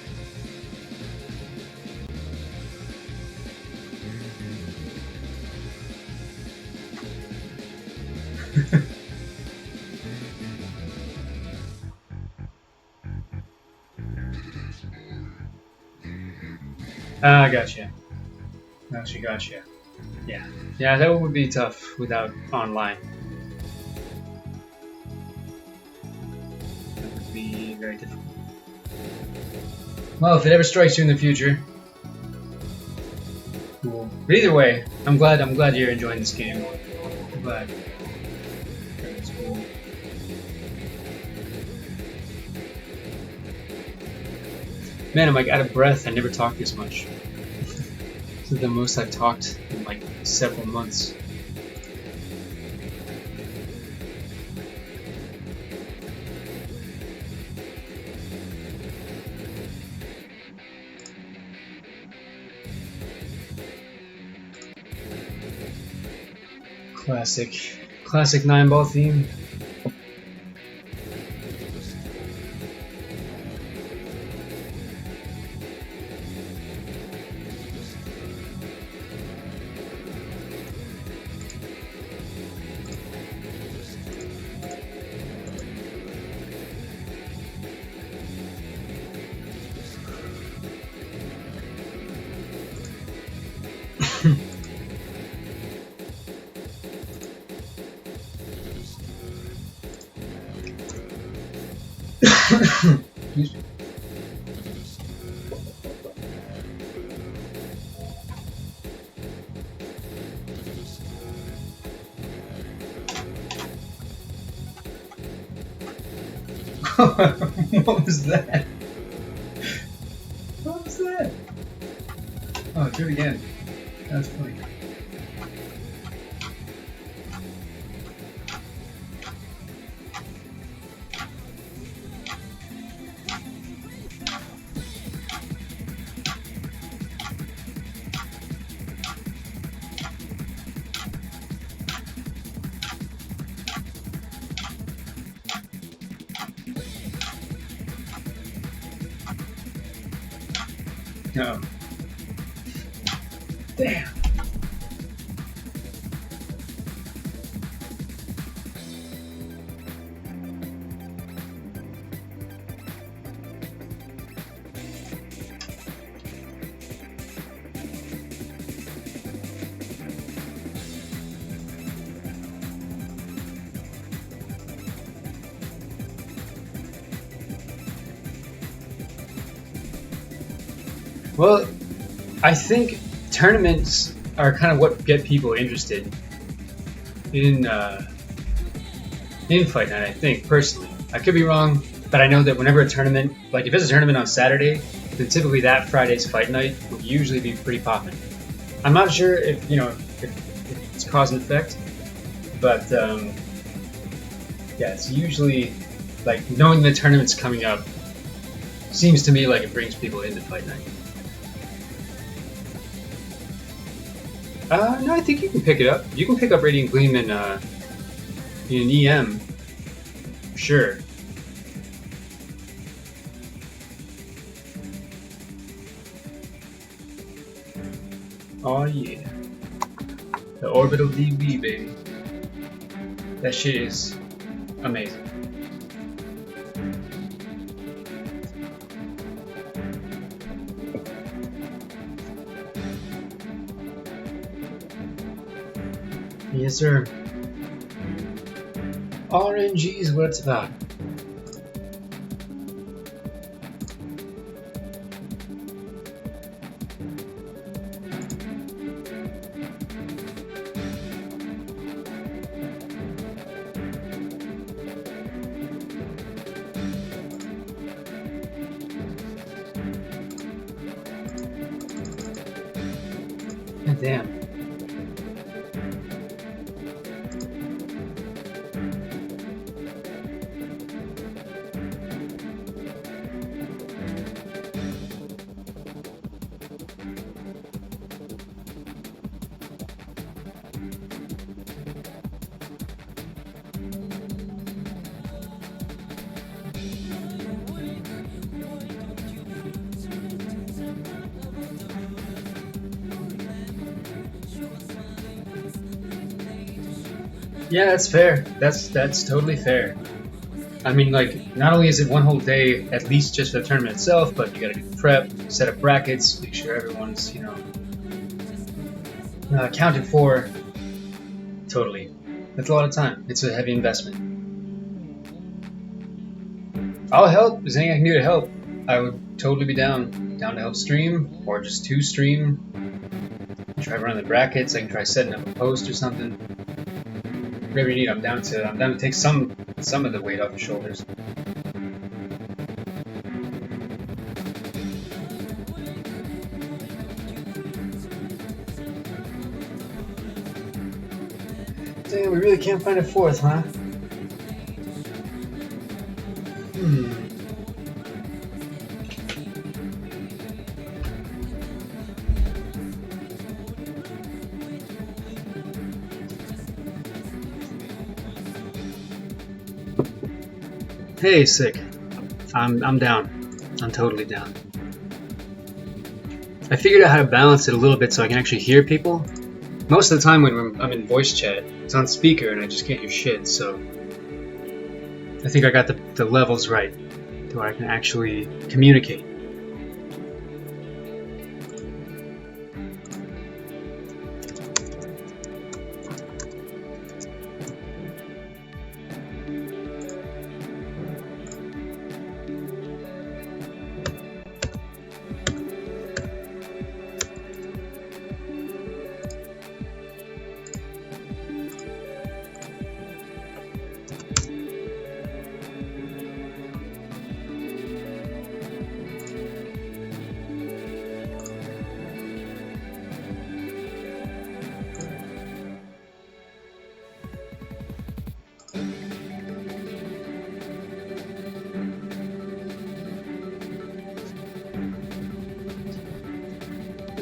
Speaker 1: Ah, gotcha. Gotcha. Yeah. Yeah, that would be tough without online. That would be very difficult. Well, if it ever strikes you in the future. Cool. But either way, I'm glad you're enjoying this game. I'm glad. That's cool. Man, I'm like out of breath. I never talk this much. the most I've talked in like several months. Classic 9-ball theme. Excuse me. What was that? What was that? Oh, do it again. That's funny. No. Damn. Well, I think tournaments are kind of what get people interested in Fight Night. I think personally, I could be wrong, but I know that whenever a tournament, like if it's a tournament on Saturday, then typically that Friday's Fight Night would usually be pretty popping. I'm not sure if if it's cause and effect, but yeah, it's usually like knowing the tournament's coming up seems to me like it brings people into Fight Night. No, I think you can pick it up. You can pick up Radiant Gleam in EM. Sure. Oh yeah. The Orbital DB, baby. That shit is amazing. Yes, sir. RNG is what it's about. God damn. Yeah, that's fair. That's totally fair. I mean, like, not only is it one whole day, at least just for the tournament itself, but you gotta do the prep, set up brackets, make sure everyone's, accounted for. Totally. That's a lot of time. It's a heavy investment. I'll help. If there's anything I can do to help, I would totally be down. Down to help stream, or just to stream. Try running the brackets. I can try setting up a post or something. Whatever you need, I'm down to take some of the weight off your shoulders. Damn, we really can't find a fourth, huh? Hey, sick. I'm down. I'm totally down. I figured out how to balance it a little bit so I can actually hear people. Most of the time when I'm in voice chat, it's on speaker and I just can't hear shit, so I think I got the levels right to where I can actually communicate.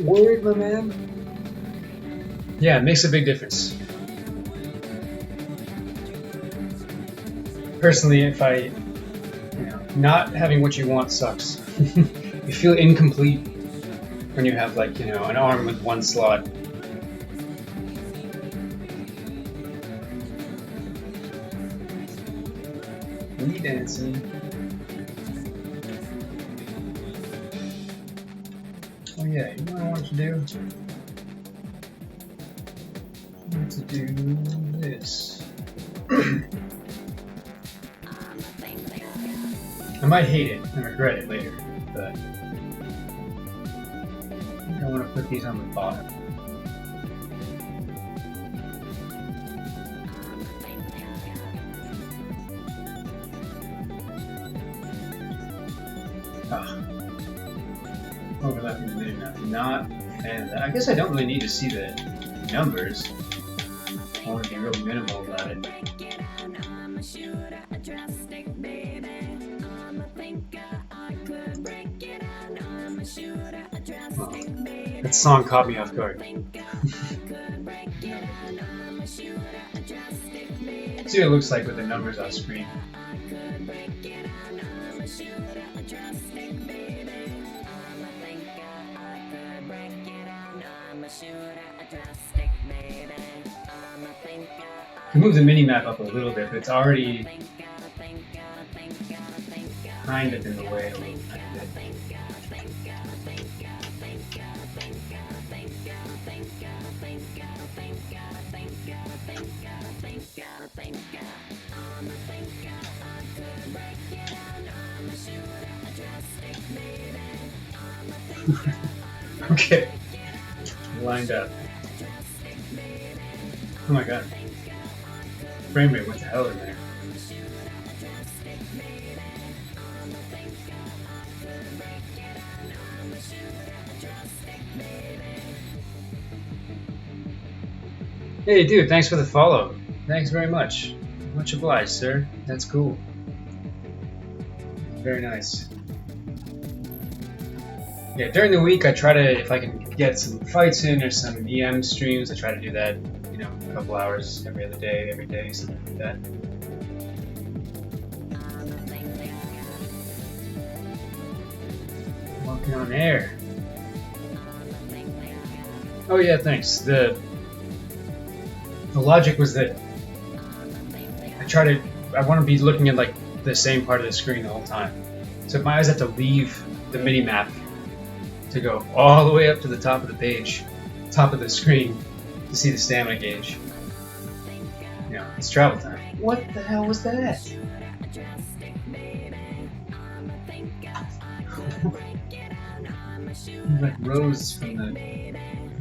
Speaker 1: Word, my man? Yeah, it makes a big difference. Personally, if not having what you want sucks. You feel incomplete when you have, like, an arm with one slot. Me dancing. Oh yeah, you know what I want to do? I want to do this. I might hate it and regret it later, but I think I want to put these on the bottom. Overlapping the mini map. Not a fan of that. I guess I don't really need to see the numbers. I want to be real minimal about it. Oh, that song caught me off guard. See what it looks like with the numbers on screen. I can move the mini-map up a little bit, but it's already kind of in the way a little bit. Okay, lined up. Oh my god. Frame rate, what the hell in there? Hey dude, thanks for the follow. Thanks very much. Much obliged, sir. That's cool. Very nice. Yeah, during the week I try to, if I can get some fights in or some EM streams, I try to do that, a couple hours every other day, every day, something like that. Walking on air. Oh yeah, thanks. The logic was that I want to be looking at like the same part of the screen the whole time. So if my eyes have to leave the mini map to go all the way up to the top of the page, top of the screen, to see the stamina gauge. It's travel time. What the hell was that? Like rose from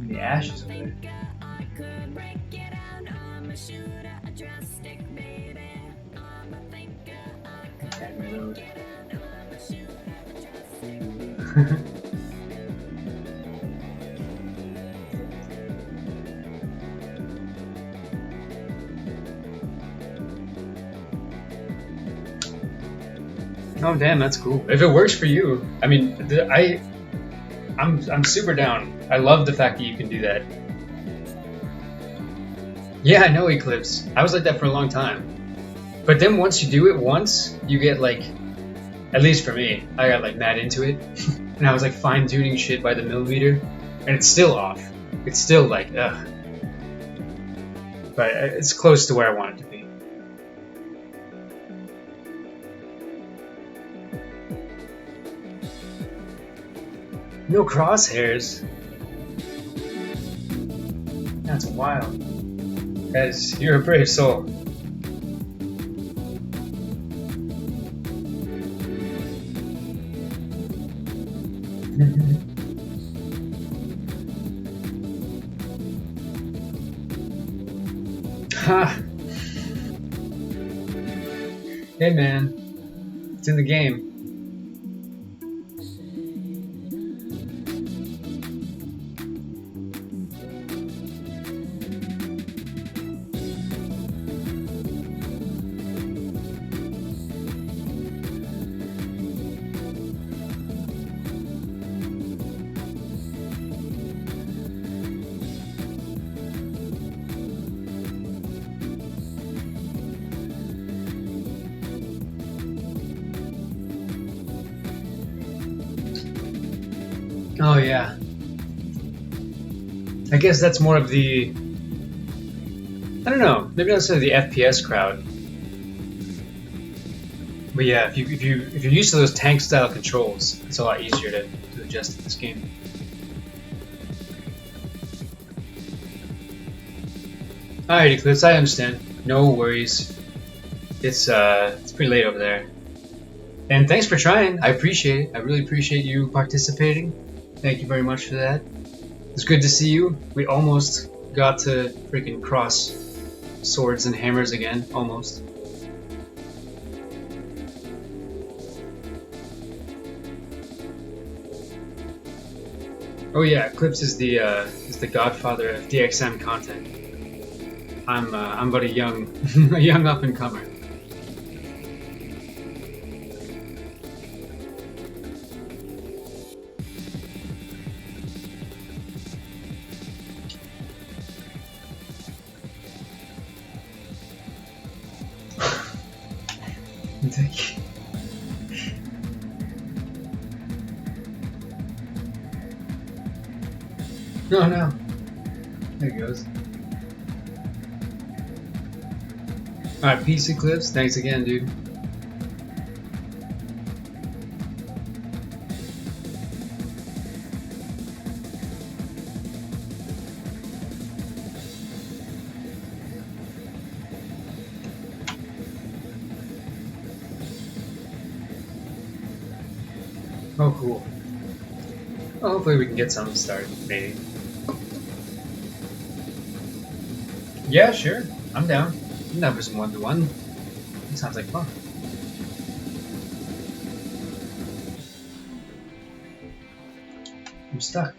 Speaker 1: the ashes of it. Road. Oh damn, that's cool. If it works for you, I mean, I'm super down. I love the fact that you can do that. Yeah, I know Eclipse. I was like that for a long time. But then once you do it once, you get like, at least for me, I got like mad into it, and I was like fine tuning shit by the millimeter, and it's still off. It's still like ugh. But it's close to where I want it to be. No crosshairs. That's wild. Guys, you're a brave soul. Ha! Hey man, it's in the game. Oh yeah. I guess that's more of the, I don't know, maybe not necessarily the FPS crowd. But yeah, if you're used to those tank style controls, it's a lot easier to adjust in this game. Alright, Eclipse, I understand. No worries. It's pretty late over there. And thanks for trying. I appreciate it. I really appreciate you participating. Thank you very much for that. It's good to see you. We almost got to freaking cross swords and hammers again. Almost. Oh yeah, Eclipse is the godfather of DXM content. I'm but a young a young up and comer. Muteki. Oh no. There it goes. Alright, peace Eclipse. Thanks again, dude. Oh, cool. Well, hopefully we can get something started, maybe. Yeah, sure. I'm down. I'm down for some 1v1. It sounds like fun. I'm stuck.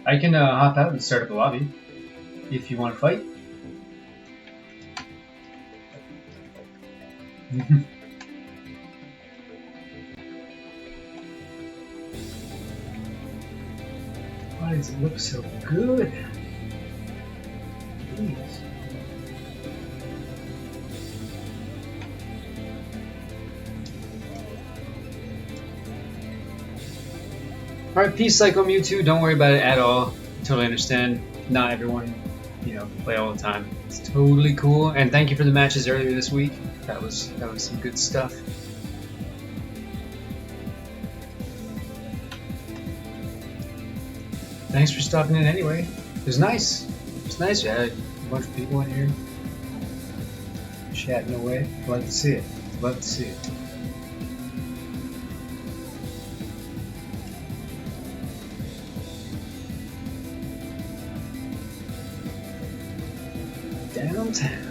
Speaker 1: I can hop out and start up a lobby if you want to fight. Why does it look so good? Please. Alright, peace Psycho Mewtwo, don't worry about it at all. Totally understand. Not everyone, play all the time. It's totally cool. And thank you for the matches earlier this week. That was some good stuff. Thanks for stopping in anyway. It was nice. It was nice. We had a bunch of people in here chatting away. Love to see it. Love to see it. Downtown.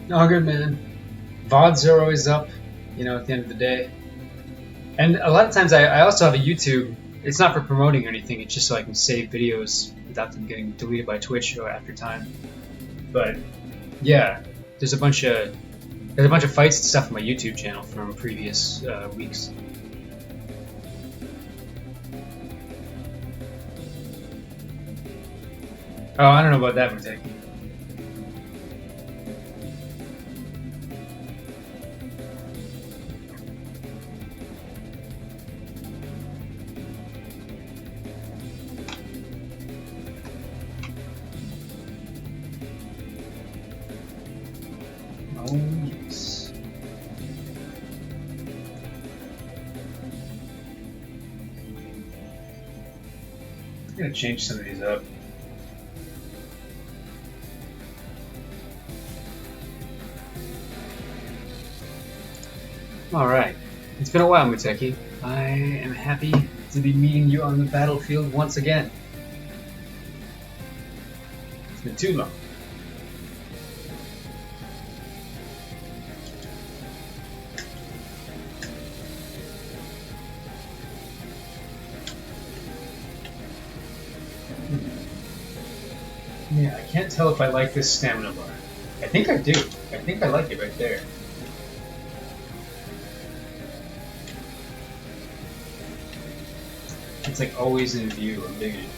Speaker 1: Oh, good, man. VODs are always up, you know, at the end of the day. And a lot of times I also have a YouTube. It's not for promoting or anything. It's just so I can save videos without them getting deleted by Twitch or after time. But yeah, there's a bunch of fights and stuff on my YouTube channel from previous weeks. Oh, I don't know about that, muteki. Oh, yes. I'm gonna change some of these up. Alright. It's been a while, muteki. I am happy to be meeting you on the battlefield once again. It's been too long. Yeah, I can't tell if I like this stamina bar. I think I do. I think I like it right there. It's like always in view. I'm digging it.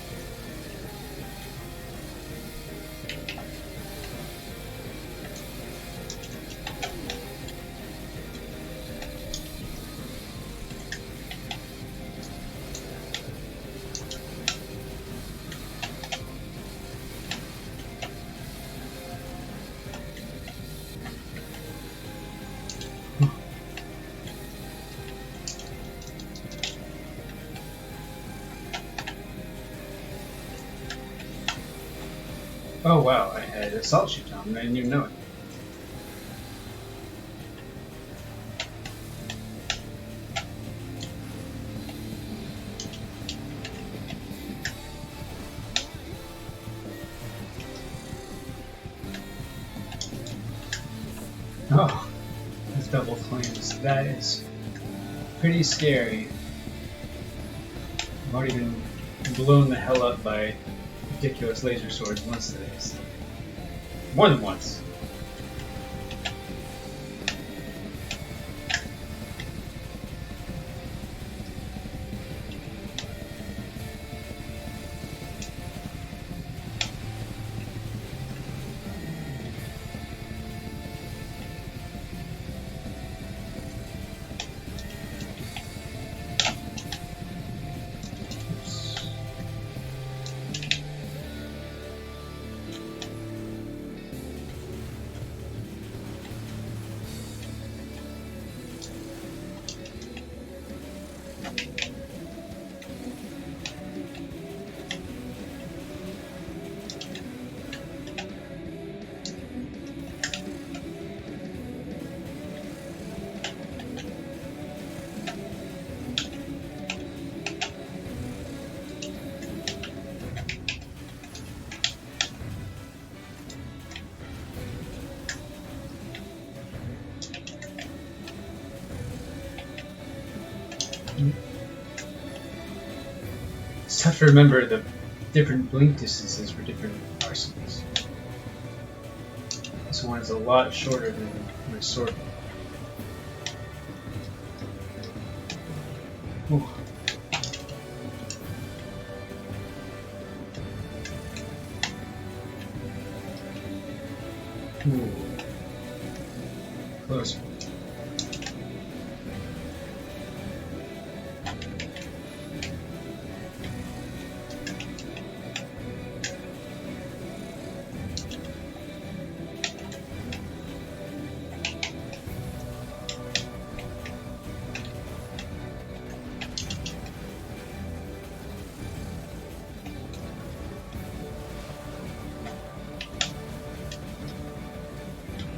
Speaker 1: Oh wow, I had a salt chute on and I didn't even know it. Oh, those double flames. That is pretty scary. I've already been blown the hell up by ridiculous laser swords once today. So. More than once. It's tough to remember the different blink distances for different arsenals. This one is a lot shorter than my sword. Ooh. Ooh. Close.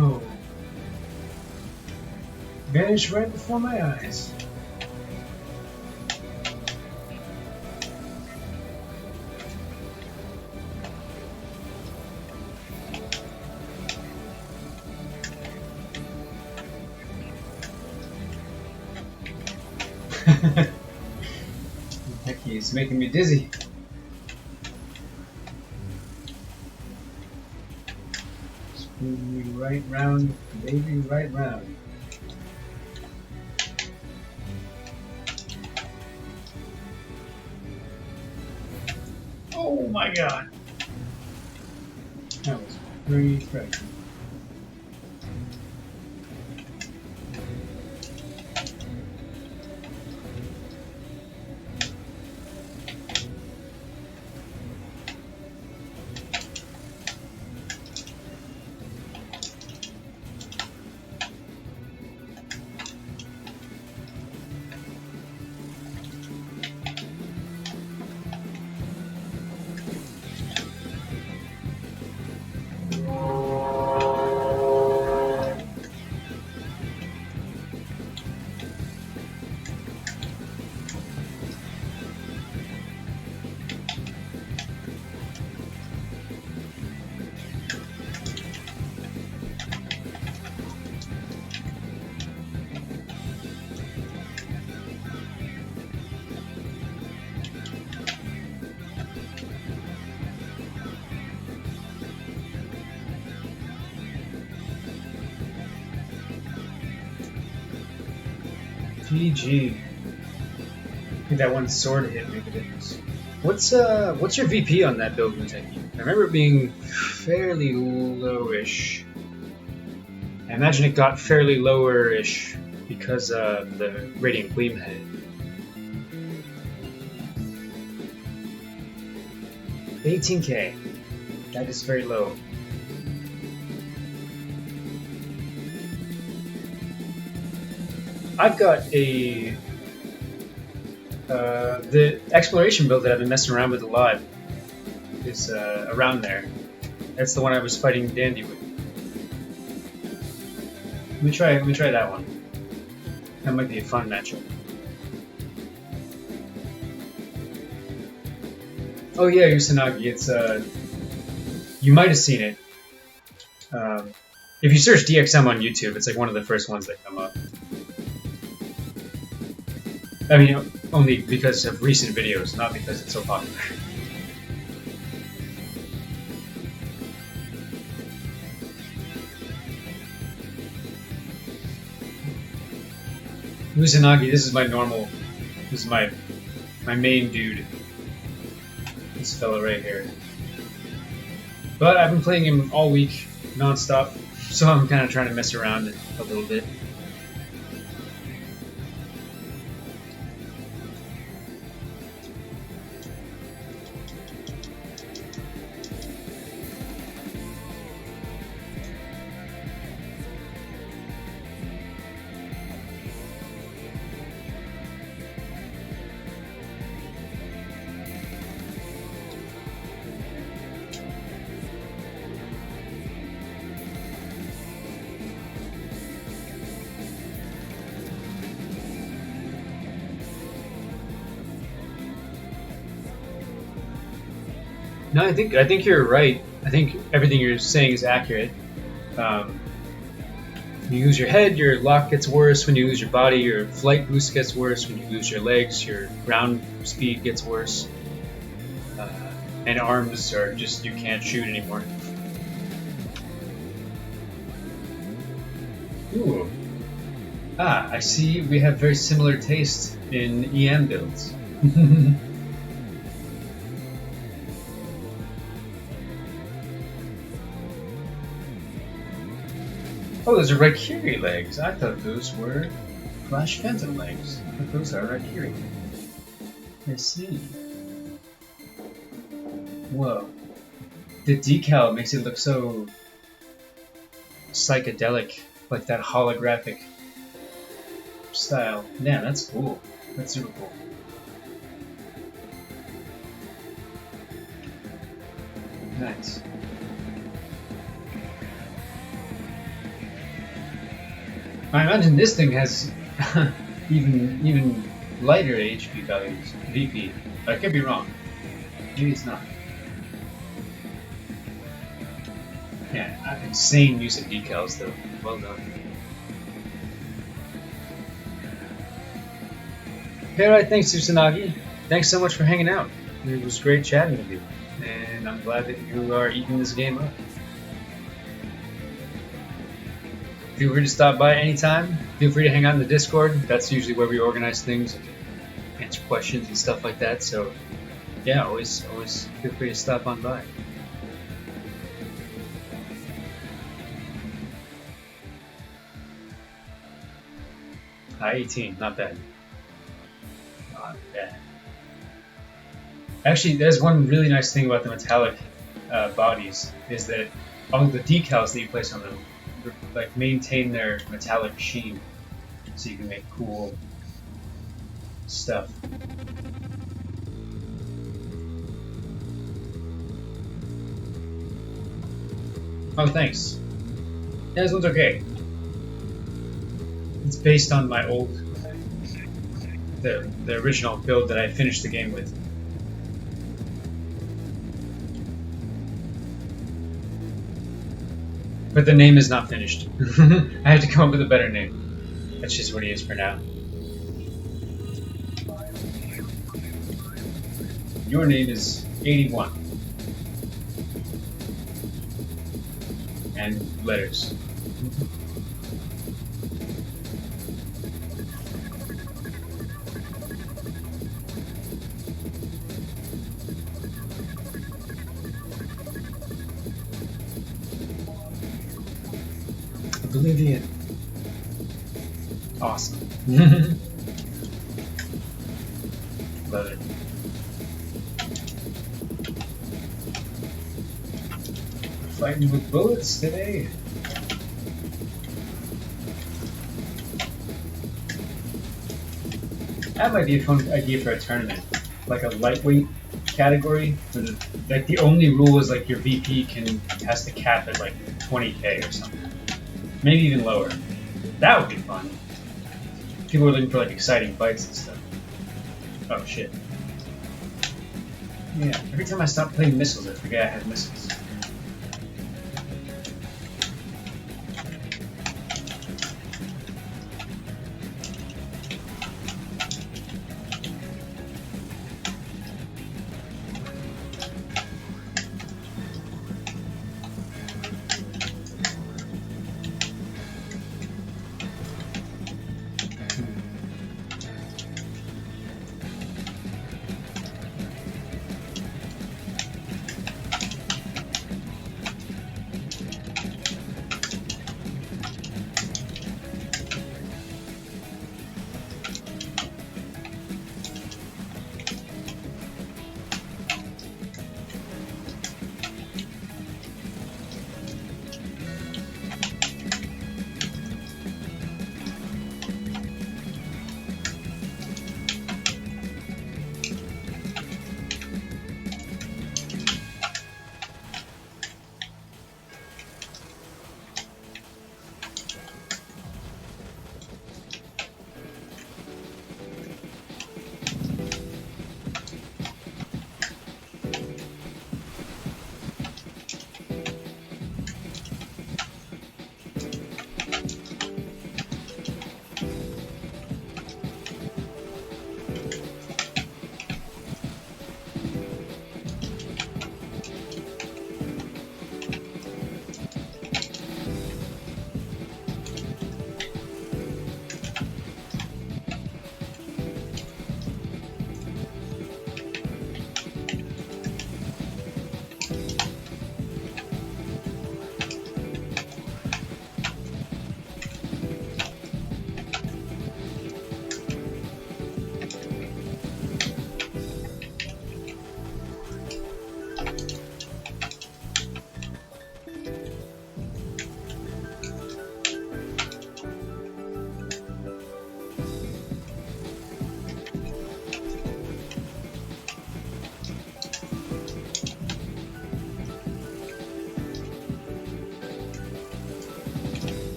Speaker 1: Oh. Vanished right before my eyes. It's making me dizzy. Spin me right round, baby, right round. Oh my god! That was pretty frightening. GG. I think that one sword hit made a difference. What's your VP on that build, muteki? I remember it being fairly lowish. I imagine it got fairly lower-ish because the Radiant Gleam had it. 18k. That is very low. I've got a the exploration build that I've been messing around with a lot is around there. That's the one I was fighting Dandy with. Let me try that one. That might be a fun matchup. Oh yeah, Usanagi, it's you might have seen it. If you search DXM on YouTube, it's like one of the first ones that come up. I mean, only because of recent videos, not because it's so popular. Usanagi, this is my normal, this is my main dude. This fella right here. But I've been playing him all week, non-stop, so I'm kind of trying to mess around a little bit. No, I think you're right. I think everything you're saying is accurate. When you lose your head, your lock gets worse. When you lose your body, your flight boost gets worse. When you lose your legs, your ground speed gets worse. And arms are just, you can't shoot anymore. Ooh. Ah, I see we have very similar taste in EM builds. Oh, those are Raikiri legs. I thought those were Flash Phantom legs. I thought those are Raikiri. I see. Whoa. The decal makes it look so psychedelic, like that holographic style. Man, that's cool. That's super cool. Nice. I imagine this thing has even lighter HP values. VP. I could be wrong. Maybe it's not. Yeah, insane use of decals though. Well done. Alright, thanks Usanagi. thanks so much for hanging out. It was great chatting with you, and I'm glad that you are eating this game up. Feel free to stop by anytime. Feel free to hang out in the Discord. That's usually where we organize things, answer questions and stuff like that. So yeah, always feel free to stop on by. High 18, not bad. Not bad. Actually, there's one really nice thing about the metallic bodies is that all the decals that you place on them like maintain their metallic sheen, so you can make cool stuff. Oh, thanks. Yeah, this one's okay. It's based on my old, the original build that I finished the game with. But the name is not finished. I have to come up with a better name. That's just what he is for now. Your name is 81. And letters. Oblivion. Awesome. Love it. Fighting with bullets today. I have an idea for a tournament, like a lightweight category. Like the only rule is like your VP has to cap at like 20k or something. Maybe even lower. That would be fun. People are looking for like exciting fights and stuff. Oh shit. Yeah, every time I stop playing missiles, I forget I have missiles.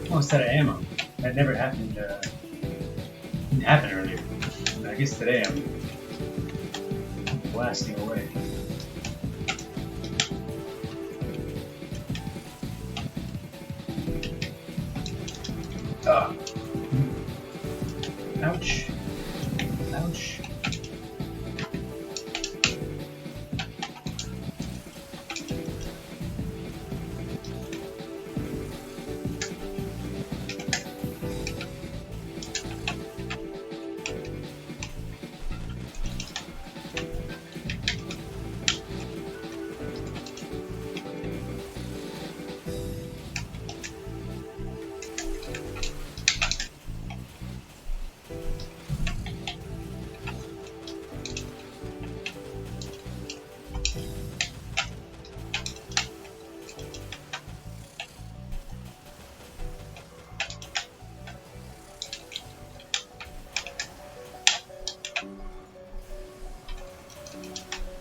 Speaker 1: Almost out of ammo. That never happened. Didn't happen earlier. I guess today I'm blasting away. Ah. Ouch.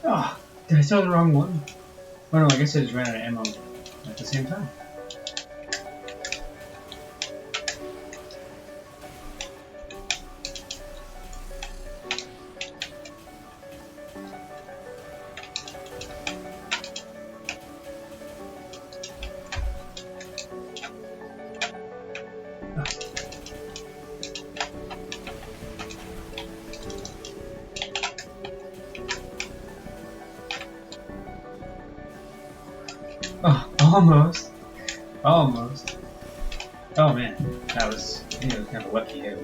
Speaker 1: Oh, did I throw the wrong one? Oh no, I guess I just ran out of ammo at the same time. Oh, almost. Almost. Oh man, that was, I think it was kind of a lucky hit.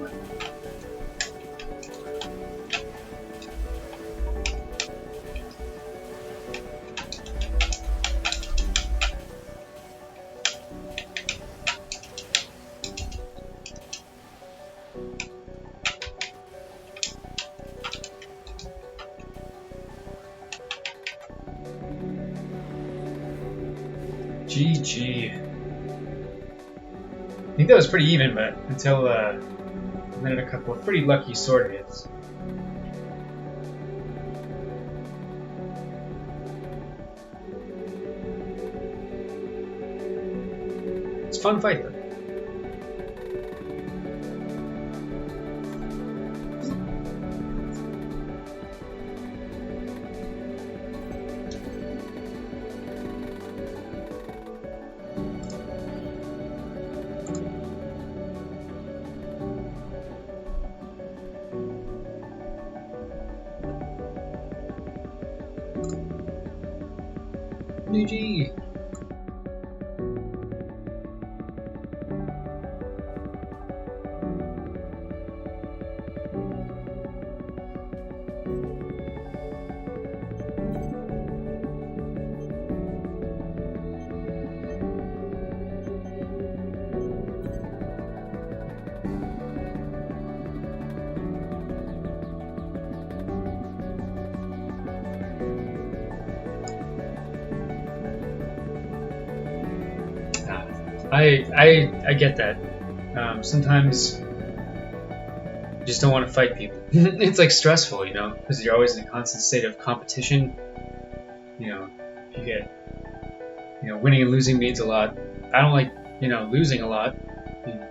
Speaker 1: GG. I think that was pretty even, but until landed a couple of pretty lucky sword hits. It's a fun fight though. GG. I get that. Sometimes you just don't want to fight people. It's like stressful, you know, because you're always in a constant state of competition. You know, you get, you know, winning and losing means a lot. I don't like, you know, losing a lot.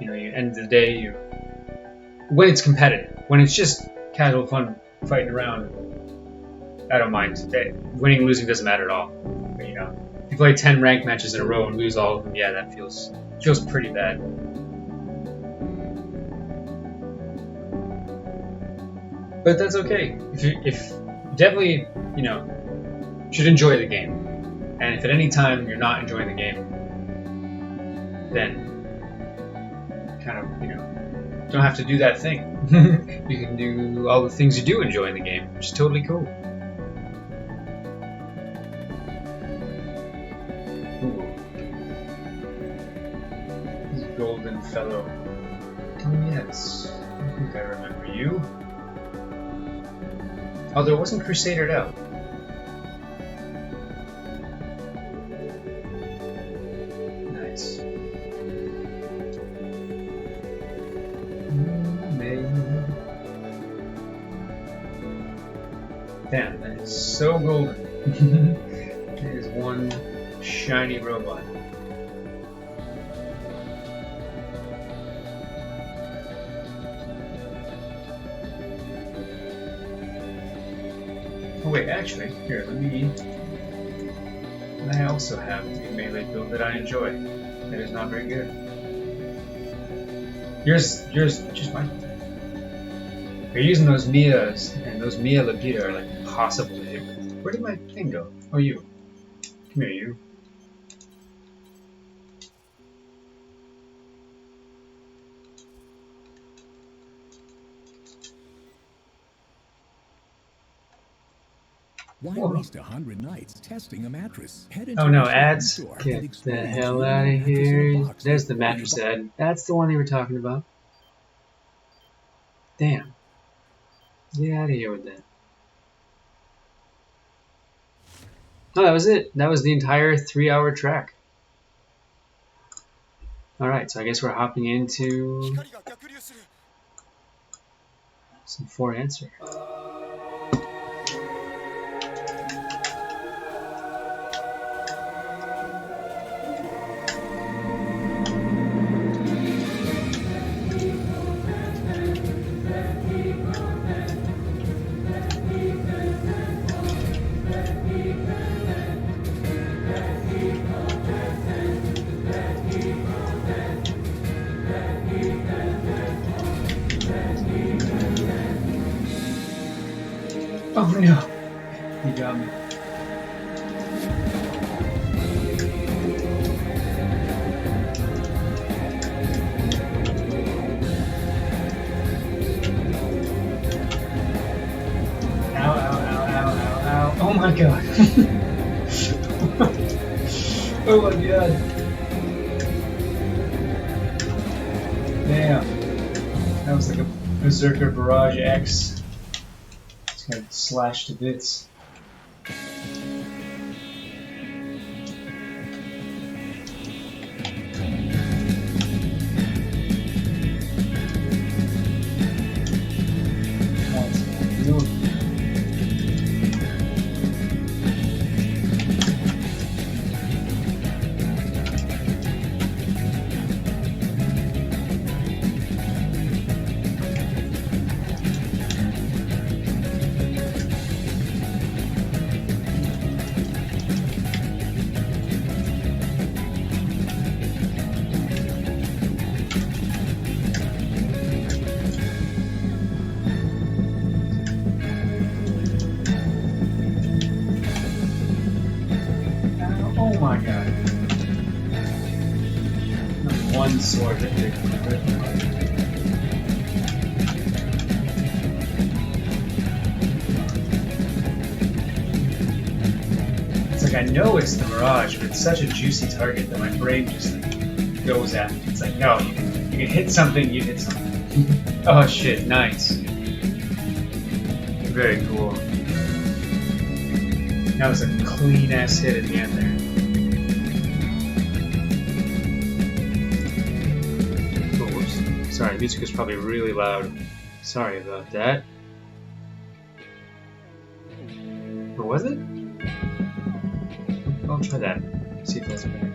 Speaker 1: You know, at the end of the day, you when it's competitive, when it's just casual fun fighting around, I don't mind. Winning and losing doesn't matter at all. But, you know, if you play 10 ranked matches in a row and lose all of them, yeah, that feels pretty bad. But that's okay. If definitely, you know, should enjoy the game. And if at any time you're not enjoying the game, then kind of, you know, don't have to do that thing. You can do all the things you do enjoy in the game, which is totally cool. Ooh. This golden fellow. Oh yes, I think I remember you. Although it wasn't crusadered out. Nice. Damn, that is so golden. It is one shiny robot. Oh wait, actually, here, let me... I also have the melee build that I enjoy. That is not very good. Yours just might. You're using those Mias, and those Mia Lapita are like impossible to hit with. Where did my thing go? Oh, you. Come here, you.
Speaker 2: Why waste 100 nights testing a mattress?
Speaker 1: Oh no, ads? Get the hell out of here. There's the mattress ad. That's the one they were talking about. Damn. Get out of here with that. Oh, that was it. That was the entire 3-hour track. Alright, so I guess we're hopping into some 4 answer. Oh no! He got me. Ow, ow, ow, ow, ow, ow. Oh my god. Oh my god. Damn. That was like a Berserker Barrage X. It's got slashed to bits. Oh my god. Not one sword that did It's like I know it's the Mirage, but it's such a juicy target that my brain just like goes after. It's like, no, you can hit something, you hit something. Oh shit, nice. Very cool. That was a clean ass hit at the end there. Oh, whoops. Sorry, the music is probably really loud. Sorry about that. Or was it? I'll try that. See if that's better.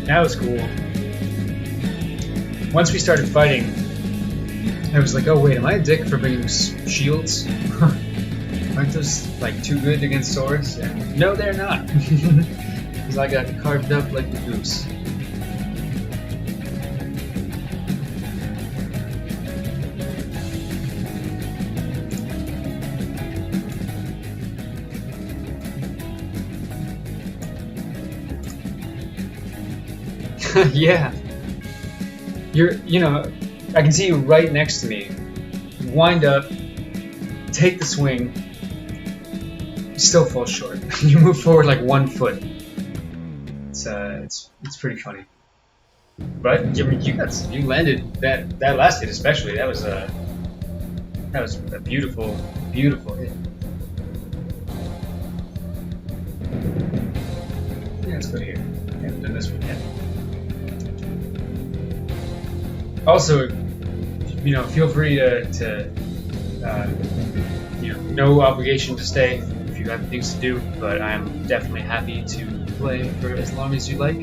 Speaker 1: That was cool. Once we started fighting, I was like, oh wait, am I a dick for bringing shields? Aren't those like too good against swords? And no, they're not. Because I got carved up like the goose. Yeah. You know, I can see you right next to me. Wind up, take the swing, still fall short. You move forward like 1 foot. It's pretty funny. But you landed that last hit especially. That was a beautiful hit. Yeah, let's go here. I haven't done this one yet. Also, you know, feel free to you know, no obligation to stay if you have things to do, but I'm definitely happy to play for as long as you like.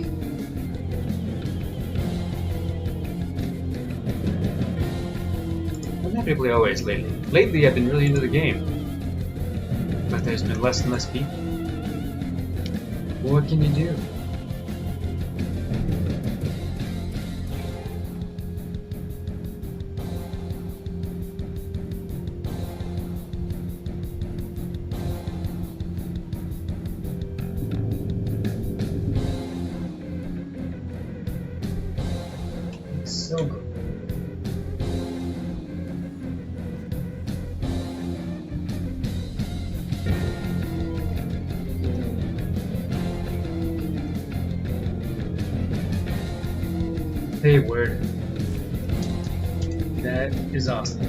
Speaker 1: I'm happy to play always lately. Lately, I've been really into the game, but there's been less and less people. What can you do? So good. Hey, word. That is awesome.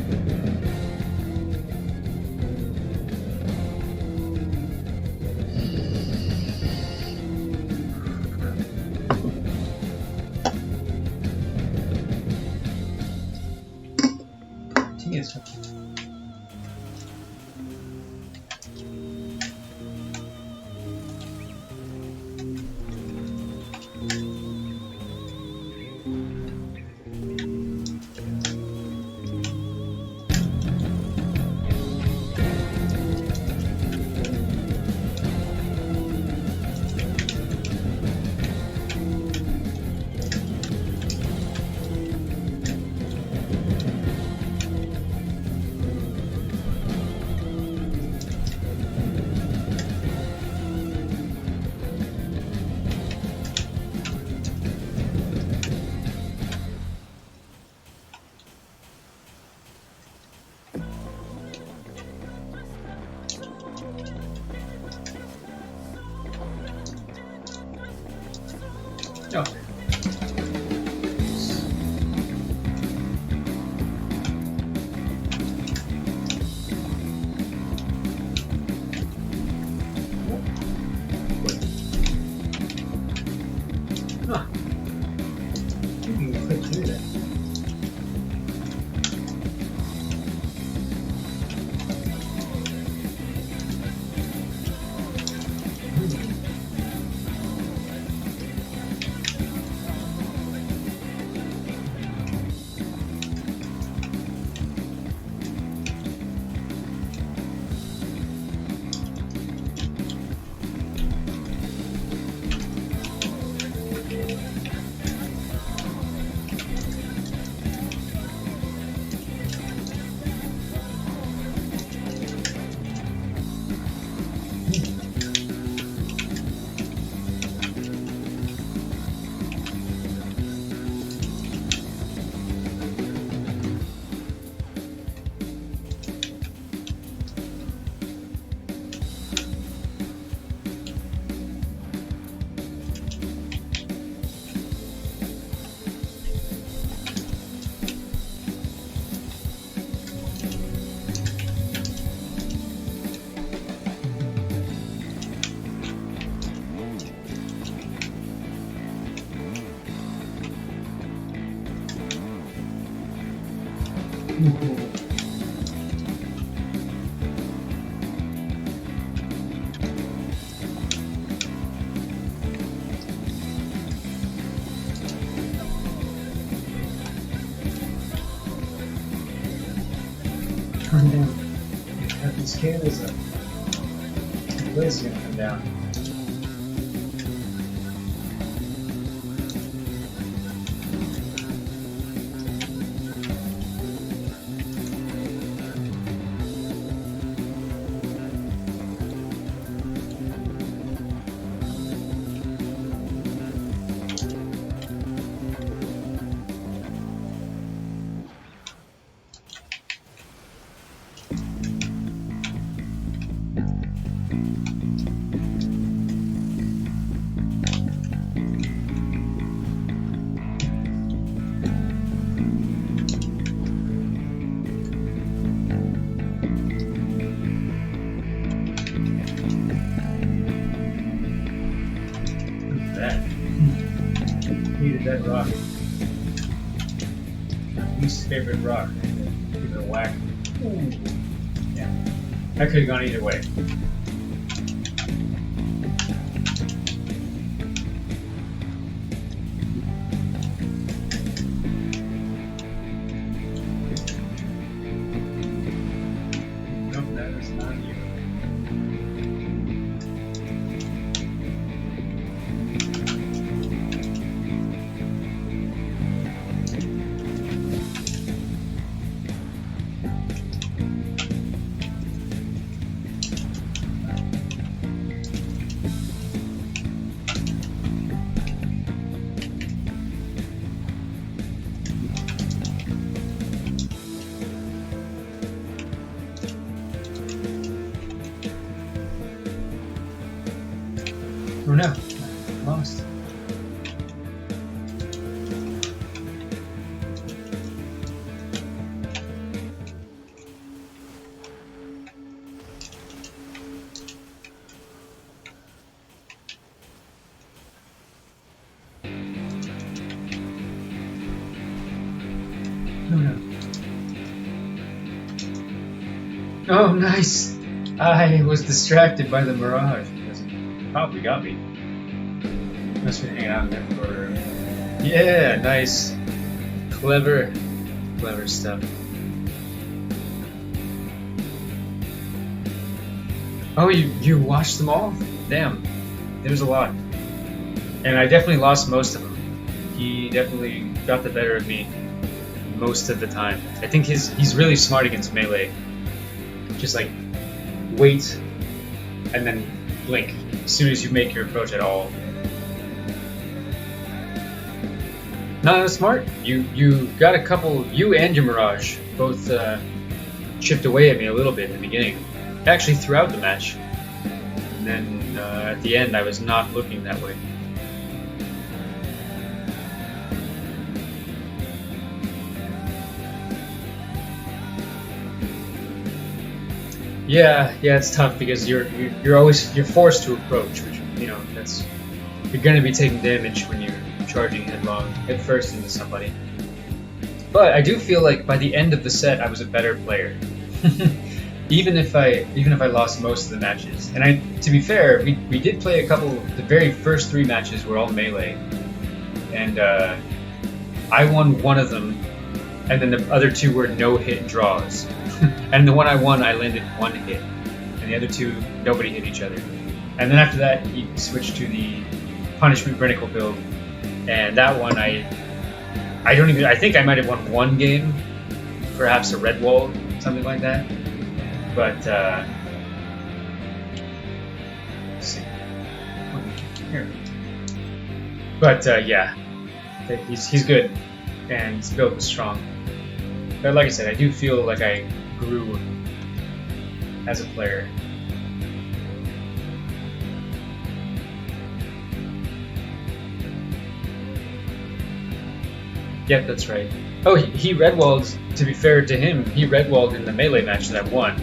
Speaker 1: Yes. Come down. Have these candles up. The blaze is gonna come down. That rock. My least favorite rock. Give it a whack. Ooh. Yeah. That could have gone either way. Nope, that is not you. Oh no, I lost. Oh no. Oh, nice! I was distracted by the mirage because it probably got me. Must have been hanging out in that corner. Yeah, nice. Clever stuff. Oh, you watched them all? Damn, there's a lot. And I definitely lost most of them. He definitely got the better of me most of the time. I think he's really smart against melee. Just like wait and then blink as soon as you make your approach at all. Not as smart. You got a couple. You and your Mirage both chipped away at me a little bit in the beginning. Actually, throughout the match. And then at the end, I was not looking that way. Yeah, it's tough because you're forced to approach, which you're gonna be taking damage when you're charging headlong head first into somebody. But I do feel like by the end of the set I was a better player. even if I lost most of the matches. And to be fair, we did play a couple. The very first 3 matches were all melee, and I won one of them, and then the other 2 were no-hit draws. And the one I won, I landed 1 hit, and the other 2, nobody hit each other. And then after that, he switched to the Punishment Brinicle build, and that one I think I might have won 1 game, perhaps a red wall, something like that. But let's see. Here. But yeah, he's good, and his build was strong. But like I said, I do feel like I grew as a player. Yep, that's right. Oh, he redwalled, to be fair to him, he redwalled in the melee match that I won.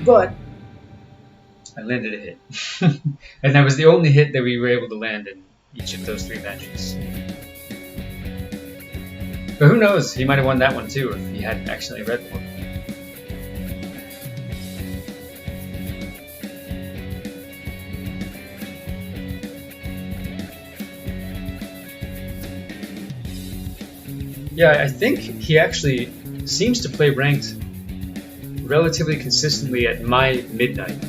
Speaker 1: But I landed a hit. And that was the only hit that we were able to land in each of those 3 matches. But who knows, he might have won that one too if he hadn't actually redwalled. Yeah, I think he actually seems to play ranked relatively consistently at my midnight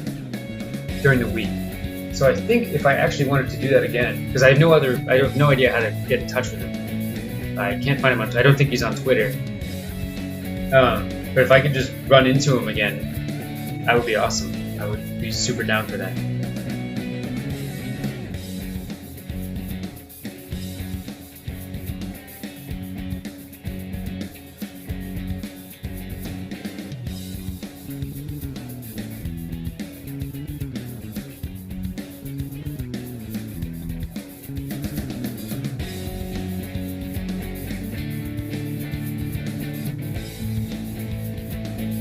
Speaker 1: during the week. So I think if I actually wanted to do that again, because I have no idea how to get in touch with him. I can't find him on. I don't think he's on Twitter. But if I could just run into him again, that would be awesome. I would be super down for that.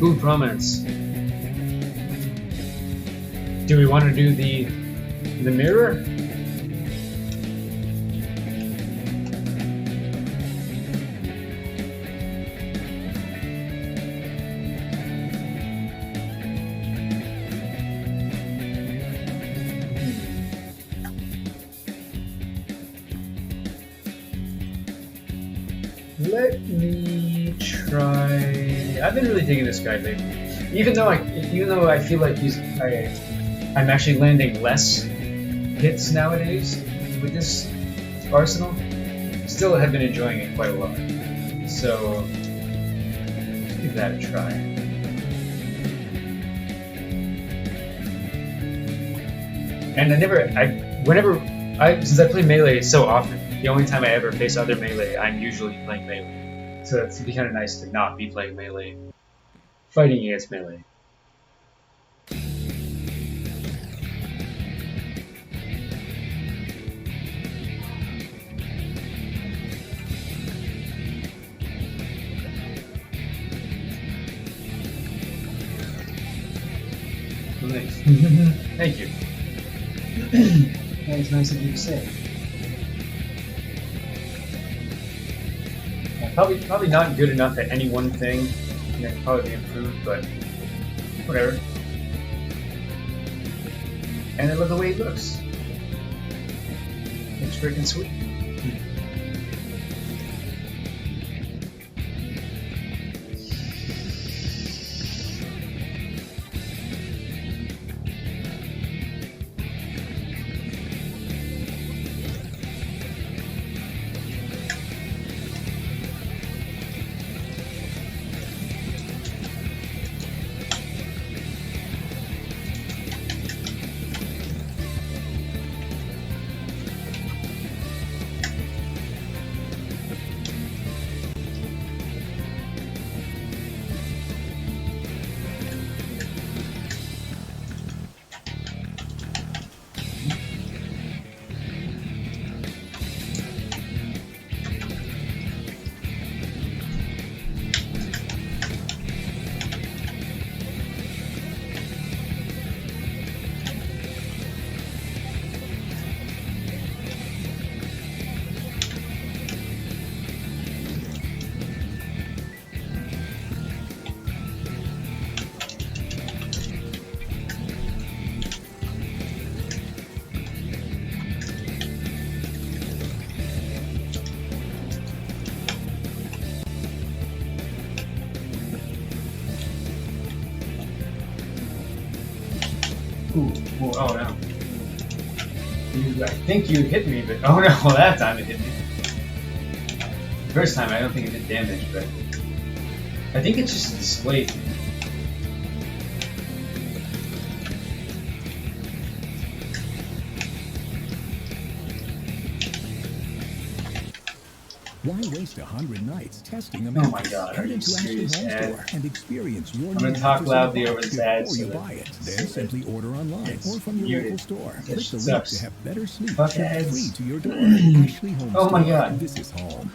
Speaker 1: Ooh, prominence. Do we want to do the mirror? Let me try. I've been really digging this guy lately. Even though I feel like I'm actually landing less hits nowadays with this arsenal, still have been enjoying it quite a lot. So let's give that a try. And since I play melee so often, the only time I ever face other melee, I'm usually playing melee. So it's be kind of nice to not be playing melee, fighting against melee. Nice. Thank you. That was nice of you to say. Probably not good enough at any one thing. It could probably be improved, but whatever. And I love the way it looks. Looks freaking sweet. Ooh, whoa, oh no. I think you hit me, but oh no, well that time it hit me. The first time I don't think it did damage, but I think it's just a display thing.
Speaker 2: Why waste 100 nights testing a
Speaker 1: Oh my god, are
Speaker 2: Head
Speaker 1: you
Speaker 2: into Ashley
Speaker 1: serious,
Speaker 2: Home
Speaker 1: Ed?
Speaker 2: Store and experience your
Speaker 1: I'm
Speaker 2: new
Speaker 1: gonna talk
Speaker 2: mattress
Speaker 1: loudly
Speaker 2: in a
Speaker 1: over
Speaker 2: box
Speaker 1: this ad
Speaker 2: before
Speaker 1: so
Speaker 2: you
Speaker 1: that-
Speaker 2: buy it.
Speaker 1: so
Speaker 2: Then
Speaker 1: that
Speaker 2: simply order online
Speaker 1: it's
Speaker 2: or from your
Speaker 1: muted.
Speaker 2: local store.
Speaker 1: That
Speaker 2: Click the link
Speaker 1: sucks.
Speaker 2: to have better sleep
Speaker 1: Fuck
Speaker 2: shipped
Speaker 1: ads.
Speaker 2: free to your door. Ashley Home
Speaker 1: Oh my
Speaker 2: Store.
Speaker 1: god.
Speaker 2: This is home.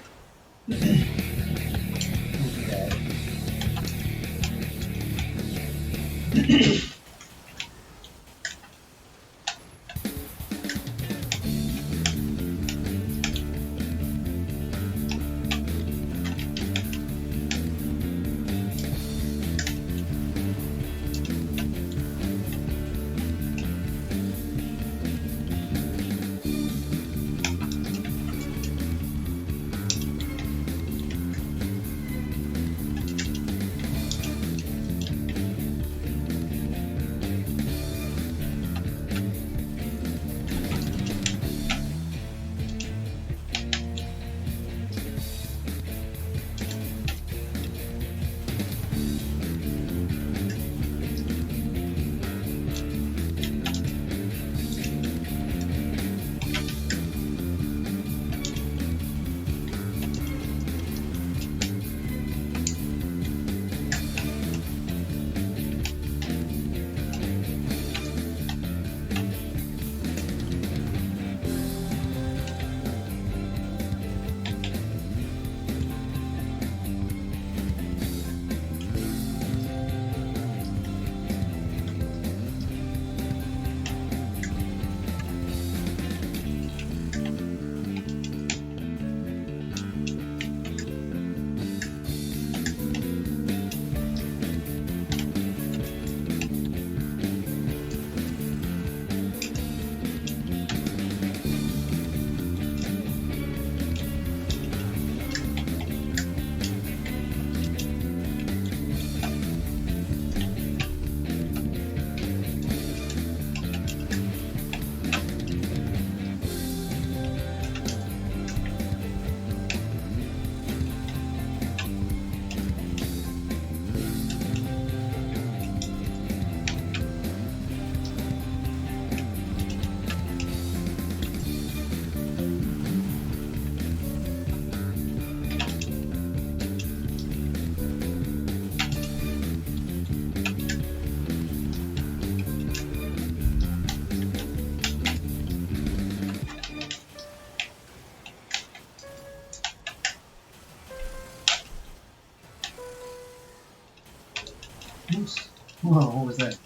Speaker 1: Oops. Whoa, what was that?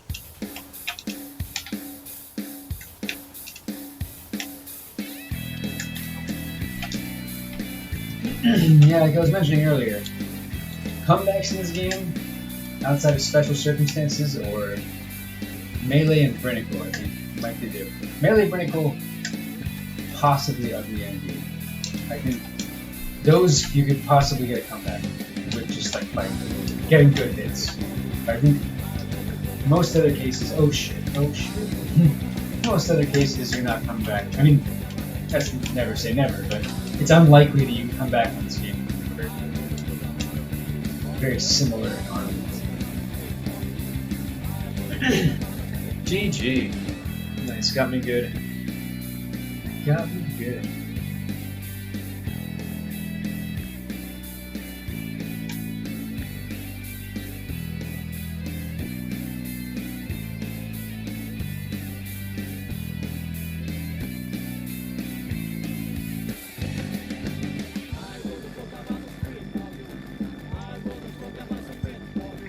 Speaker 1: Yeah, like I was mentioning earlier, comebacks in this game, outside of special circumstances, or melee and Brinicle, I think, might be do. Melee, Brinicle, possibly ugly envy. I think those you could possibly get a comeback with just like getting good hits. I think most other cases, oh shit. Most other cases you're not coming back. I mean, that's never say never, but it's unlikely that you can come back on this game. Very similar in armament. GG. Nice, got me good. Got me good.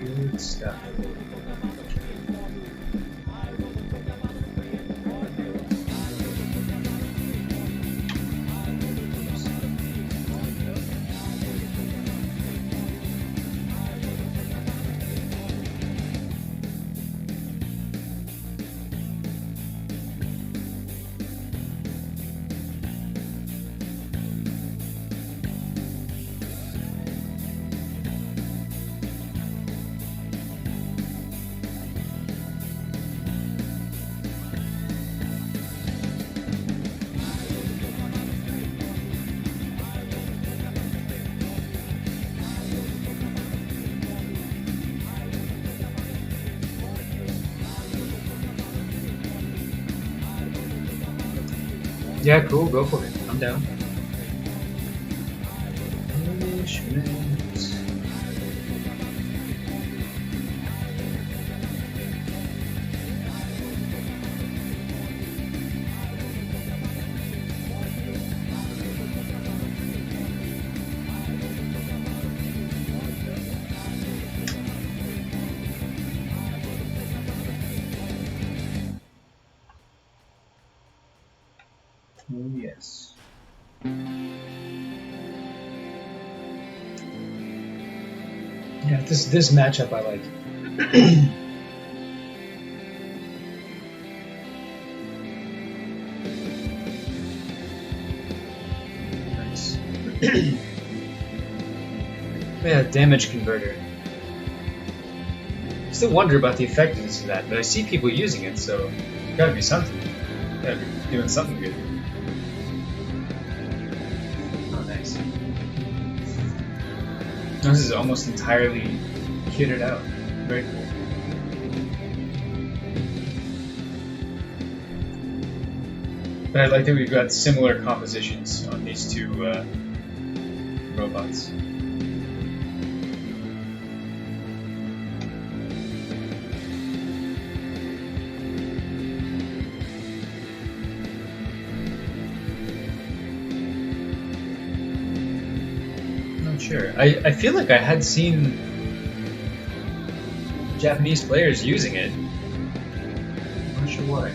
Speaker 1: Good stuff. Yeah, cool, go for it. I'm down. Oh, yes. Yeah, this matchup I like. Nice. Yeah, damage converter. I still wonder about the effectiveness of that, but I see people using it, so gotta be something. Gotta be doing something good. Oh, nice. This is almost entirely kitted out. Very cool. But I like that we've got similar compositions on these two robots. Sure. I feel like I had seen Japanese players using it. I'm not sure why.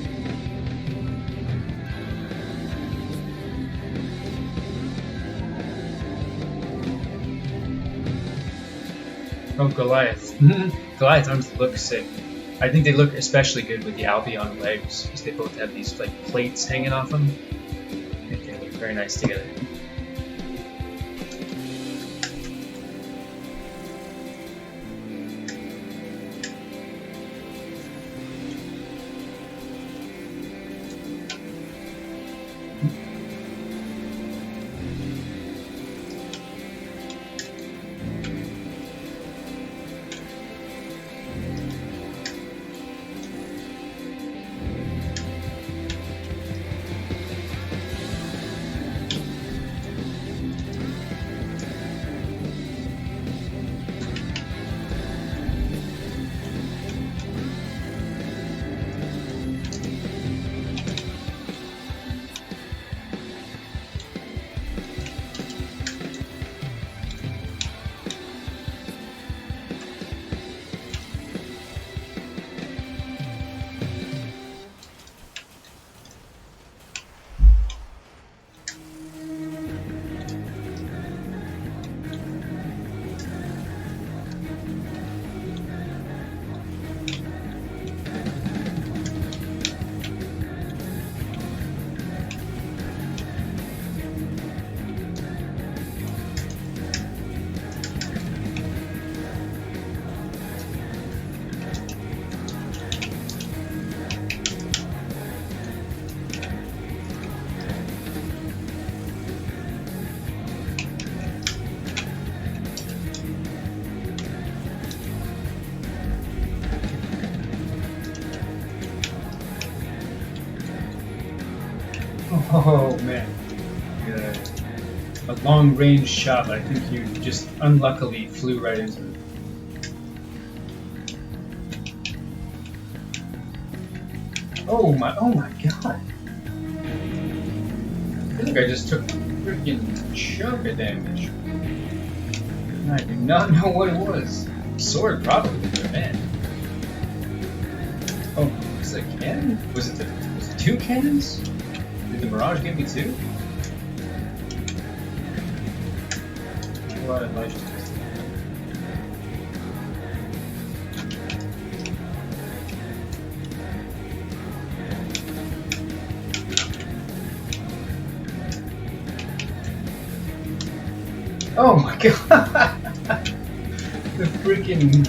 Speaker 1: Oh, Goliath. Goliath arms look sick. I think they look especially good with the Albion legs, because they both have these like plates hanging off them. I think they look very nice together. Oh man. A long range shot, but I think you just unluckily flew right into it. Oh my god. I think I just took a freaking chunk of damage. I do not know what it was. Sword probably, but man. Oh, was it a cannon? Was it 2 cannons? Did the Mirage give me 2? A lot of life to this. Oh my god! The freaking...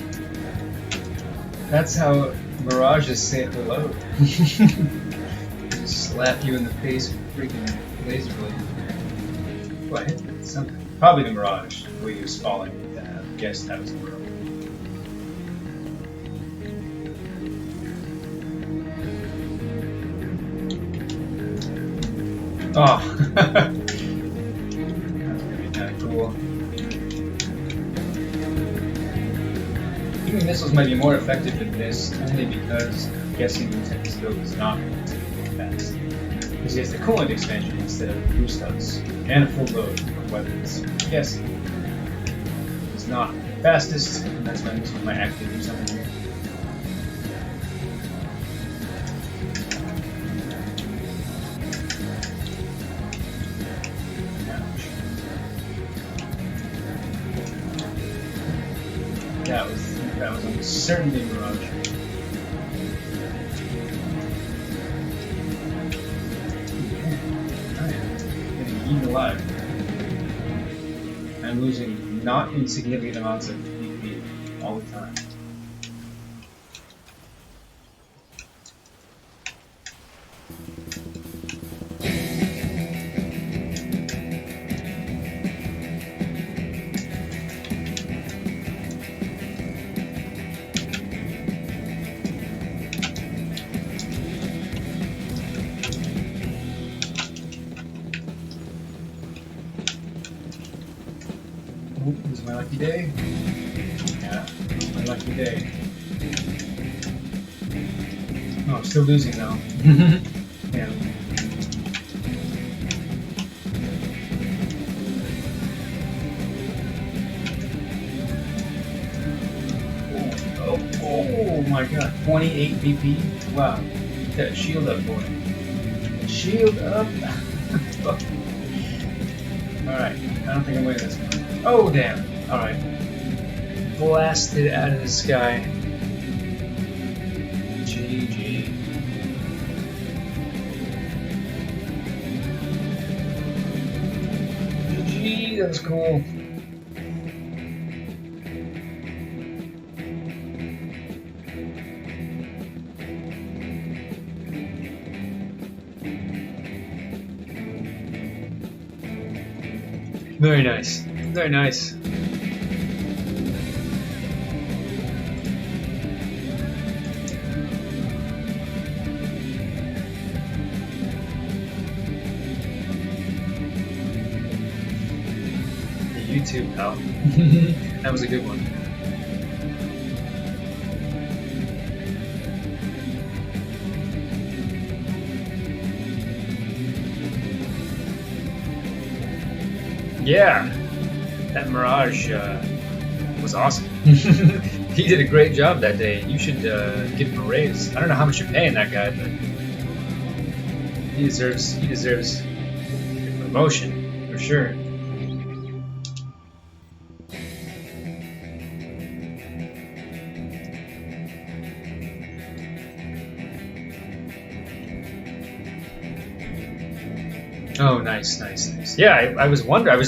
Speaker 1: That's how Mirages say hello. Just slap you in the face with a freaking laser blade. Oh, I hit something. Probably the Mirage, the way he was falling. I guess that was the Mirage. Oh! Cool. Even missiles might be more effective than this, only because I'm guessing muteki scope is not fast. Because he has the coolant expansion instead of boost ups, and a full load of weapons. I'm guessing it's not the fastest, and that's why missiles might actually do something here. That was almost certainly a Mirage. I am getting eaten alive. I'm losing not insignificant amounts of BP all the time. This is my lucky day. Yeah, this is my lucky day. Oh, I'm still losing though. Yeah. Oh my god, 28 BP? Wow. Get that shield up, boy. Shield up! Alright, I don't think I'm winning this one. Oh, damn. Alright. Blasted out of the sky. GG. GG, that was cool. Very nice. Very nice. The YouTube pal. That was a good one. Yeah. That Mirage was awesome. He did a great job that day. You should give him a raise. I don't know how much you're paying that guy, but he deserves a promotion for sure. Oh, nice. Yeah, I was wondering.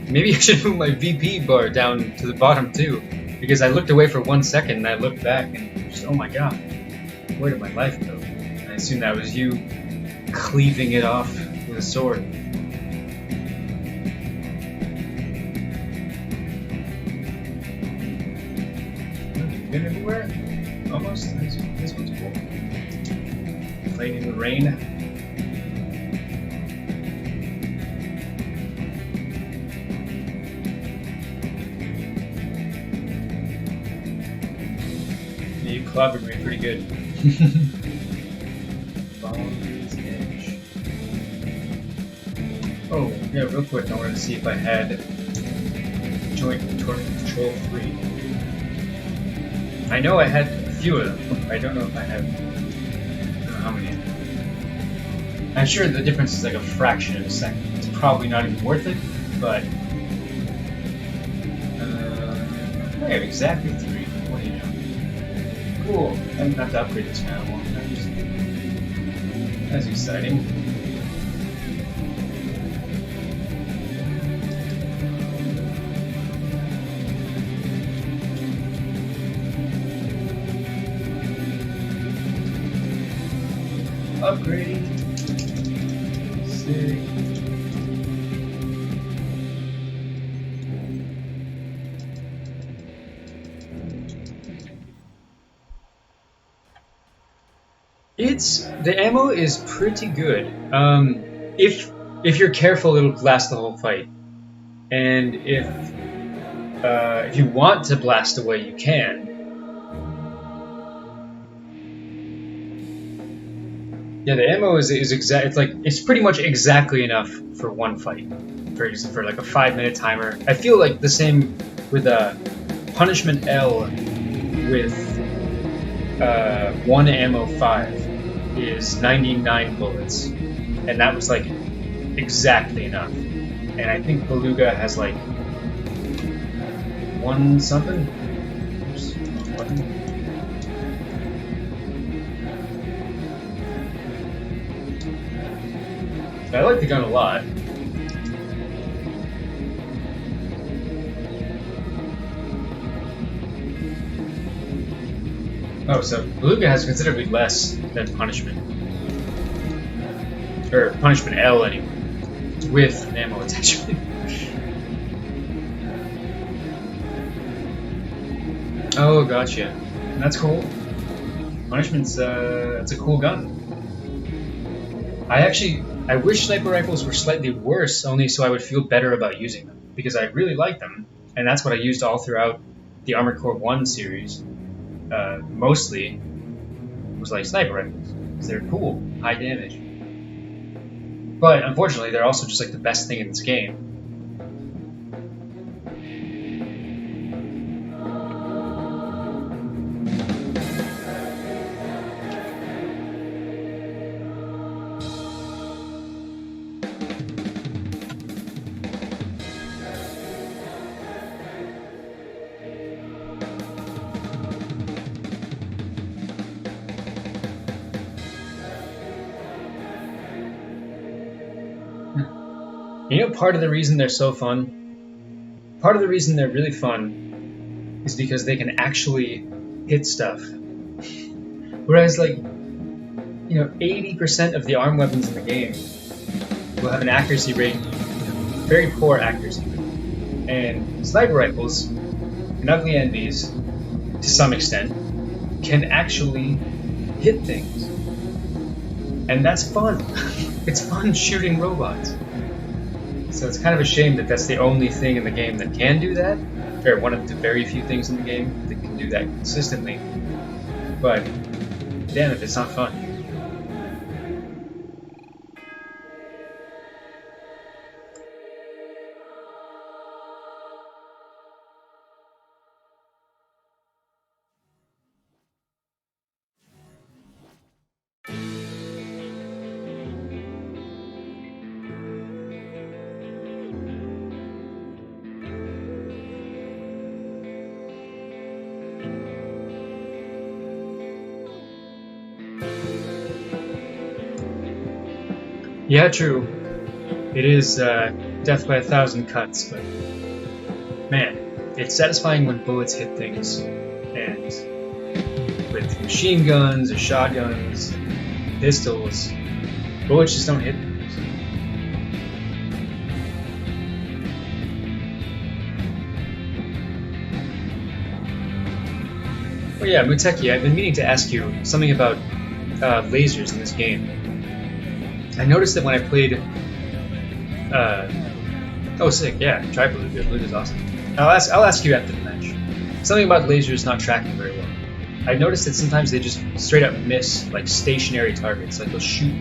Speaker 1: Maybe I should move my VP bar down to the bottom too, because I looked away for 1 second and I looked back and just, oh my god, where did my life go? And I assumed that was you cleaving it off with a sword. Been everywhere? Almost. This one's cool. Playing in the rain. you clobbered me pretty good. Bones Edge. Oh, yeah, real quick, I wanted to see if I had Joint Control 3. I know I had a few of them. I don't know if I have. I don't know how many. I'm sure the difference is like a fraction of a second. It's probably not even worth it, but I have exactly 3. What do you know? Cool. I don't have to upgrade this now. That's exciting. Upgrade. Sick. The ammo is pretty good. If you're careful, it'll last the whole fight, and if you want to blast away, you can. Yeah, the ammo is exact. It's like it's pretty much exactly enough for one fight, for like a 5-minute timer. I feel like the same with Punishment L with 1 ammo 5 is 99 bullets, and that was like exactly enough. And I think Beluga has like 1 something. I like the gun a lot. Oh, so Beluga has considerably less than Punishment. Or Punishment L anyway. With an ammo attachment. Oh, gotcha. That's cool. Punishment's that's a cool gun. I wish sniper rifles were slightly worse, only so I would feel better about using them, because I really like them, and that's what I used all throughout the Armored Core 1 series. Mostly was like sniper rifles, because they're cool, high damage. But unfortunately, they're also just like the best thing in this game. You know, part of the reason they're so fun, part of the reason they're really fun is because they can actually hit stuff. Whereas, like, you know, 80% of the arm weapons in the game will have an accuracy rate, very poor accuracy rate. And sniper rifles, and ugly enemies, to some extent, can actually hit things. And that's fun. It's fun shooting robots. So it's kind of a shame that that's the only thing in the game that can do that, or one of the very few things in the game that can do that consistently. But damn it, it's not fun. Yeah, true. It is death by 1,000 cuts, but man, it's satisfying when bullets hit things. And with machine guns or shotguns, and pistols, bullets just don't hit things. Oh yeah, Muteki, I've been meaning to ask you something about lasers in this game. I noticed that when I played... oh, sick, yeah, try Beluga. Beluga's awesome. I'll ask you after the match. Something about lasers not tracking very well. I've noticed that sometimes they just straight up miss like stationary targets. Like they'll shoot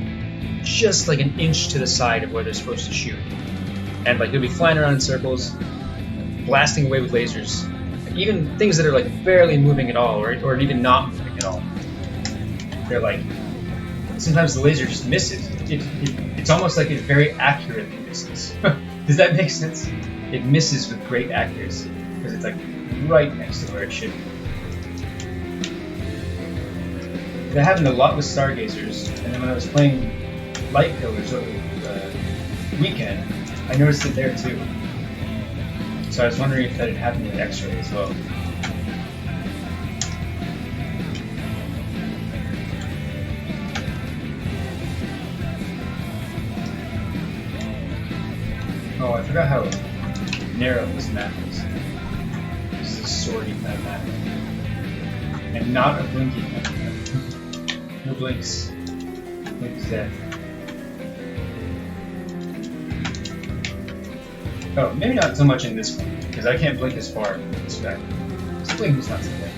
Speaker 1: just like an inch to the side of where they're supposed to shoot, and like they'll be flying around in circles, blasting away with lasers, even things that are like barely moving at all, or even not moving at all. They're like, sometimes the laser just misses. It's almost like it very accurately misses. Does that make sense? It misses with great accuracy because it's like right next to where it should be. That happened a lot with stargazers, and then when I was playing light pillars over the weekend, I noticed it there too. So I was wondering if that had happened with X-ray as well. Oh, I forgot how narrow this map is. This is a sortie kind of map. And not a blinky kind of map. No blinks. Blinks death. Oh, maybe not so much in this one, because I can't blink as far in this back. This blink is not so bad.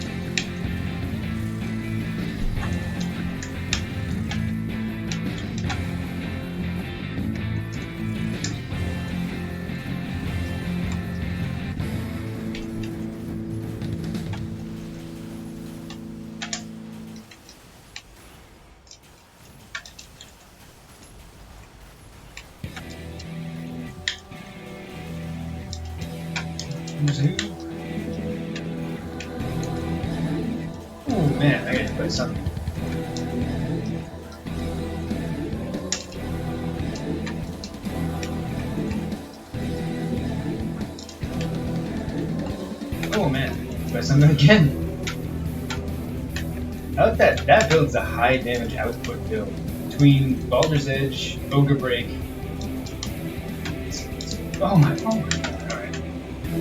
Speaker 1: Oh man, I gotta play something. Oh man, play something again. I like that. That build's a high damage output build. Between Baldur's Edge, Ogre Break. Oh my god. Alright.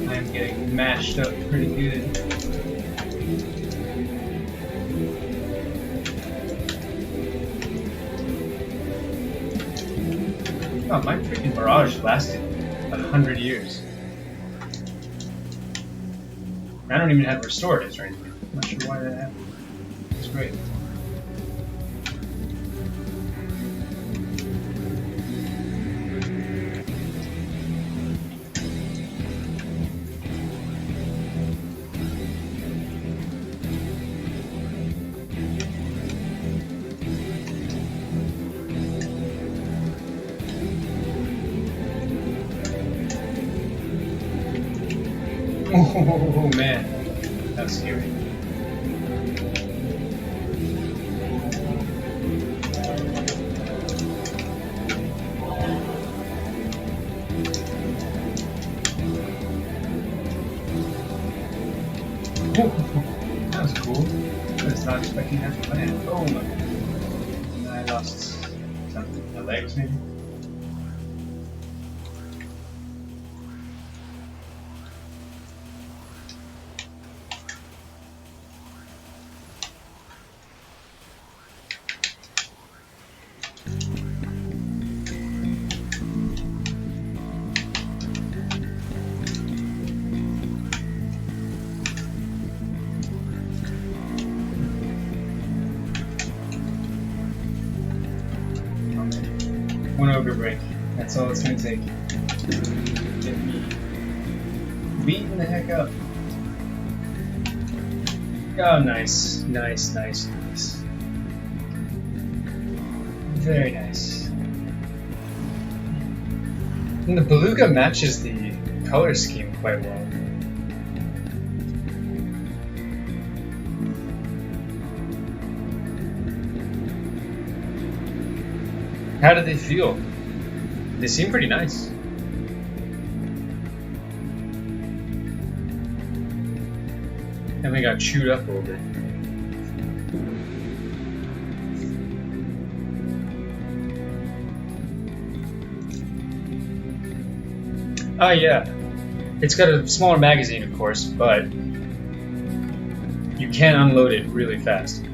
Speaker 1: I'm getting mashed up pretty good. Oh, my freaking Mirage lasted 100 years. I don't even have restored it or anything. I'm not sure why that happened. It's great. Oh man, that's scary. That was cool. I was not expecting that to land. Oh my god. And I lost something. My legs maybe? One ogre break. That's all it's gonna take. Get me beaten the heck up. Oh, nice. Nice, nice, nice. Very nice. And the beluga matches the color scheme quite well. How did they feel? They seem pretty nice. And they got chewed up a little bit. Oh yeah. It's got a smaller magazine, of course, but you can unload it really fast.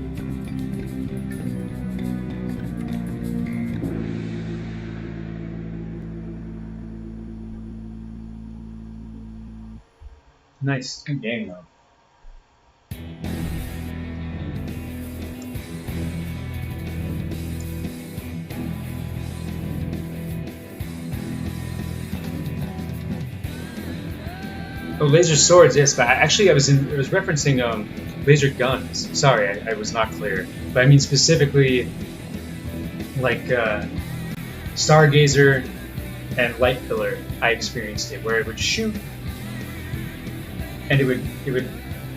Speaker 1: Nice, good game though. Oh, laser swords, yes, but actually I was referencing laser guns. Sorry, I was not clear. But I mean specifically like Stargazer and Light Pillar. I experienced it where it would shoot and it would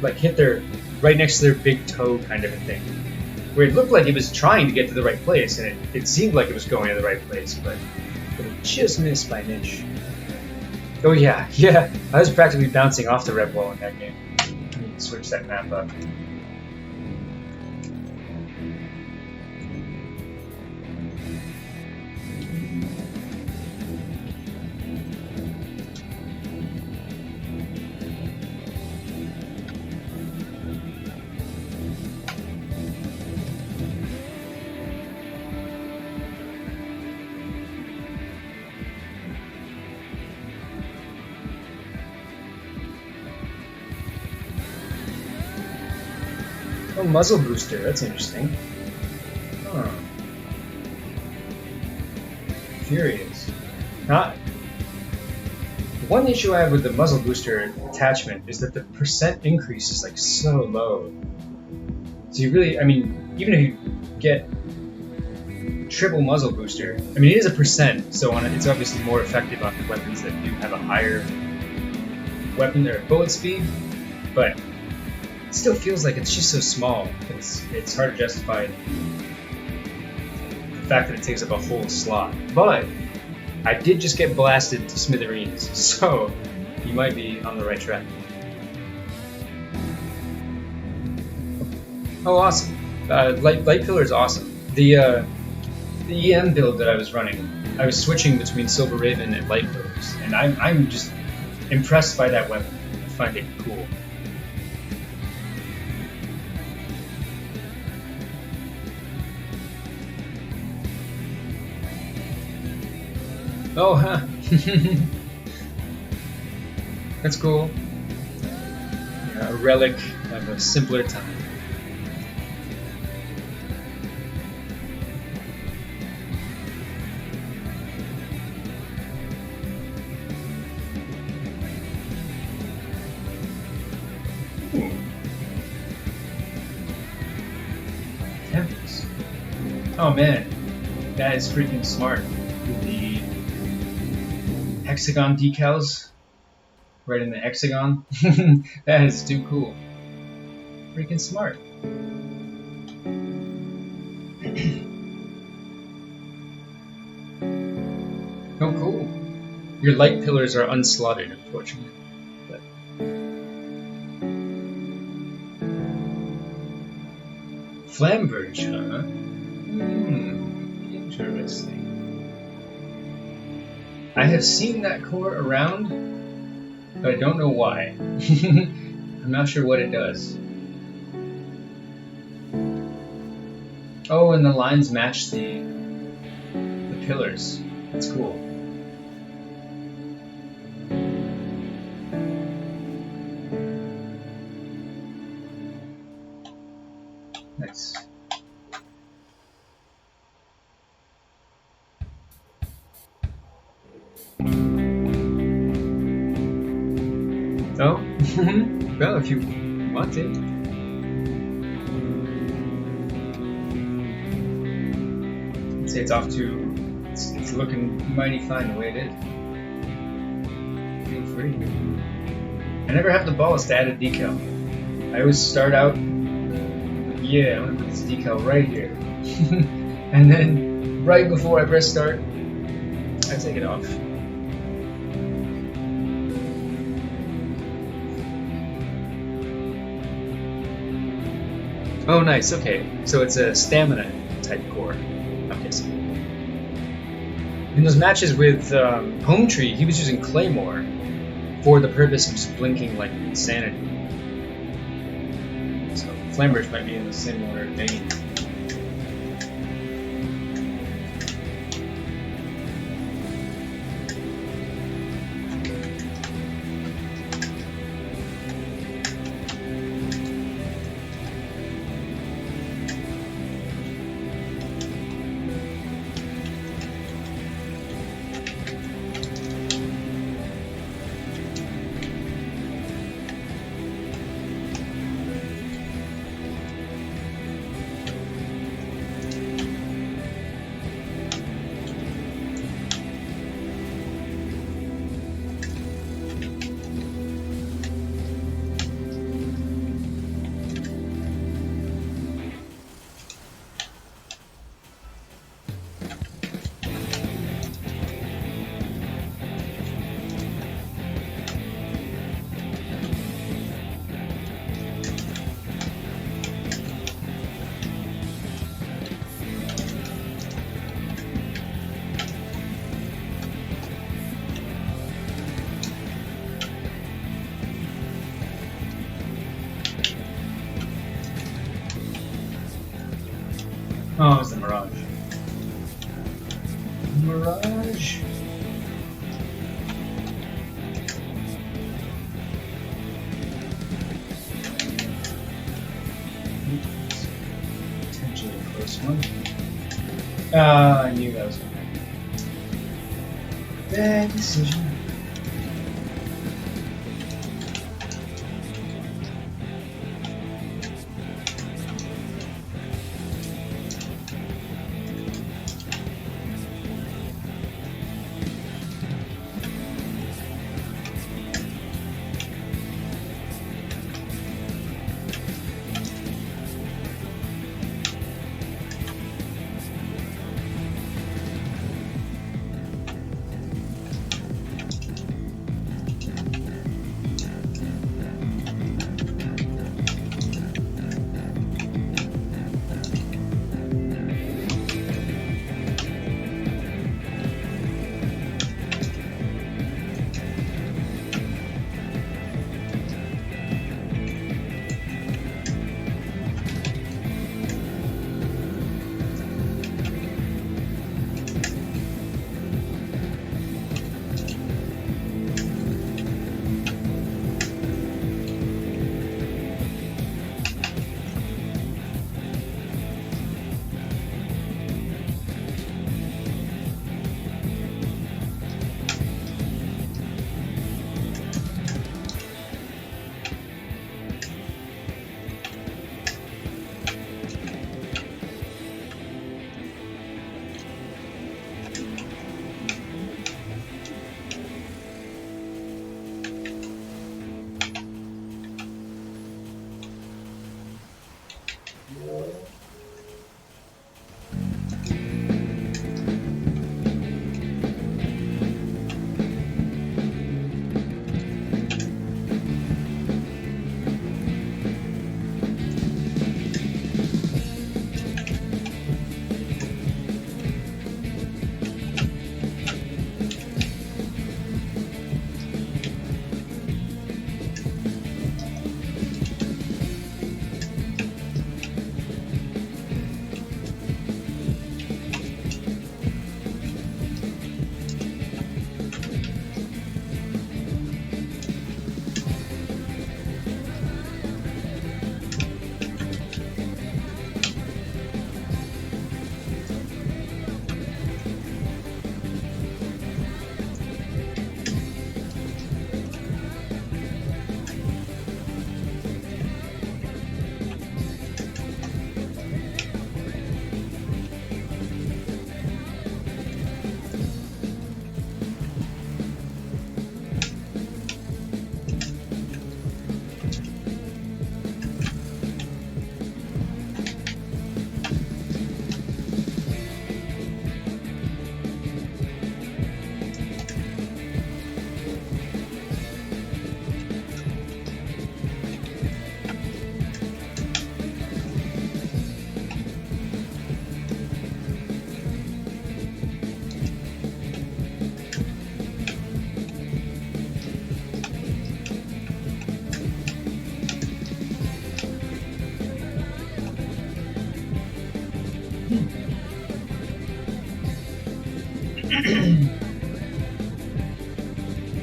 Speaker 1: like hit their right next to their big toe kind of a thing. Where it looked like it was trying to get to the right place and it seemed like it was going to the right place, but it would just miss by an inch. Oh yeah, I was practically bouncing off the red wall in that game. Let me switch that map up. Oh, muzzle booster, that's interesting. Huh. Curious. Not. One issue I have with the muzzle booster attachment is that the percent increase is like so low. So you really, I mean, even if you get triple muzzle booster, I mean it is a percent, so it's obviously more effective on weapons that do have a higher weapon or bullet speed, but it still feels like it's just so small. It's hard to justify the fact that it takes up a whole slot. But I did just get blasted to smithereens, so you might be on the right track. Oh, awesome! Light Pillar is awesome. The EM build that I was running, I was switching between Silver Raven and Light Pillars, and I'm just impressed by that weapon. I find it cool. Oh, huh. That's cool. Yeah, a relic of a simpler time. Temples. Oh man, that is freaking smart. The hexagon decals right in the hexagon. That is too cool. Freaking smart. Oh, cool. Your light pillars are unslotted, unfortunately. But Flamberge, huh? Interesting. I have seen that core around, but I don't know why. I'm not sure what it does. Oh, and the lines match the pillars. That's cool. Nice. Oh, well, if you want to. I'd say it's off to. It's looking mighty fine the way it is. Feel free. I never have the balls to add a decal. I always start out. Yeah, I'm gonna put this decal right here, and then right before I press start, I take it off. Oh, nice. Okay, so it's a stamina type core, I'm guessing. In those matches with Home Tree, he was using Claymore for the purpose of just blinking like insanity. So Flamberge might be in the similar vein. Oh, it was the Mirage. Mirage. Potentially a close one. I knew that was going to happen. Bad decision.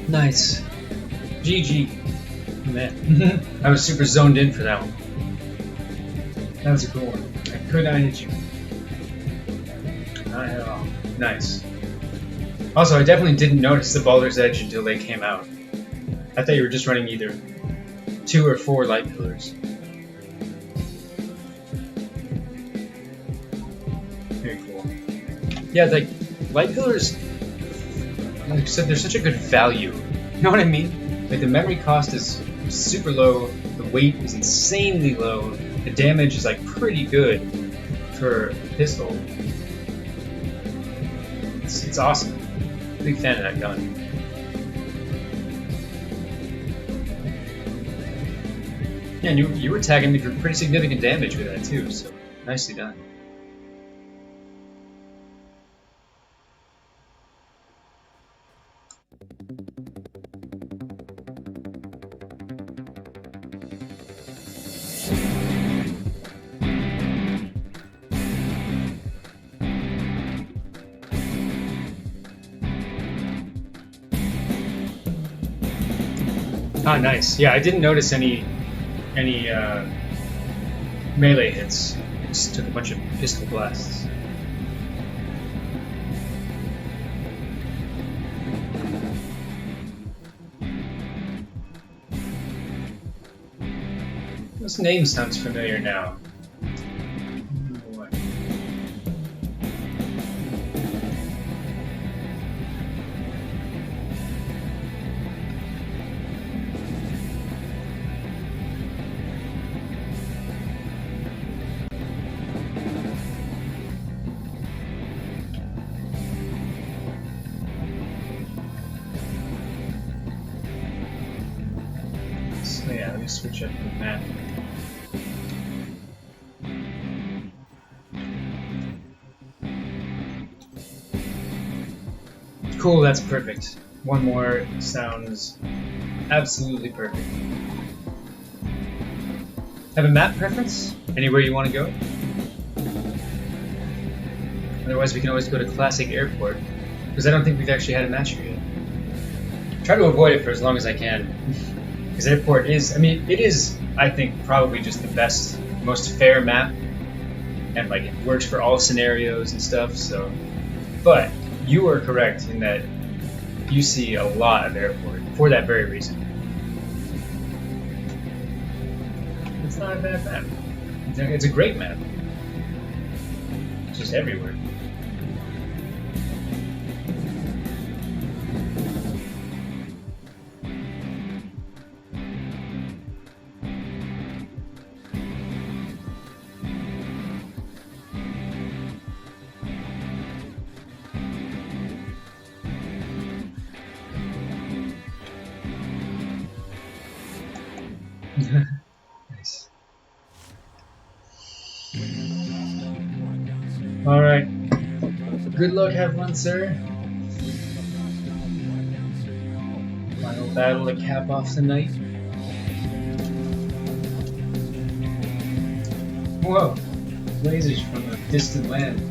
Speaker 1: Nice. GG. Man. I was super zoned in for that one. That was a cool one. I could not hit you. Not at all. Nice. Also, I definitely didn't notice the Baldur's Edge until they came out. I thought you were just running either 2 or 4 light pillars. Very cool. Yeah, like, light pillars, like I said, they're such a good value. You know what I mean? Like, the memory cost is super low, the weight is insanely low, the damage is like pretty good for a pistol. It's awesome. Big fan of that gun. Yeah, and you were tagging me for pretty significant damage with that too, so nicely done. Ah, nice. Yeah, I didn't notice any melee hits. Just took a bunch of pistol blasts. This name sounds familiar now. What? So yeah, let me switch up the map. Cool, that's perfect. One more sounds absolutely perfect. Have a map preference? Anywhere you want to go? Otherwise we can always go to Classic Airport, because I don't think we've actually had a match here yet. Try to avoid it for as long as I can. Because Airport is, I mean, it is, I think, probably just the best, most fair map. And like, it works for all scenarios and stuff, so. But you are correct in that you see a lot of Airport for that very reason. It's not a bad map. It's a great map. It's just everywhere. Nice. Alright. Good luck, have fun, sir. Final battle to cap off the night. Whoa! Lasers from a distant land.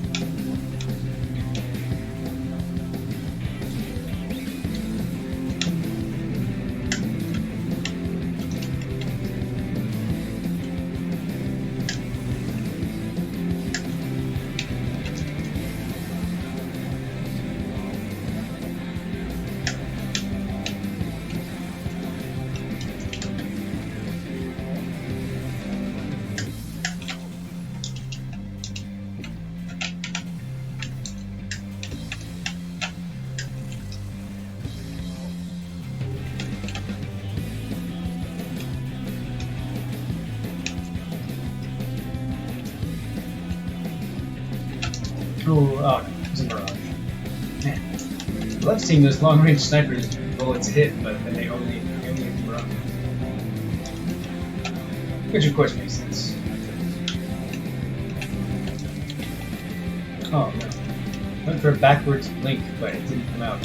Speaker 1: Oh, it was a mirage. Man. I love seeing those long-range snipers bullets hit, but then they only hit the mirage. Which of course makes sense. Oh no. Went for a backwards blink, but it didn't come out.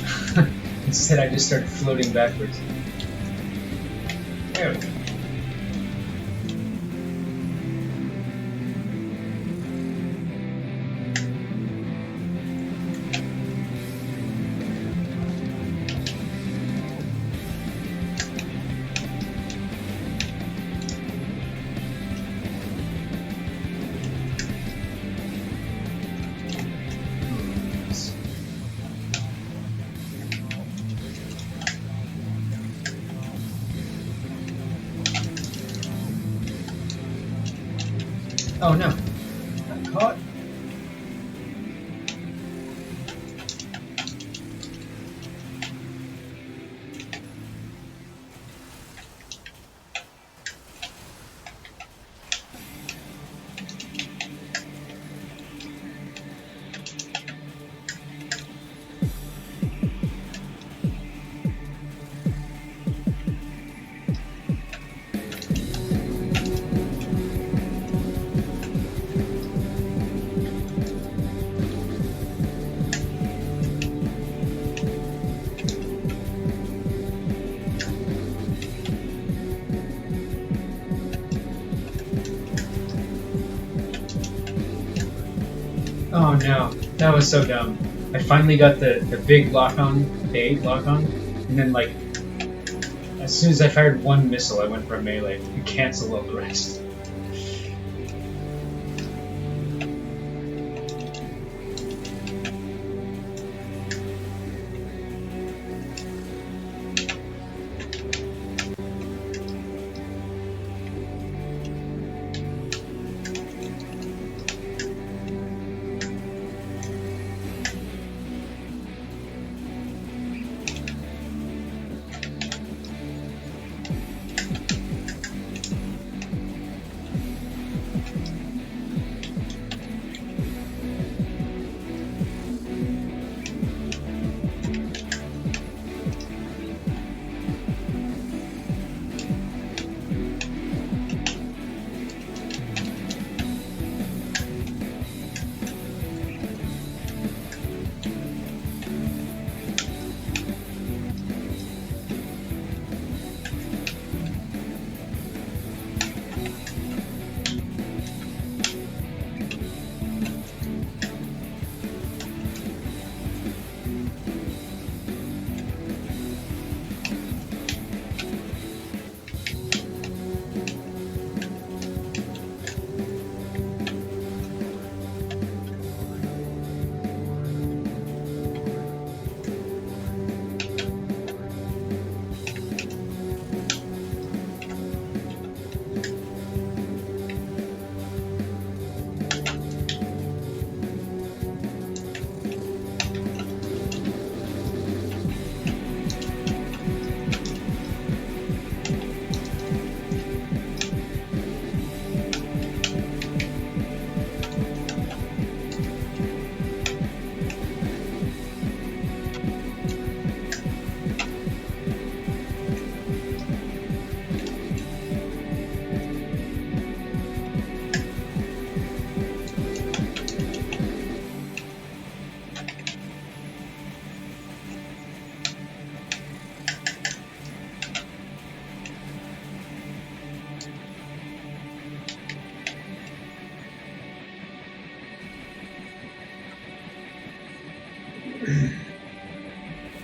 Speaker 1: Instead I just started floating backwards. There we go. Oh no, I'm caught. Oh no, that was so dumb. I finally got the big lock-on, and then like, as soon as I fired one missile, I went for a melee and canceled all the rest.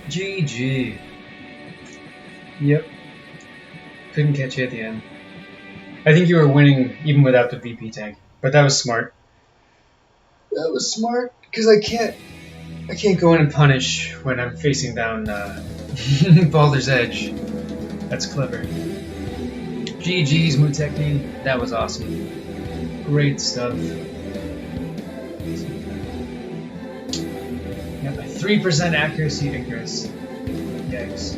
Speaker 1: GG. Yep. Couldn't catch you at the end. I think you were winning even without the VP tank, but that was smart. That was smart because I can't go in and punish when I'm facing down Baldur's Edge. That's clever. GG's Muteki. That was awesome. Great stuff. Yep, a 3% accuracy to Chris. Yikes.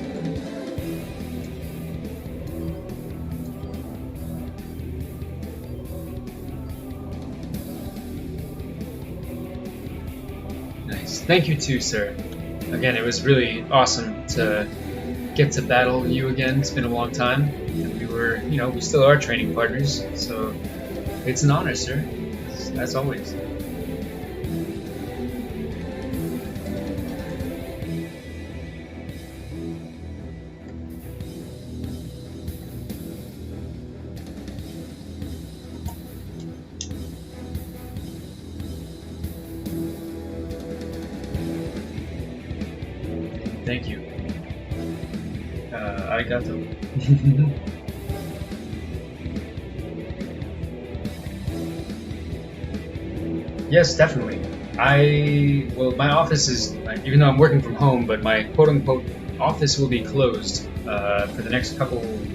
Speaker 1: Nice. Thank you too, sir. Again, it was really awesome to get to battle you again. It's been a long time. And we still are training partners, so it's an honor, sir. As always. Thank you. Arigato. Yes, definitely. My office is, even though I'm working from home, but my quote-unquote office will be closed for the next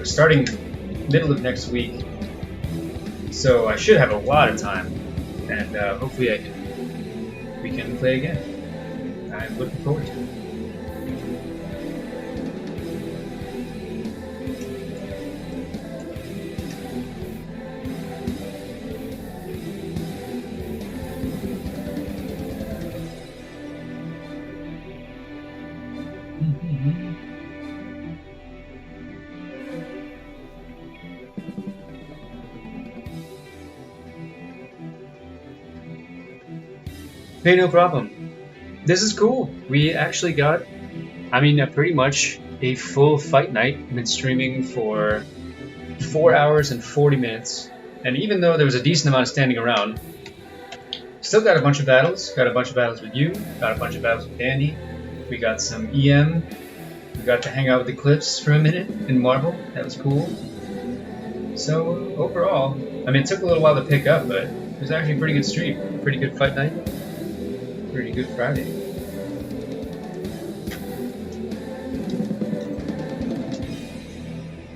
Speaker 1: starting middle of next week. So I should have a lot of time, and hopefully we can play again. I'm looking forward to it. Hey, no problem. This is cool. We actually got, pretty much a full fight night. I've been streaming for 4 hours and 40 minutes. And even though there was a decent amount of standing around, still got a bunch of battles. Got a bunch of battles with you. Got a bunch of battles with Dandy. We got some EM. We got to hang out with the Clips for a minute in Marvel. That was cool. So overall, I mean, it took a little while to pick up, but it was actually a pretty good stream. Pretty good fight night. Pretty good Friday.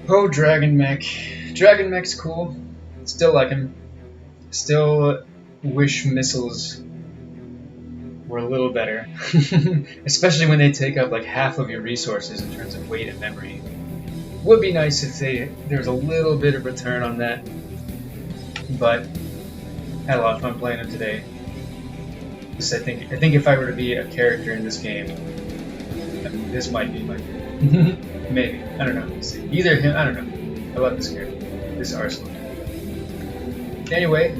Speaker 1: Oh, Dragon Mech. Dragon Mech's cool. Still like him. Still wish missiles were a little better. Especially when they take up like half of your resources in terms of weight and memory. Would be nice if there was a little bit of return on that. But had a lot of fun playing them today. Because I think if I were to be a character in this game, I mean, this might be my maybe. I don't know. We'll see. Either him, I don't know. I love this character. This Arsenal. Anyway.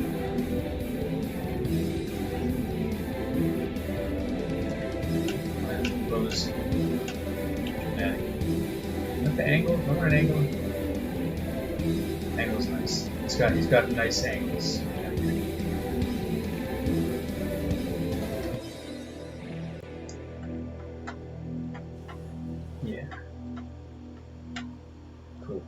Speaker 1: Close. Yeah. Not the angle? I want an angle. Angle's nice. He's got nice angles. Yeah. Cool.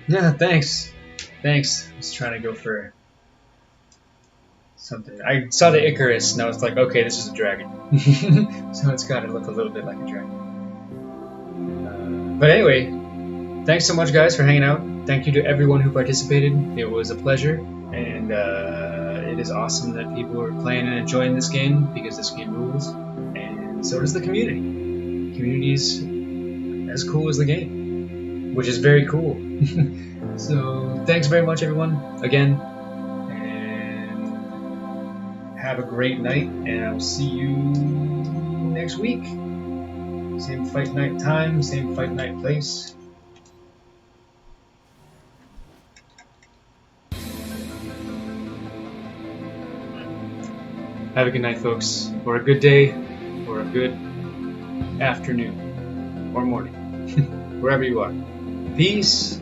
Speaker 1: Yeah, thanks. Thanks. I was trying to go for something. I saw the Icarus and I was like, okay, this is a dragon. So it's got to look a little bit like a dragon. But anyway, thanks so much, guys, for hanging out. Thank you to everyone who participated. It was a pleasure, and it is awesome that people are playing and enjoying this game because this game rules, and so does the community. The community is as cool as the game, which is very cool. So thanks very much, everyone, again, and have a great night, and I'll see you next week. Same fight night time, same fight night place. Have a good night, folks, or a good day, or a good afternoon, or morning, wherever you are. Peace.